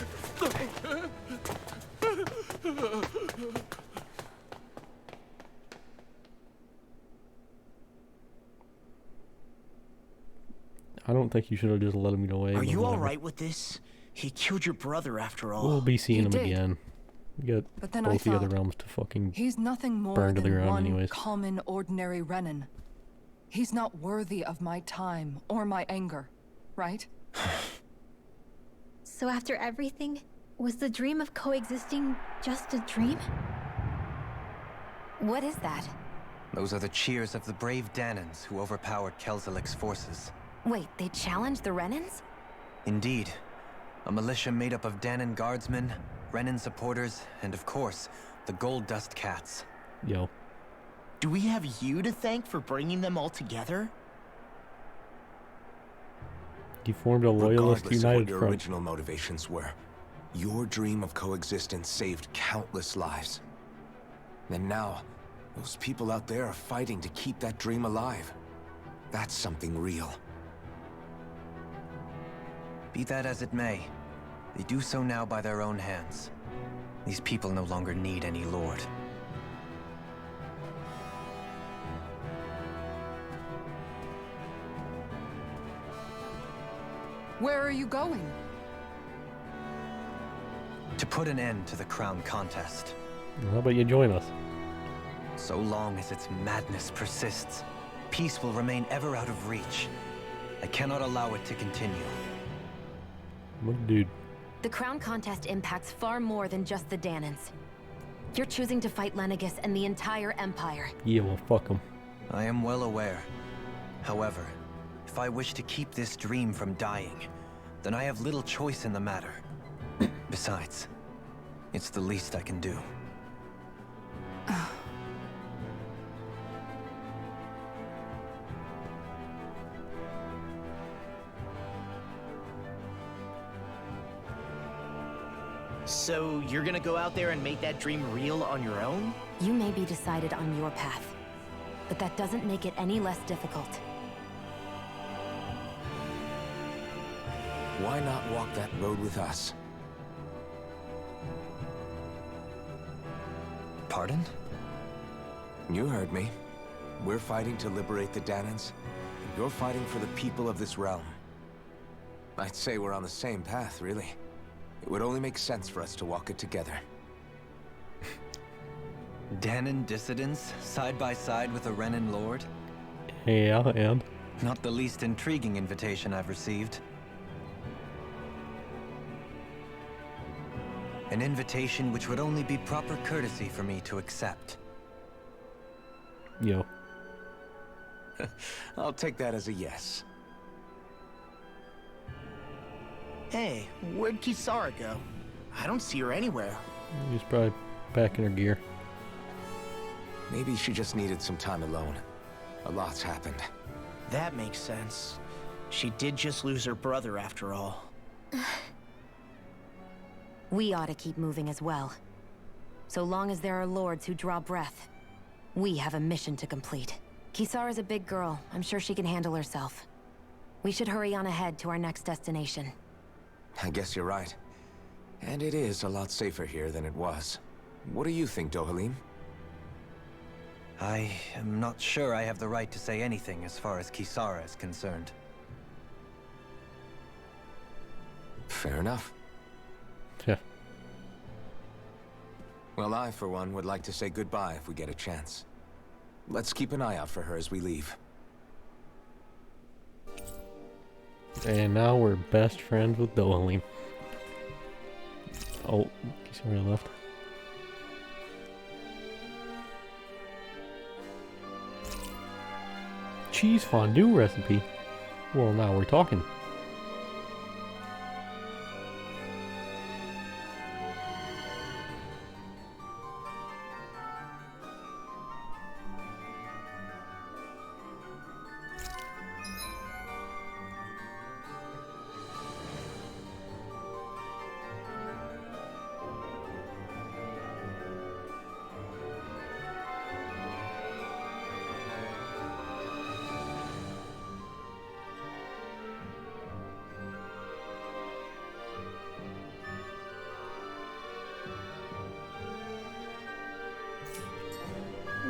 I don't think you should have just let him get away.
Are you
whatever.
alright with this? He killed your brother after all.
We'll be seeing
He
him
did.
again. We got
But then I
both the other
thought,
realms to fucking...
He's nothing more
Burned to the
than
ground
one
anyways.
common, ordinary Renan. He's not worthy of my time or my anger, right?
So after everything, was the dream of coexisting just a dream?
What is that?
Those are the cheers of the brave Danans who overpowered Kelzelik's forces.
Wait, they challenged the Renans?
Indeed. A militia made up of Danan guardsmen, Renan supporters, and of course, the Gold Dust Cats.
Yo.
Do we have you to thank for bringing them all together?
You formed a loyalist
Regardless of what
united
your
front.
original motivations were, your dream of coexistence saved countless lives. And now, those people out there are fighting to keep that dream alive. That's something real.
Be that as it may, they do so now by their own hands. These people no longer need any lord.
Where are you going?
To put an end to the crown contest.
How about you join us?
So long as its madness persists, peace will remain ever out of reach. I cannot allow it to continue.
What dude?
The crown contest impacts far more than just the Danans. You're choosing to fight Lenegus and the entire Empire.
Yeah, well, fuck him.
I am well aware. However, if I wish to keep this dream from dying, then I have little choice in the matter. Besides, it's the least I can do.
So you're gonna go out there and make that dream real on your own?
You may be decided on your path, but that doesn't make it any less difficult.
Why not walk that road with us?
Pardon?
You heard me. We're fighting to liberate the Danans. You're fighting for the people of this realm. I'd say we're on the same path, really. It would only make sense for us to walk it together.
Danan dissidents, side by side with a Renan lord?
Yeah, and?
Not the least intriguing invitation I've received. An invitation which would only be proper courtesy for me to accept.
Yo.
I'll take that as a yes.
Hey, where'd Kisara go? I don't see her anywhere.
She's probably back in her gear.
Maybe she just needed some time alone. A lot's happened.
That makes sense. She did just lose her brother after all.
We ought to keep moving as well. So long as there are lords who draw breath, we have a mission to complete. Kisara's a big girl. I'm sure she can handle herself. We should hurry on ahead to our next destination.
I guess you're right. And it is a lot safer here than it was. What do you think, Dohalim?
I am not sure I have the right to say anything as far as Kisara is concerned.
Fair enough.
Yeah.
Well, I, for one, would like to say goodbye if we get a chance. Let's keep an eye out for her as we leave.
And now we're best friends with Dohalim. Oh, Kisara left. Cheese fondue recipe. Well, now we're talking.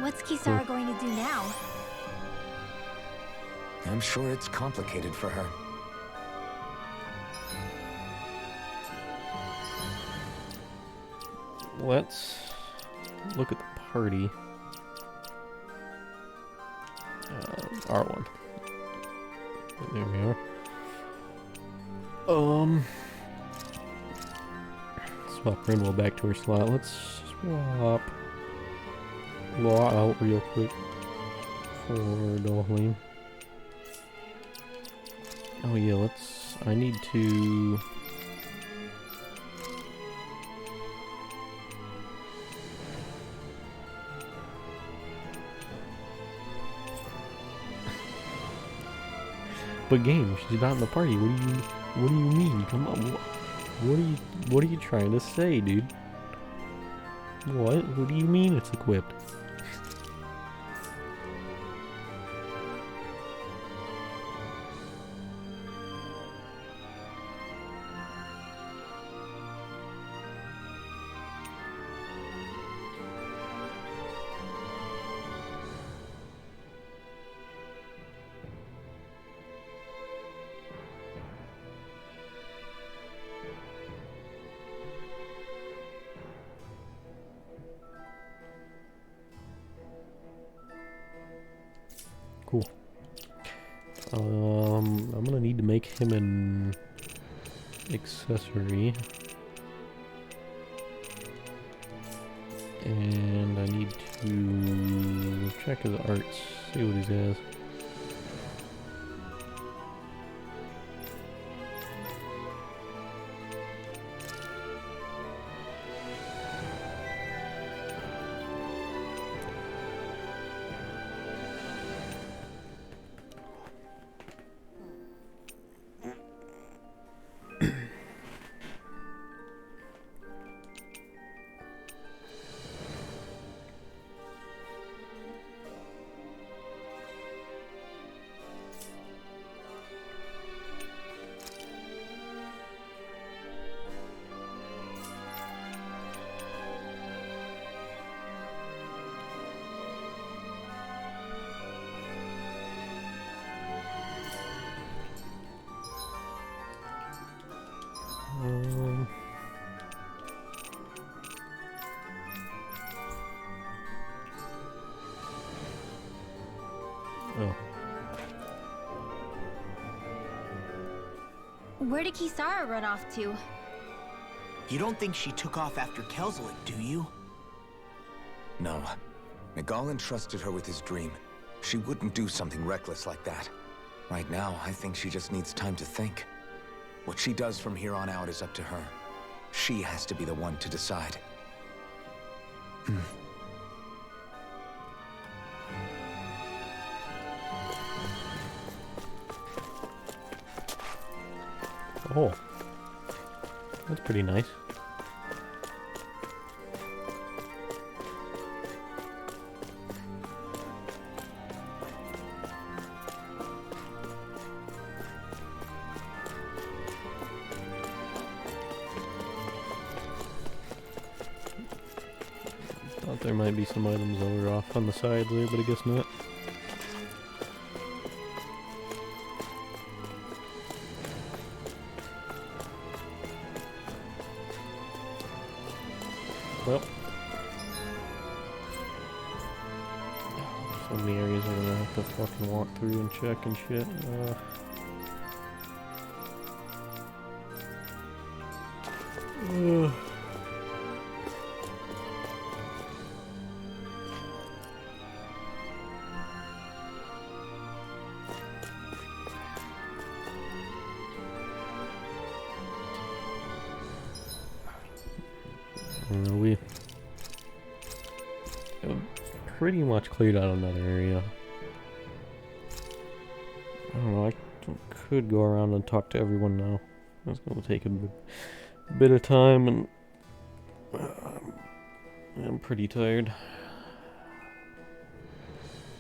What's Kisara going to do now?
I'm sure it's complicated for her.
Let's look at the party. R1. There we are. Swap Renwell back to her slot. Let's swap Law out real quick for Dohalim. Oh yeah, I need to... But game, she's not in the party. What do you mean? Come on, what are you trying to say, dude? What do you mean it's equipped? I'm gonna need to make him an accessory. And I need to check his arts, see what he has. Oh.
Where did Kisara run off to?
You don't think she took off after Kelslik, do you?
No. Nagal entrusted her with his dream. She wouldn't do something reckless like that. Right now, I think she just needs time to think. What she does from here on out is up to her. She has to be the one to decide.
Oh. That's pretty nice. Thought there might be some items that were off on the sides there, but I guess not. Well, so many areas I'm gonna have to fucking walk through and check and shit. We pretty much cleared out another area. I don't know, I could go around and talk to everyone now. That's gonna take a bit of time, and I'm pretty tired.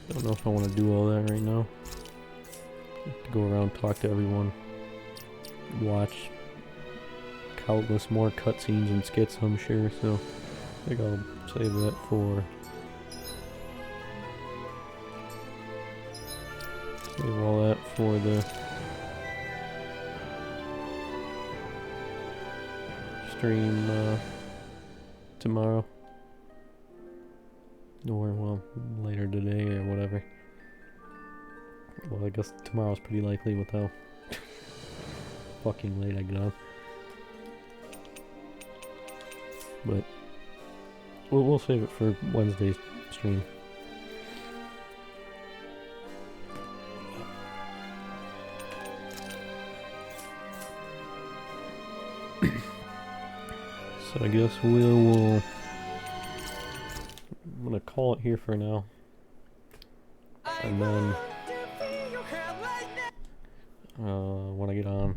Don't know if I want to do all that right now. Go around, talk to everyone, watch countless more cutscenes and skits, I'm sure, so I think I'll save that for... Save all that for the stream tomorrow. Or, well, later today or whatever. Well, I guess tomorrow's pretty likely with how fucking late I get on. But we'll save it for Wednesday's stream. So I guess we'll I'm gonna call it here for now. And then when I get on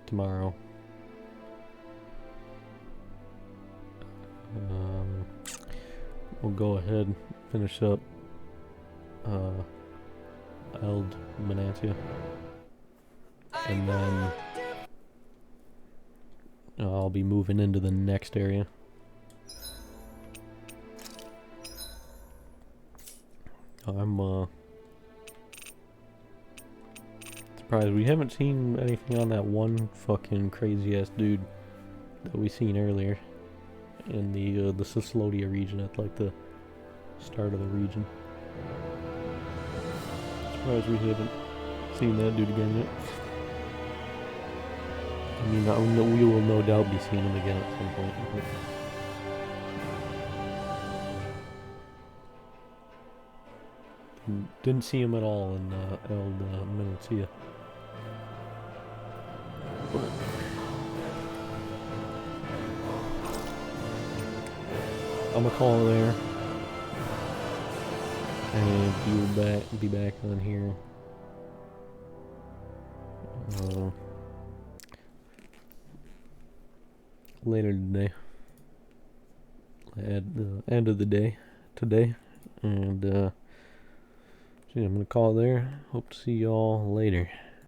tomorrow, we'll go ahead and finish up Eld Manantia, and then I'll be moving into the next area. I'm surprised we haven't seen anything on that one fucking crazy ass dude that we seen earlier in the Sislodia region at like the start of the region. surprised we haven't seen that dude again yet. I mean, we will no doubt be seeing him again at some point. Didn't see him at all in El Menuncia. I'm gonna call it there, and you'll be back on here later today, at the end of the day today, and so yeah, I'm gonna call it there. Hope to see y'all later.